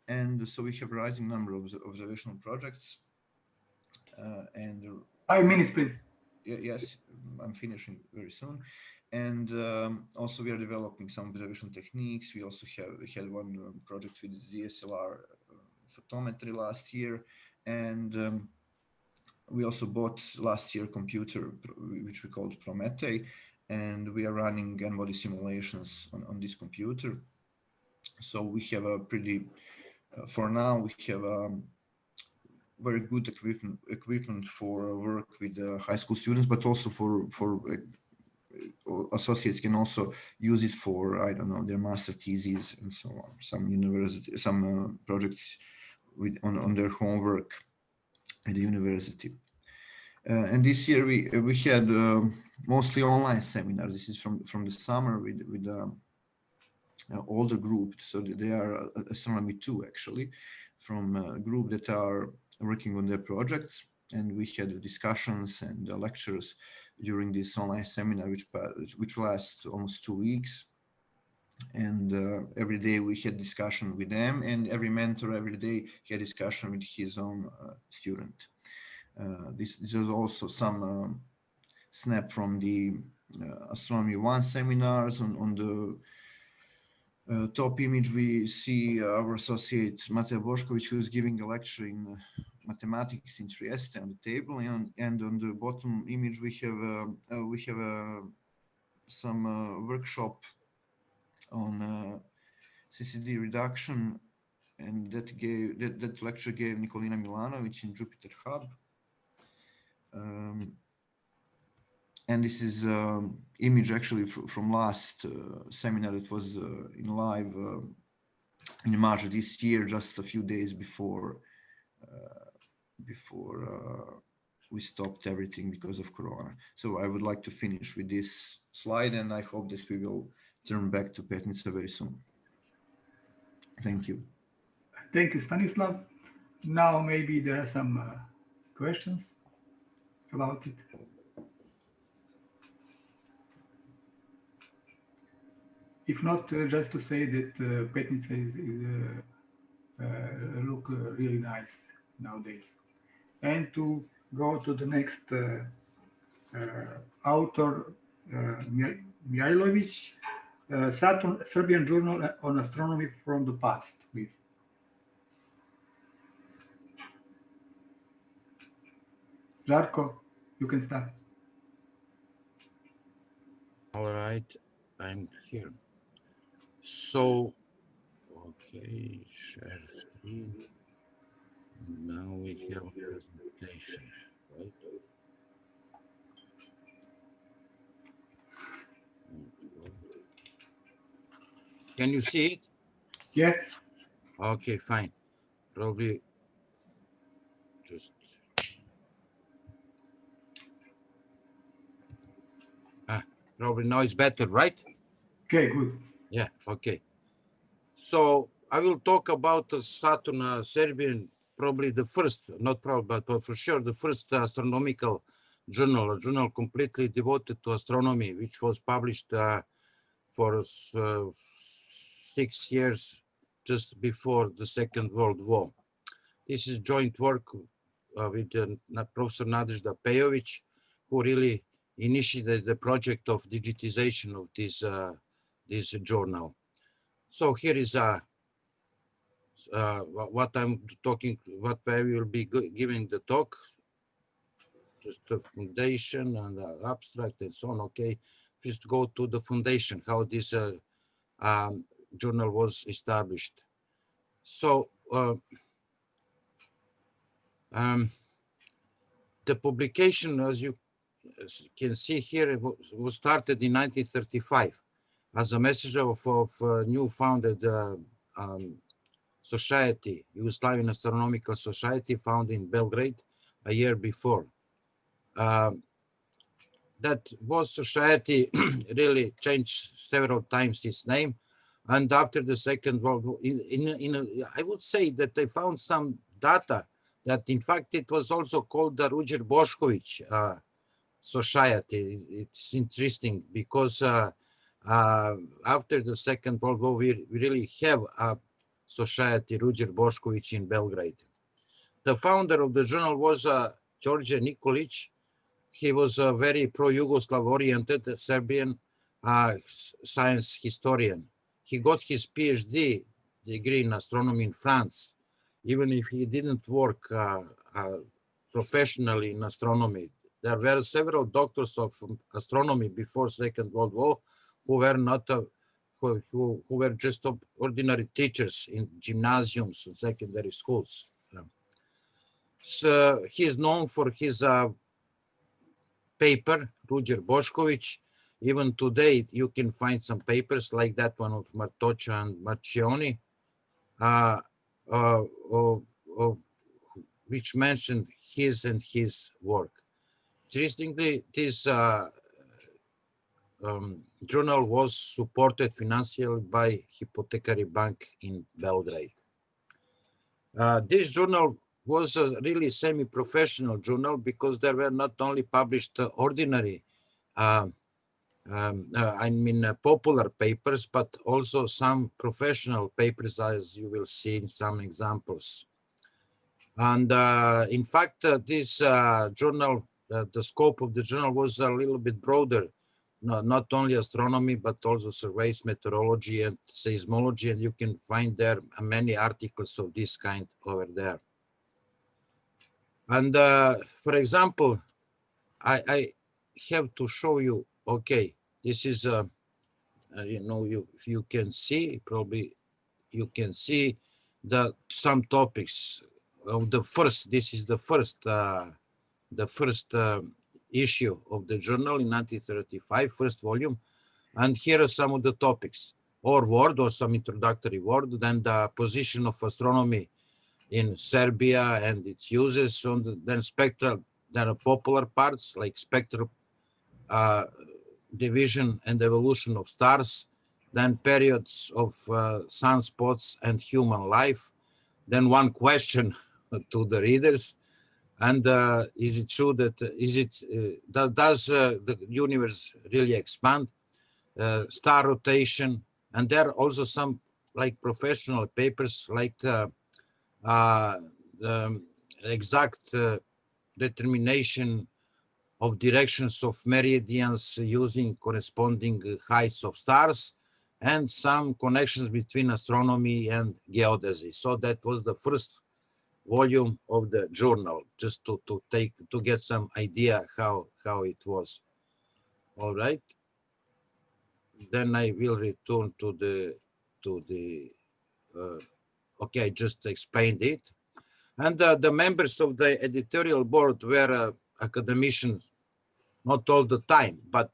And so we have a rising number of observational projects. And 5 minutes, please. Yes, I'm finishing very soon. And also we are developing some observation techniques. We also had one project with DSLR photometry last year. And we also bought last year a computer, which we called Prometei, and we are running N-body simulations on this computer. So we have a pretty, for now, we have very good equipment for work with high school students, but also for associates can also use it for, I don't know, their master theses and so on. Some projects on their homework at the university. And this year we had mostly online seminars. This is from the summer with older group. So they are Astronomy 2 actually, from a group that are working on their projects. And we had discussions and lectures during this online seminar, which lasts almost 2 weeks. And every day we had discussion with them, and every mentor every day had discussion with his own student. This is also some snap from the Astronomy 1 seminars. On the top image, we see our associate Matej Bošković, who is giving a lecture in mathematics in Trieste on the table, and on the bottom image we have some workshop on CCD reduction, and that lecture gave Nikolina Milanovic in Jupiter Hub. And this is image actually from last seminar. It was in live in March this year, just a few days before we stopped everything because of Corona. So I would like to finish with this slide, and I hope that we will turn back to Petnica very soon. Thank you. Thank you, Stanislav. Now maybe there are some questions about it. If not, just to say that Petnica look really nice nowadays. And to go to the next author, Mihailovic, Saturn, Serbian Journal on Astronomy from the Past, please. Žarko, you can start. All right, I'm here. So, okay, share screen. Now we have a presentation, right? Can you see it? Yeah. Okay, fine. Probably just probably now it's better, right? Okay, good. Yeah, okay. So I will talk about the Saturn Serbian, probably the first, not probably, but for sure the first astronomical journal, a journal completely devoted to astronomy, which was published for 6 years just before the Second World War. This is joint work with Professor Nadezhda Pejovic, who really initiated the project of digitization of this journal. So here is what I'm talking, what I will be giving the talk, just the foundation and the abstract and so on. Okay, first go to the foundation, how this journal was established. So the publication, as you can see here, was started in 1935 as a message of a new founded society, Yugoslavian Astronomical Society, founded in Belgrade a year before. That was society really changed several times its name. And after the Second World War, I would say that they found some data that in fact it was also called the Ruđer Bošković Society. It's interesting because after the Second World War, we really have a society, Ruđer Bošković, in Belgrade. The founder of the journal was Đorđe Nikolić. He was a very pro-Yugoslav oriented Serbian science historian. He got his PhD degree in astronomy in France, even if he didn't work professionally in astronomy. There were several doctors of astronomy before Second World War who were not who were just ordinary teachers in gymnasiums and secondary schools. So he is known for his paper, Ruđer Bošković. Even today, you can find some papers like that one of Martoccia and Marcioni, which mentioned his work. Interestingly, this journal was supported financially by Hypothecary Bank in Belgrade. This journal was a really semi-professional journal because there were not only published ordinary, popular papers, but also some professional papers, as you will see in some examples. And in fact, this journal, the scope of the journal was a little bit broader, not only astronomy, but also surveys, meteorology, and seismology, and you can find there many articles of this kind over there. And for example, I have to show you, okay, this is, if you can see, probably you can see some topics of the first, this is the first issue of the journal in 1935, first volume. And here are some of the topics, or some introductory word, then the position of astronomy in Serbia and its uses, then spectral, then popular parts like spectral division and evolution of stars, then periods of sunspots and human life, then one question to the readers, and is it true that, does the universe really expand? Star rotation, and there are also some like professional papers like the exact determination of directions of meridians using corresponding heights of stars, and some connections between astronomy and geodesy. So that was the first volume of the journal, just to get some idea how it was. All right. Then I will return to the okay, I just explained it. And the members of the editorial board were academicians, not all the time, but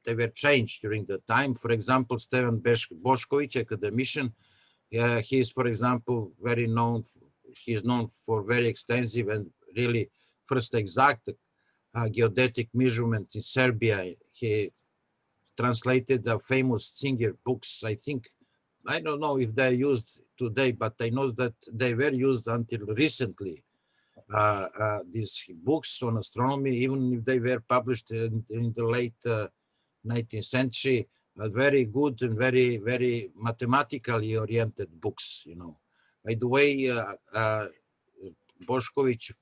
they were changed during the time. For example, Stevan Bošković, academician, he is, for example, very known. He is known for very extensive and really first exact geodetic measurements in Serbia. He translated the famous Singer books. I think, I don't know if they're used today, but I know that they were used until recently. These books on astronomy, even if they were published in the late 19th century, very good and very, very mathematically oriented books, you know. By the way, Bošković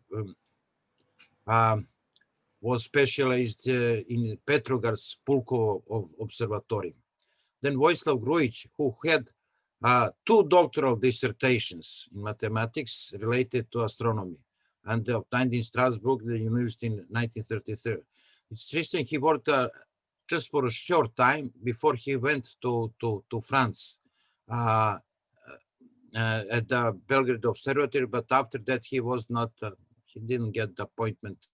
was specialized in Petrograd's Pulkovo Observatory. Then Vojislav Grujić, who had 2 doctoral dissertations in mathematics related to astronomy, and obtained in Strasbourg, the university, in 1933. It's interesting, he worked just for a short time before he went to France at the Belgrade Observatory, but after that he was not, he didn't get the appointment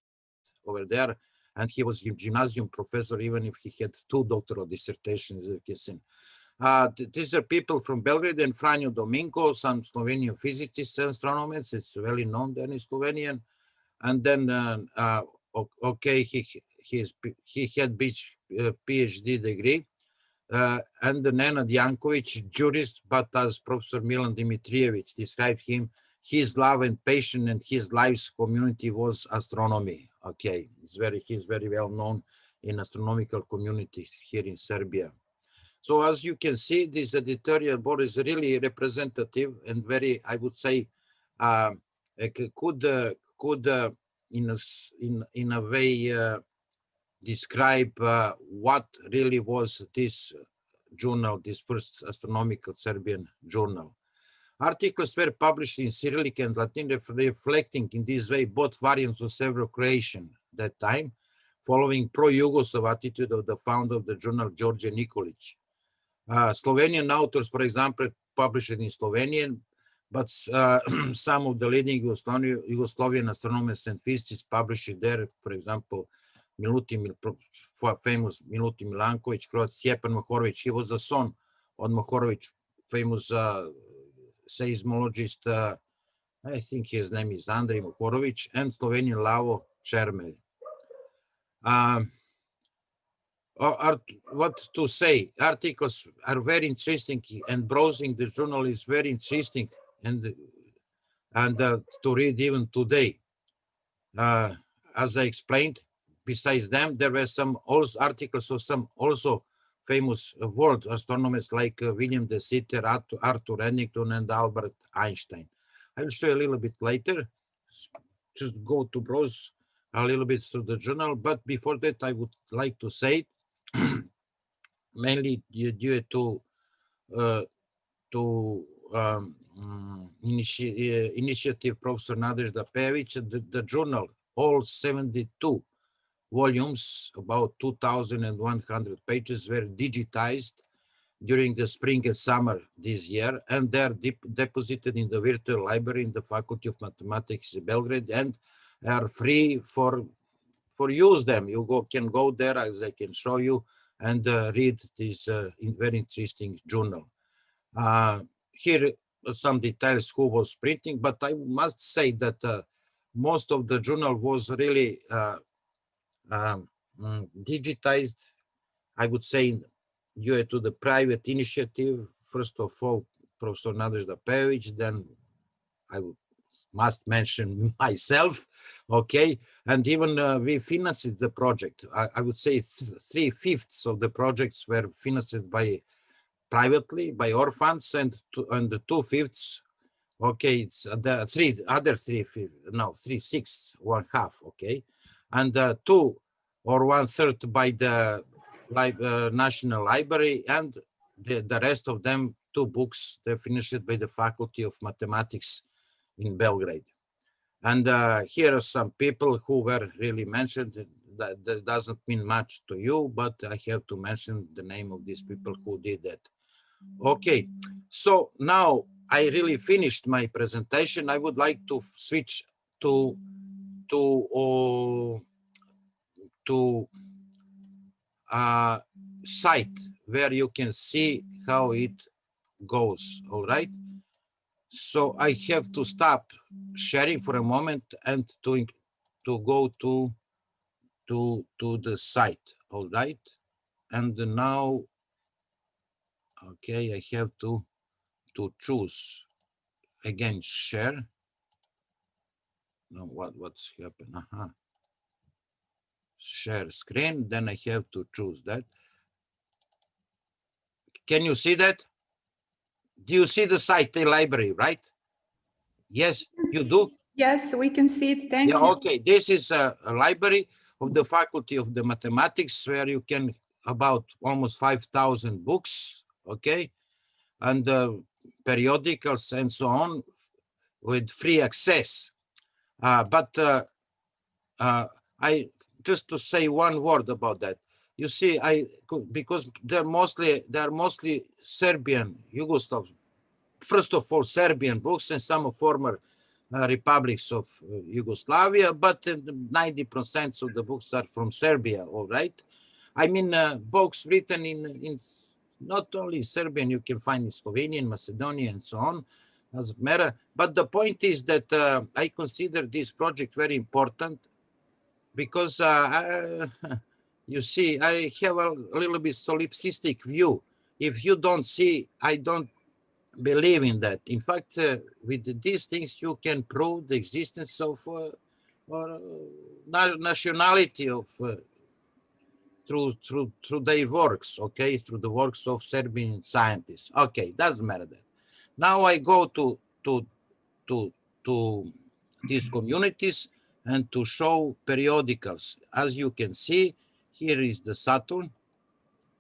over there, and he was a gymnasium professor even if he had 2 doctoral dissertations, as you can see. These are people from Belgrade, and Franjo Dominko, some Slovenian physicists and astronomers. It's well known then in Slovenian. And then, okay, he had PhD degree. And Nenad Janković, jurist, but as Professor Milan Dimitrijević described him, his love and passion and his life's community was astronomy. Okay, he's very well known in astronomical community here in Serbia. So as you can see, this editorial board is really representative and very, I would say, could in a way describe what really was this journal, this first astronomical Serbian journal. Articles were published in Cyrillic and Latin, reflecting in this way both variants of Serbo-Croatian that time, following pro-Yugoslav attitude of the founder of the journal, George Nikolic. Slovenian authors, for example, published it in Slovenian, but some of the leading Yugoslavian astronomers and physicists published it there. For example, famous Milutin Milanković, Stjepan Mohorović. He was the son of Mohorović, famous seismologist. I think his name is Andrej Mohorović, and Slovenian Lavo Čermelj. What to say? Articles are very interesting, and browsing the journal is very interesting, and to read even today. As I explained, besides them, there were some also articles of some also famous world astronomers like William de Sitter, Arthur Eddington, and Albert Einstein. I will show you a little bit later. Just go to browse a little bit through the journal, but before that, I would like to say, mainly due to initiative Professor Nadezhda Pejević, the journal, all 72 volumes, about 2,100 pages, were digitized during the spring and summer this year, and they're deposited in the virtual library in the Faculty of Mathematics in Belgrade, and are free for use them. You can go there, as I can show you, and read this very interesting journal. Here some details who was printing, but I must say that most of the journal was really digitized, I would say, due to the private initiative. First of all, Professor Nadezhda Pejević, then I must mention myself, okay? And even we financed the project. I would say 3/5 of the projects were financed by privately, by our funds, and the 2/5, okay, it's the 3/6, 1/2, okay? And 2 or 1/3 by the National Library, and the rest of them, 2 books, they're finished by the Faculty of Mathematics in Belgrade. And here are some people who were really mentioned. That doesn't mean much to you, but I have to mention the name of these people who did that. Okay, so now I really finished my presentation. I would like to switch to site where you can see how it goes. All right. So I have to stop sharing for a moment and to go to the site. All right. And now, okay, I have to choose again, share. No, what's happened? Share screen. Then I have to choose that. Can you see that? Do you see the site, the library, right? Yes, you do? Yes, we can see it. Thank you. Okay, this is a library of the Faculty of the Mathematics where you can about almost 5,000 books, okay? And periodicals and so on with free access. But I just to say one word about that. You see, because they're mostly Serbian, Yugoslav, first of all, Serbian books and some former republics of Yugoslavia, but 90% of the books are from Serbia, all right? I mean, books written in not only Serbian, you can find in Slovenian, Macedonian, and so on, doesn't matter. But the point is that I consider this project very important because you see, I have a little bit solipsistic view. If you don't see, I don't believe in that. In fact, with these things, you can prove the existence of nationality of through their works, okay, through the works of Serbian scientists. Okay, doesn't matter that. Now I go to these communities and to show periodicals. As you can see, here is the Saturn.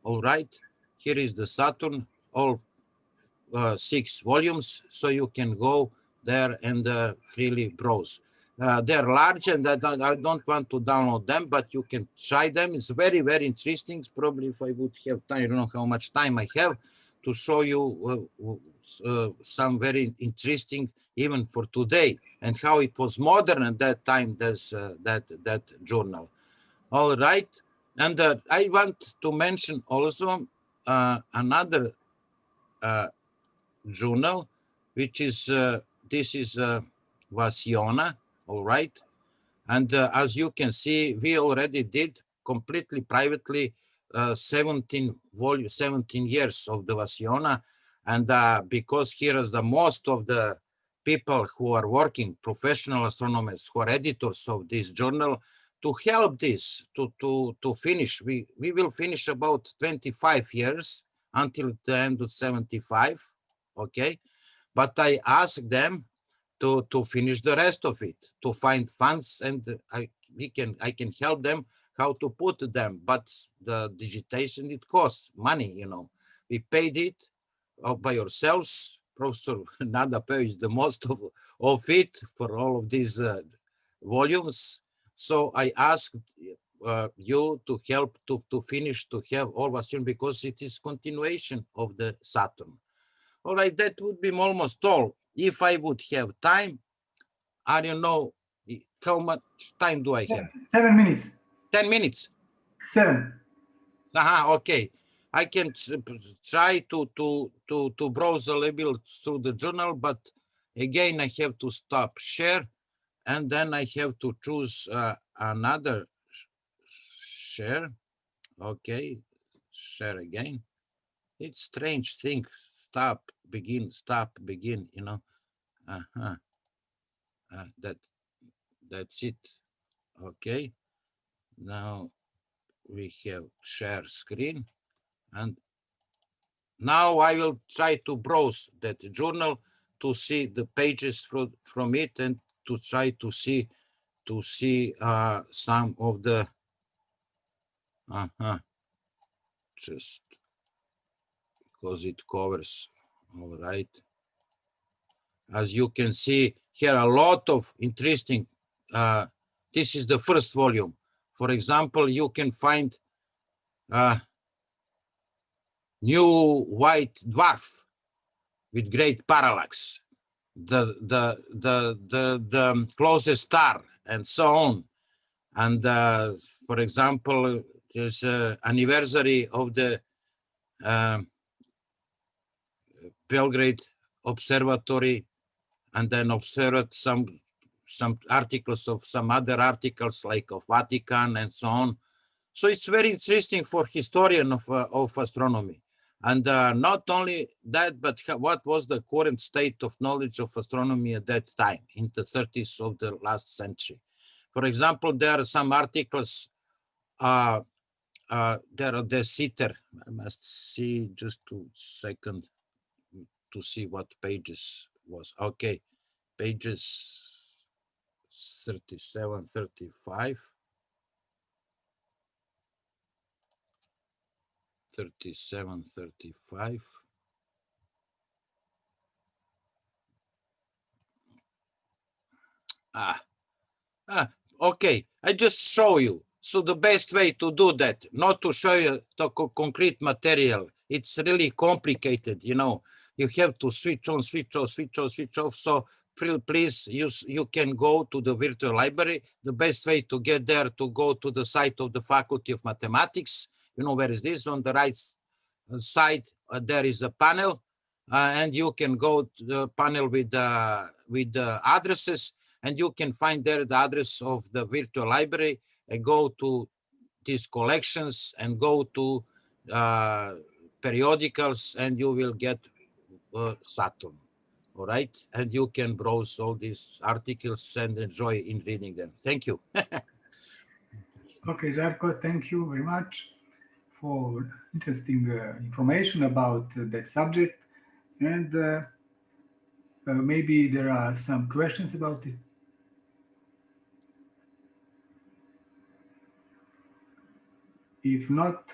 All right, here is the Saturn, all 6 volumes, so you can go there and freely browse. They're large and I don't want to download them, but you can try them. It's very, very interesting. Probably if I would have time, I don't know how much time I have to show you some very interesting, even for today, and how it was modern at that time, that journal. All right. And I want to mention also another journal, which is, this is Vasiona, all right? And as you can see, we already did completely privately 17 years of the Vasiona. And because here is the most of the people who are working, professional astronomers who are editors of this journal, to help this, to finish, we will finish about 25 years until the end of 75, okay? But I asked them to finish the rest of it, to find funds, and I can help them how to put them. But the digitation, it costs money, you know. We paid it by ourselves. Professor Nada pays the most of it for all of these volumes. So I asked you to help to finish, to have all Vasion, because it is continuation of the Saturn. All right, that would be almost all. If I would have time, I don't know how much time do I have? 7 minutes. 10 minutes. 7. Okay. I can try to browse a little bit through the journal, but again, I have to stop share, and then I have to choose another share. Okay, share again. It's strange thing. Stop, begin, you know. That's it. Okay. Now we have share screen, and now I will try to browse that journal to see the pages from it, and to try to see some of the Just because it covers. All right. As you can see here, a lot of interesting. This is the first volume. For example, you can find new white dwarf with great parallax, the closest star, and so on. And for example, there's an anniversary of the Belgrade Observatory, and then observed some articles of some other articles like of Vatican and so on. So it's very interesting for historian of astronomy. And not only that, but what was the current state of knowledge of astronomy at that time in the 30s of the last century. For example, there are some articles, there are the sitter. I must see just 2 seconds to see what pages was. Okay, pages 37, 35. 37, 35. Okay, I just show you. So the best way to do that, not to show you the concrete material, it's really complicated, you know. You have to switch on, switch off, switch on, switch off. So please, you can go to the virtual library. The best way to get there, to go to the site of the Faculty of Mathematics. You know, where is this? On the right side, there is a panel, and you can go to the panel with the addresses, and you can find there the address of the virtual library, and go to these collections and go to periodicals, and you will get Saturn. All right, and you can browse all these articles and enjoy in reading them. Thank you. Okay, Žarko, thank you very much for interesting information about that subject. And maybe there are some questions about it. If not,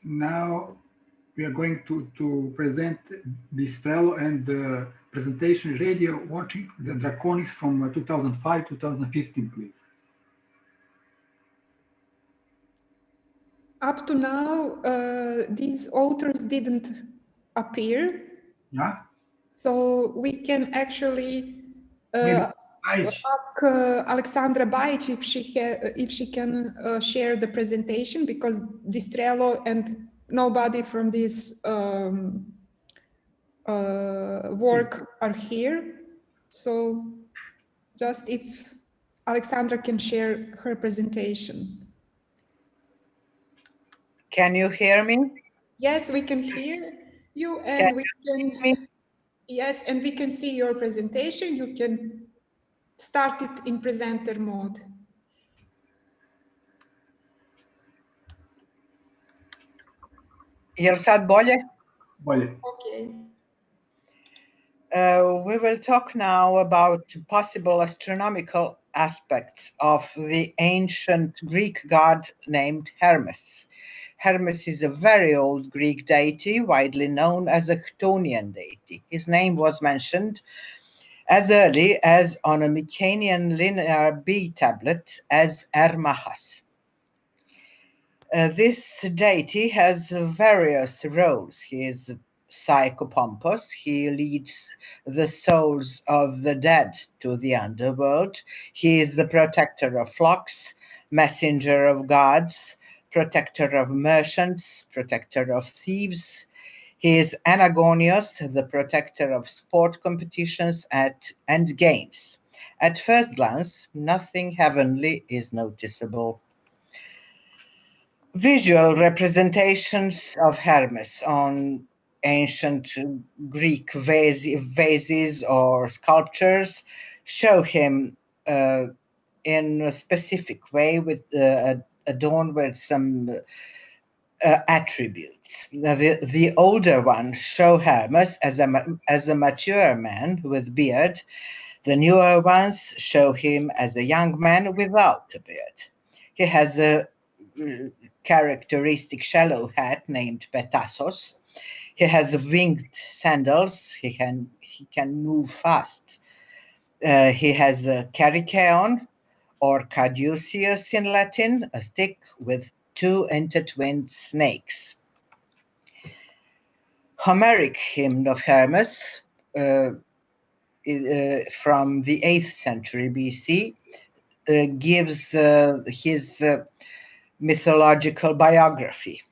now we are going to present this fellow and the presentation radio watching the Draconics from 2005, 2015, please. Up to now, these authors didn't appear. Yeah. So we can actually ask Alexandra Bajic if she can share the presentation, because Distrello and nobody from this work are here. So just if Alexandra can share her presentation. Can you hear me? Yes, we can hear you, and we can. Yes, and we can see your presentation. You can start it in presenter mode. Jel sad bolje? Bolje. Okay. We will talk now about possible astronomical aspects of the ancient Greek god named Hermes. Hermes is a very old Greek deity, widely known as a Chthonian deity. His name was mentioned as early as on a Mycenaean linear B tablet as Hermahas. This deity has various roles. He is psychopompous. He leads the souls of the dead to the underworld. He is the protector of flocks, messenger of gods, protector of merchants, protector of thieves. He is Anagonios, the protector of sport competitions and games. At first glance, nothing heavenly is noticeable. Visual representations of Hermes on ancient Greek vases or sculptures show him in a specific way, with adorned with some attributes. The older ones show Hermes as a mature man with beard. The newer ones show him as a young man without a beard. He has a characteristic shallow hat named Petassos. He has winged sandals. He can move fast. He has a carycaon, or caduceus in Latin, a stick with two intertwined snakes. Homeric hymn of Hermes from the 8th century BC gives his mythological biography.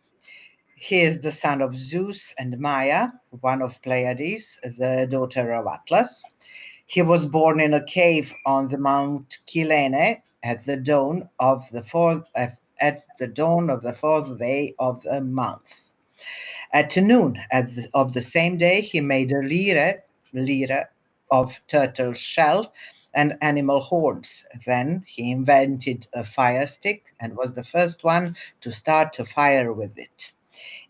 He is the son of Zeus and Maia, one of Pleiades, the daughter of Atlas. He was born in a cave on the Mount Kylene at the dawn of the fourth day of the month. At noon of the same day, he made a lyre of turtle shell and animal horns. Then he invented a fire stick and was the first one to start a fire with it.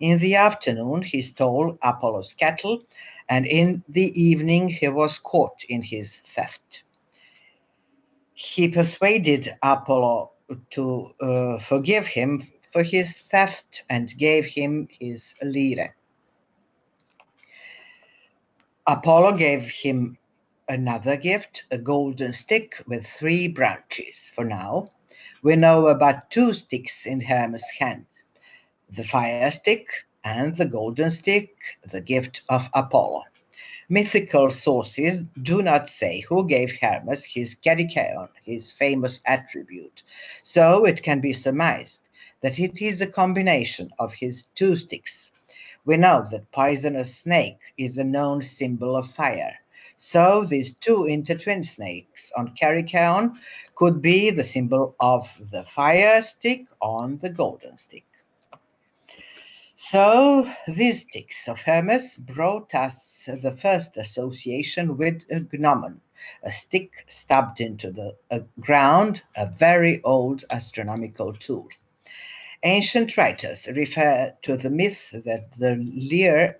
In the afternoon, he stole Apollo's cattle, and in the evening, he was caught in his theft. He persuaded Apollo to forgive him for his theft and gave him his lyre. Apollo gave him another gift, a golden stick with 3 branches. For now, we know about 2 sticks in Hermes' hand, the fire stick and the golden stick, the gift of Apollo. Mythical sources do not say who gave Hermes his carycaon, his famous attribute, so it can be surmised that it is a combination of his 2 sticks. We know that poisonous snake is a known symbol of fire, so these 2 intertwined snakes on carycaon could be the symbol of the fire stick on the golden stick. So these sticks of Hermes brought us the first association with a gnomon, a stick stabbed into the ground, a very old astronomical tool. Ancient writers refer to the myth that the lyre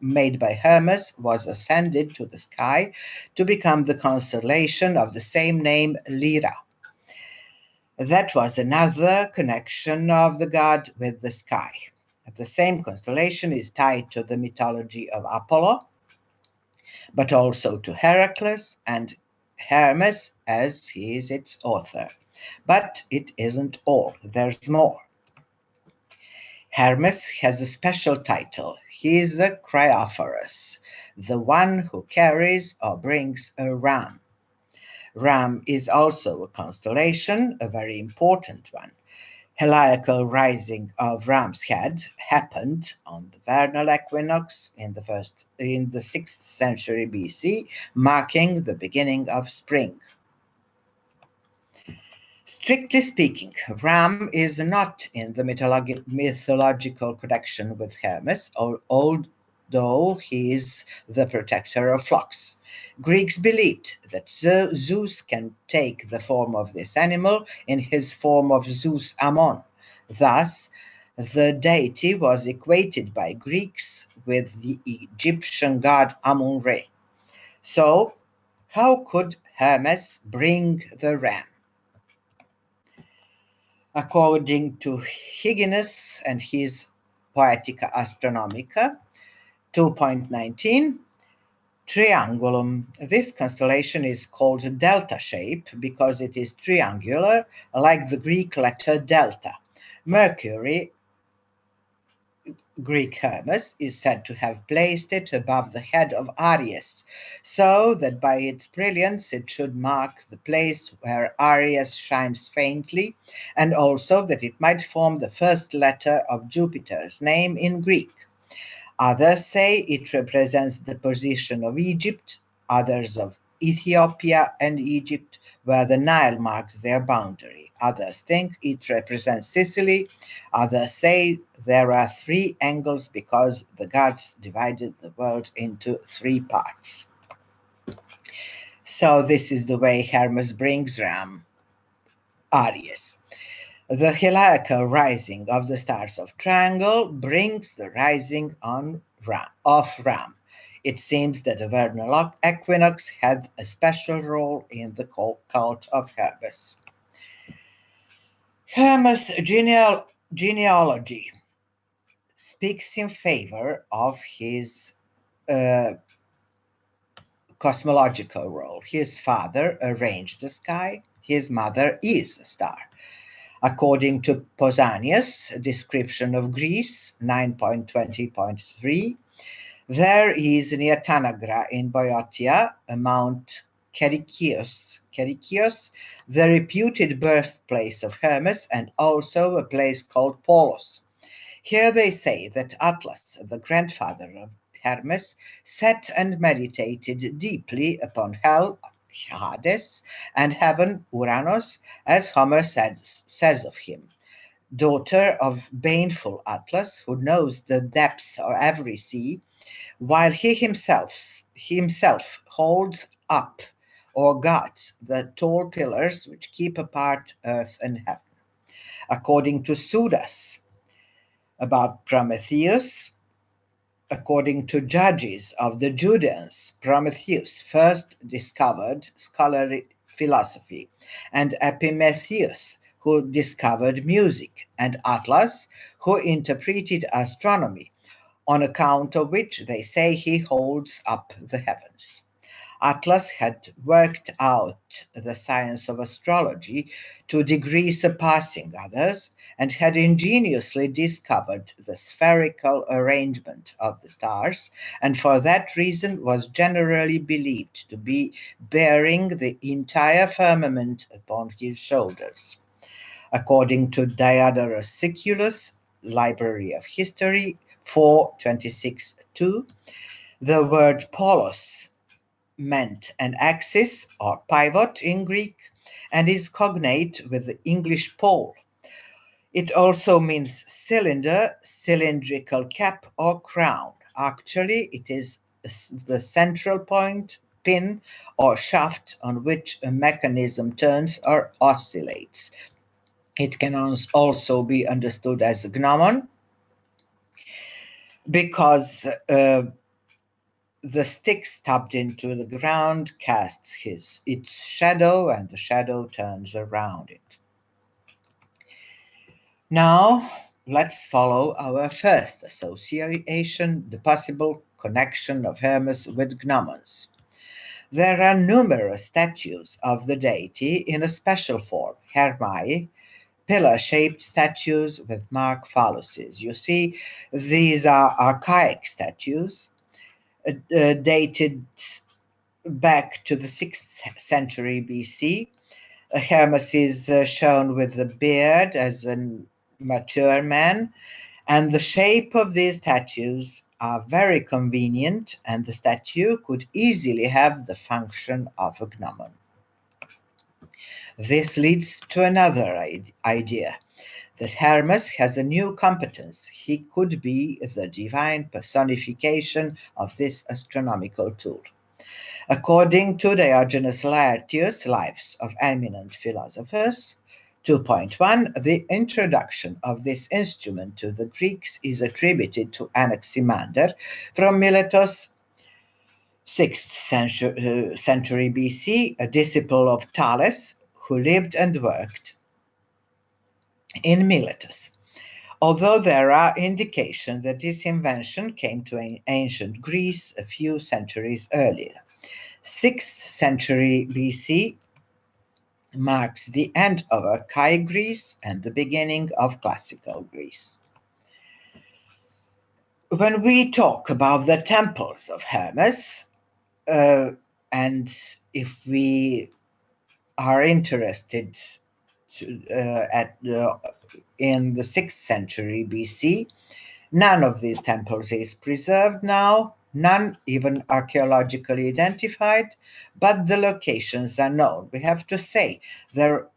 made by Hermes was ascended to the sky to become the constellation of the same name, Lyra. That was another connection of the god with the sky. The same constellation is tied to the mythology of Apollo, but also to Heracles and Hermes, as he is its author. But it isn't all, there's more. Hermes has a special title. He is a cryophorus, the one who carries or brings a ram. Ram is also a constellation, a very important one. Heliacal rising of Ram's Head happened on the vernal equinox in the 6th century BC, marking the beginning of spring. Strictly speaking, Ram is not in the mythological connection with Hermes, although he is the protector of flocks. Greeks believed that Zeus can take the form of this animal in his form of Zeus Ammon. Thus, the deity was equated by Greeks with the Egyptian god Amun-Re. So, how could Hermes bring the ram? According to Hyginus and his Poetica Astronomica 2.19, Triangulum. This constellation is called delta shape because it is triangular, like the Greek letter delta. Mercury, Greek Hermes, is said to have placed it above the head of Aries, so that by its brilliance it should mark the place where Aries shines faintly, and also that it might form the first letter of Jupiter's name in Greek. Others say it represents the position of Egypt, others of Ethiopia and Egypt, where the Nile marks their boundary. Others think it represents Sicily. Others say there are 3 angles because the gods divided the world into 3 parts. So this is the way Hermes brings Ram, Aries. The heliacal rising of the stars of Triangle brings the rising of Ram. It seems that the vernal equinox had a special role in the cult of Hermes. Hermes' genealogy speaks in favor of his cosmological role. His father arranged the sky, his mother is a star. According to Pausanias' description of Greece, 9.20.3, there is near Tanagra in Boeotia, Mount Kerykeios, the reputed birthplace of Hermes, and also a place called Polos. Here they say that Atlas, the grandfather of Hermes, sat and meditated deeply upon hell, Hades, and heaven, Uranus, as Homer says of him. Daughter of baneful Atlas, who knows the depths of every sea, while he himself holds up or guards the tall pillars which keep apart earth and heaven. According to Sudas, about Prometheus, according to Judges of the Judeans, Prometheus first discovered scholarly philosophy, and Epimetheus, who discovered music, and Atlas, who interpreted astronomy, on account of which they say he holds up the heavens. Atlas had worked out the science of astrology to a degree surpassing others, and had ingeniously discovered the spherical arrangement of the stars, and for that reason was generally believed to be bearing the entire firmament upon his shoulders. According to Diodorus Siculus, Library of History, 426-2, the word polos meant an axis or pivot in Greek and is cognate with the English pole. It also means cylinder, cylindrical cap, or crown. Actually, it is the central point, pin, or shaft on which a mechanism turns or oscillates. It can also be understood as a gnomon because the stick stabbed into the ground casts its shadow, and the shadow turns around it. Now, let's follow our first association, the possible connection of Hermes with gnomons. There are numerous statues of the deity in a special form, Hermai, pillar-shaped statues with marked phalluses. You see, these are archaic statues dated back to the 6th century BC. Hermes is shown with a beard as a mature man, and the shape of these statues are very convenient, and the statue could easily have the function of a gnomon. This leads to another idea, that Hermes has a new competence. He could be the divine personification of this astronomical tool. According to Diogenes Laertius' Lives of Eminent Philosophers, 2.1, the introduction of this instrument to the Greeks is attributed to Anaximander from Miletus, 6th century BC, a disciple of Thales who lived and worked in Miletus. Although there are indications that this invention came to ancient Greece a few centuries earlier. 6th century BC marks the end of archaic Greece and the beginning of classical Greece. When we talk about the temples of Hermes, and if we are interested in the 6th century BC, none of these temples is preserved now, none even archaeologically identified, but the locations are known. We have to say that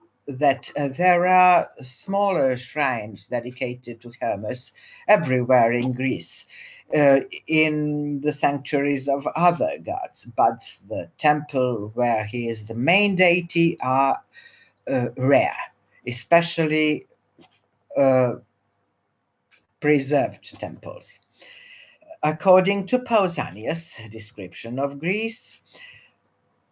there are smaller shrines dedicated to Hermes everywhere in Greece, in the sanctuaries of other gods, but the temple where he is the main deity are rare, especially preserved temples. According to Pausanias' description of Greece,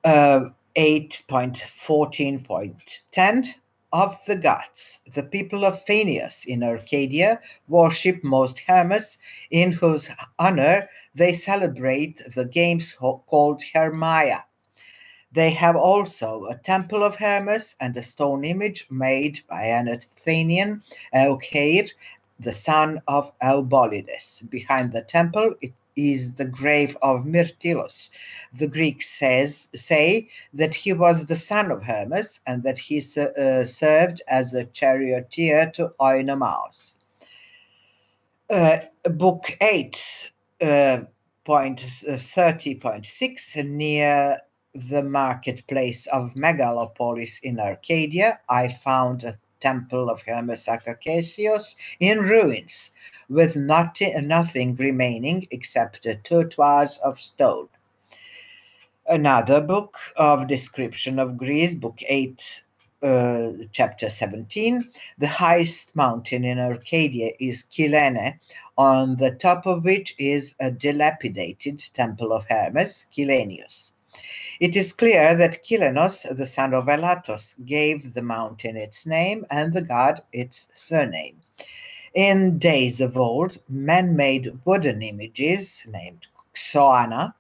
8.14.10, of the gods, the people of Phaneus in Arcadia worship most Hermes, in whose honor they celebrate the games called Hermaia. They have also a temple of Hermes and a stone image made by an Athenian, Euchair, the son of Eubulides. Behind the temple it is the grave of Myrtilus. The Greeks say that he was the son of Hermes and that he served as a charioteer to Oenomaus. Book 8, point 30.6, near the marketplace of Megalopolis in Arcadia, I found a temple of Hermes Akakeisios in ruins, with nothing remaining except a turquoise of stone. Another book of description of Greece, book 8, chapter 17. The highest mountain in Arcadia is Kylene, on the top of which is a dilapidated temple of Hermes, Kylenius. It is clear that Kylenos, the son of Elatos, gave the mountain its name and the god its surname. In days of old, men made wooden images named Xoana.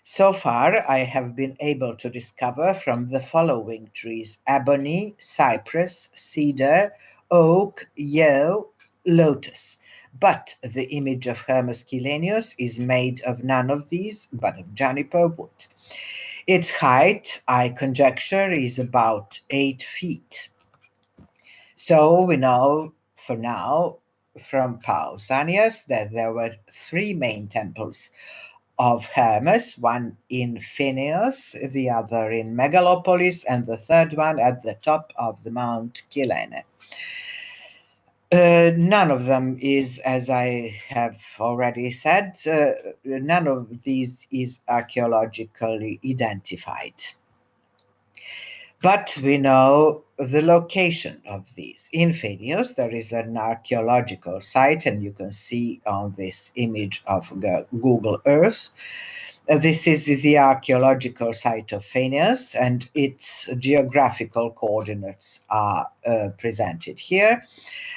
So far, I have been able to discover from the following trees: ebony, cypress, cedar, oak, yew, lotus. But the image of Hermes Kylenius is made of none of these, but of juniper wood. Its height, I conjecture, is about 8 feet. So we know for now from Pausanias that there were 3 main temples of Hermes, one in Phaneus, the other in Megalopolis, and the third one at the top of the Mount Kylene. None of them is, as I have already said, none of these is archaeologically identified. But we know the location of these. In Phaneus, there is an archaeological site, and you can see on this image of Google Earth. This is the archaeological site of Phaneus, and its geographical coordinates are presented here.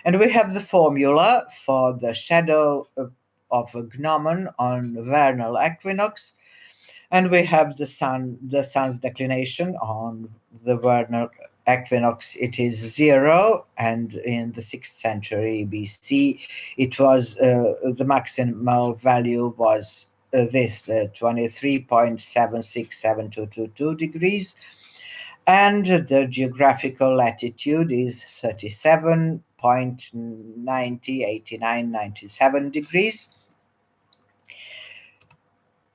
And we have the formula for the shadow of a gnomon on vernal equinox, and we have the sun's declination on the vernal equinox. It is 0, and in the 6th century BC, it was the maximal value was this 23.767222 degrees, and the geographical latitude is 37.908997 degrees.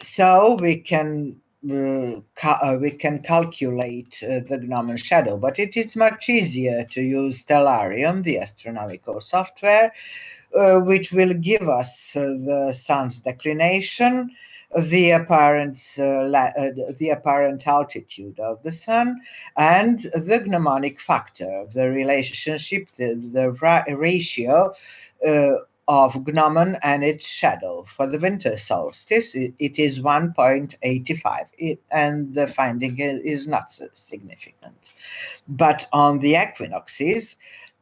So we can calculate the gnomon shadow, but it is much easier to use Stellarium, the astronomical software, which will give us the sun's declination, the apparent altitude of the sun, and the gnomonic factor, the relationship, the ratio of gnomon and its shadow. For the winter solstice, it is 1.85, and the finding is not so significant. But on the equinoxes,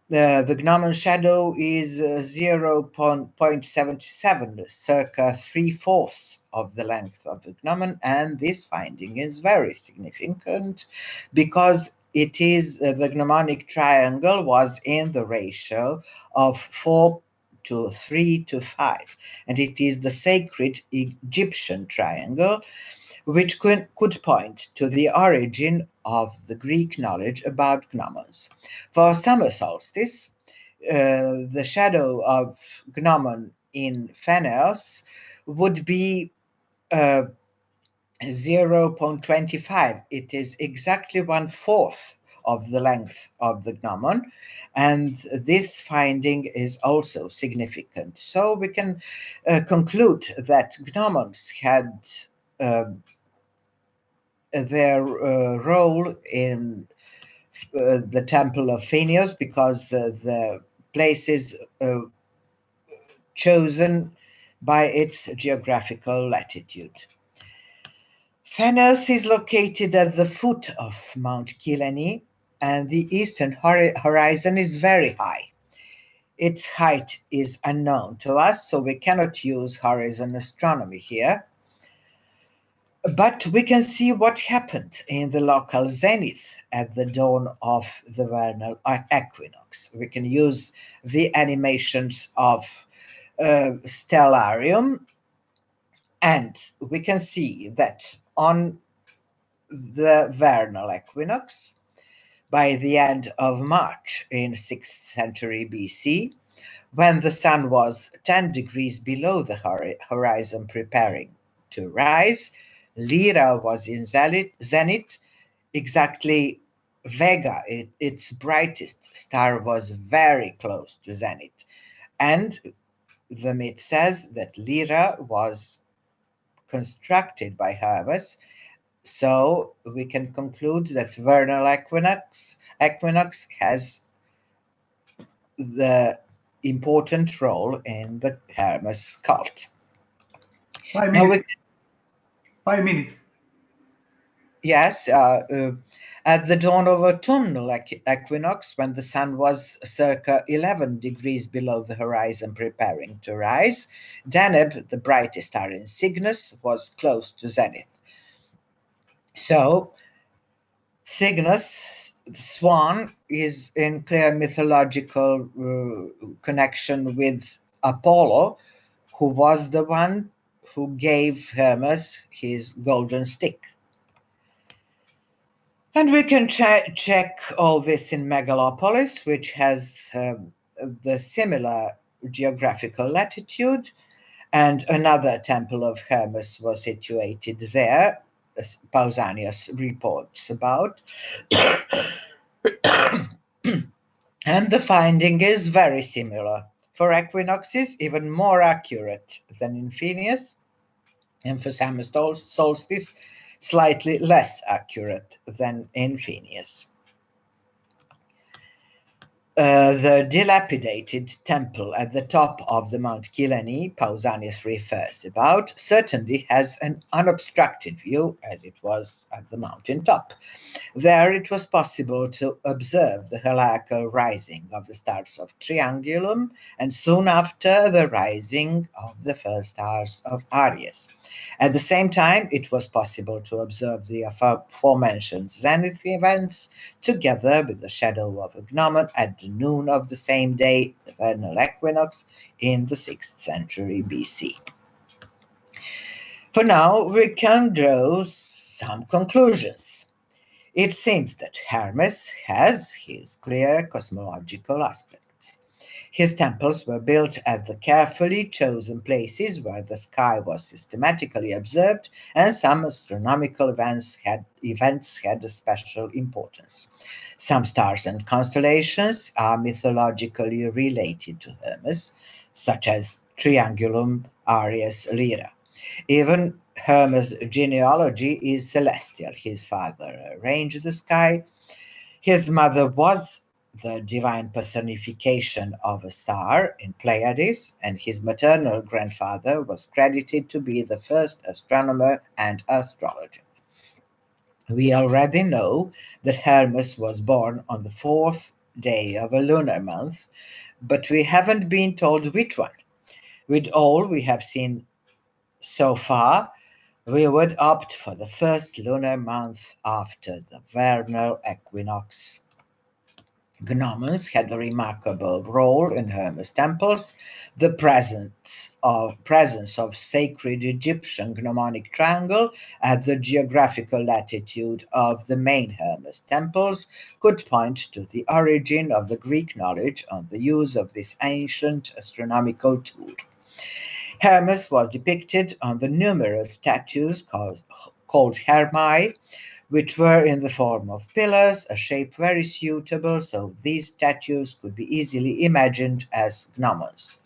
the gnomon shadow is 0.77, circa 3/4 of the length of the gnomon, and this finding is very significant because it is the gnomonic triangle was in the ratio of 4 to 3 to 5, and it is the sacred Egyptian triangle, which could point to the origin of the Greek knowledge about gnomons. For summer solstice, the shadow of gnomon in Phaneus would be 0.25. It is exactly 1/4 of the length of the gnomon, and this finding is also significant. So we can conclude that gnomons had their role in the temple of Phaneus because the place is chosen by its geographical latitude. Phaneus is located at the foot of Mount Kylene, and the eastern horizon is very high. Its height is unknown to us, so we cannot use horizon astronomy here. But we can see what happened in the local zenith at the dawn of the vernal equinox. We can use the animations of stellarium, and we can see that on the vernal equinox, by the end of March in 6th century BC, when the sun was 10 degrees below the horizon preparing to rise, Lyra was in zenith, exactly Vega, its brightest star, was very close to zenith. And the myth says that Lyra was constructed by Hermes, so we can conclude that vernal equinox has the important role in the Hermes cult. 5 Now minutes. 5 minutes. Yes, at the dawn of autumnal equinox, when the sun was circa 11 degrees below the horizon preparing to rise, Deneb, the brightest star in Cygnus, was close to zenith. So Cygnus, the swan, is in clear mythological connection with Apollo, who was the one who gave Hermes his golden stick. And we can check all this in Megalopolis, which has the similar geographical latitude, and another temple of Hermes was situated there, as Pausanias reports about. And the finding is very similar. For equinoxes, even more accurate than in Phineus, and for summer solstice, slightly less accurate than in Phineus. The dilapidated temple at the top of the Mount Kyllene, Pausanias refers about, certainly has an unobstructed view, as it was at the mountain top. There it was possible to observe the heliacal rising of the stars of Triangulum, and soon after the rising of the first stars of Aries. At the same time, it was possible to observe the aforementioned zenith events together with the shadow of a gnomon at the noon of the same day, the vernal equinox, in the 6th century BC. For now, we can draw some conclusions. It seems that Hermes has his clear cosmological aspects. His temples were built at the carefully chosen places where the sky was systematically observed, and some astronomical events had a special importance. Some stars and constellations are mythologically related to Hermes, such as Triangulum, Aries, Lyra. Even Hermes' genealogy is celestial. His father arranged the sky. His mother was the divine personification of a star in Pleiades, and his maternal grandfather was credited to be the first astronomer and astrologer. We already know that Hermes was born on the 4th day of a lunar month, but we haven't been told which one. With all we have seen so far, we would opt for the first lunar month after the vernal equinox. Gnomons had a remarkable role in Hermes temples. The presence of sacred Egyptian gnomonic triangle at the geographical latitude of the main Hermes temples could point to the origin of the Greek knowledge on the use of this ancient astronomical tool. Hermes was depicted on the numerous statues called Hermai, which were in the form of pillars, a shape very suitable, so these statues could be easily imagined as gnomons.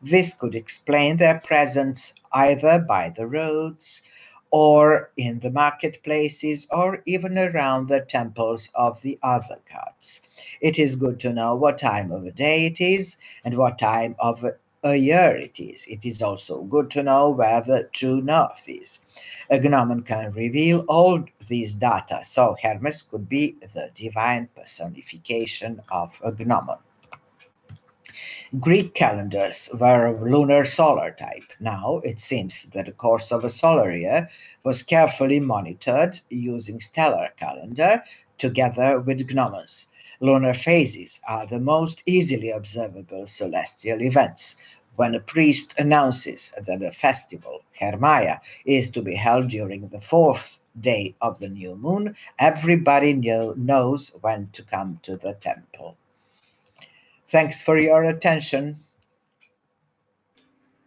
This could explain their presence either by the roads, or in the marketplaces, or even around the temples of the other gods. It is good to know what time of a day it is and what time of a year it is. It is also good to know where the true north is. A gnomon can reveal all these data, so Hermes could be the divine personification of a gnomon. Greek calendars were of lunar solar type. Now it seems that the course of a solar year was carefully monitored using stellar calendar together with gnomons. Lunar phases are the most easily observable celestial events. When a priest announces that a festival, Hermaia, is to be held during the 4th day of the new moon, everybody knows when to come to the temple. Thanks for your attention.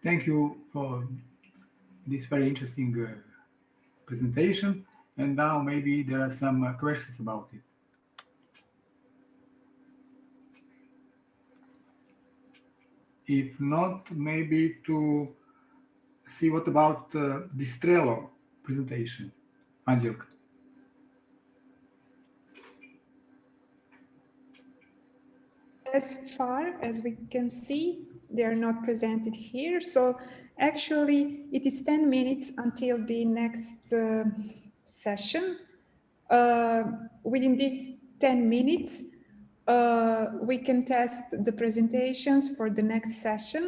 Thank you for this very interesting presentation. And now maybe there are some questions about it. If not, maybe to see what about the Strelo presentation, Angelika. As far as we can see, they are not presented here. So actually, it is 10 minutes until the next session. Within these 10 minutes, we can test the presentations for the next session.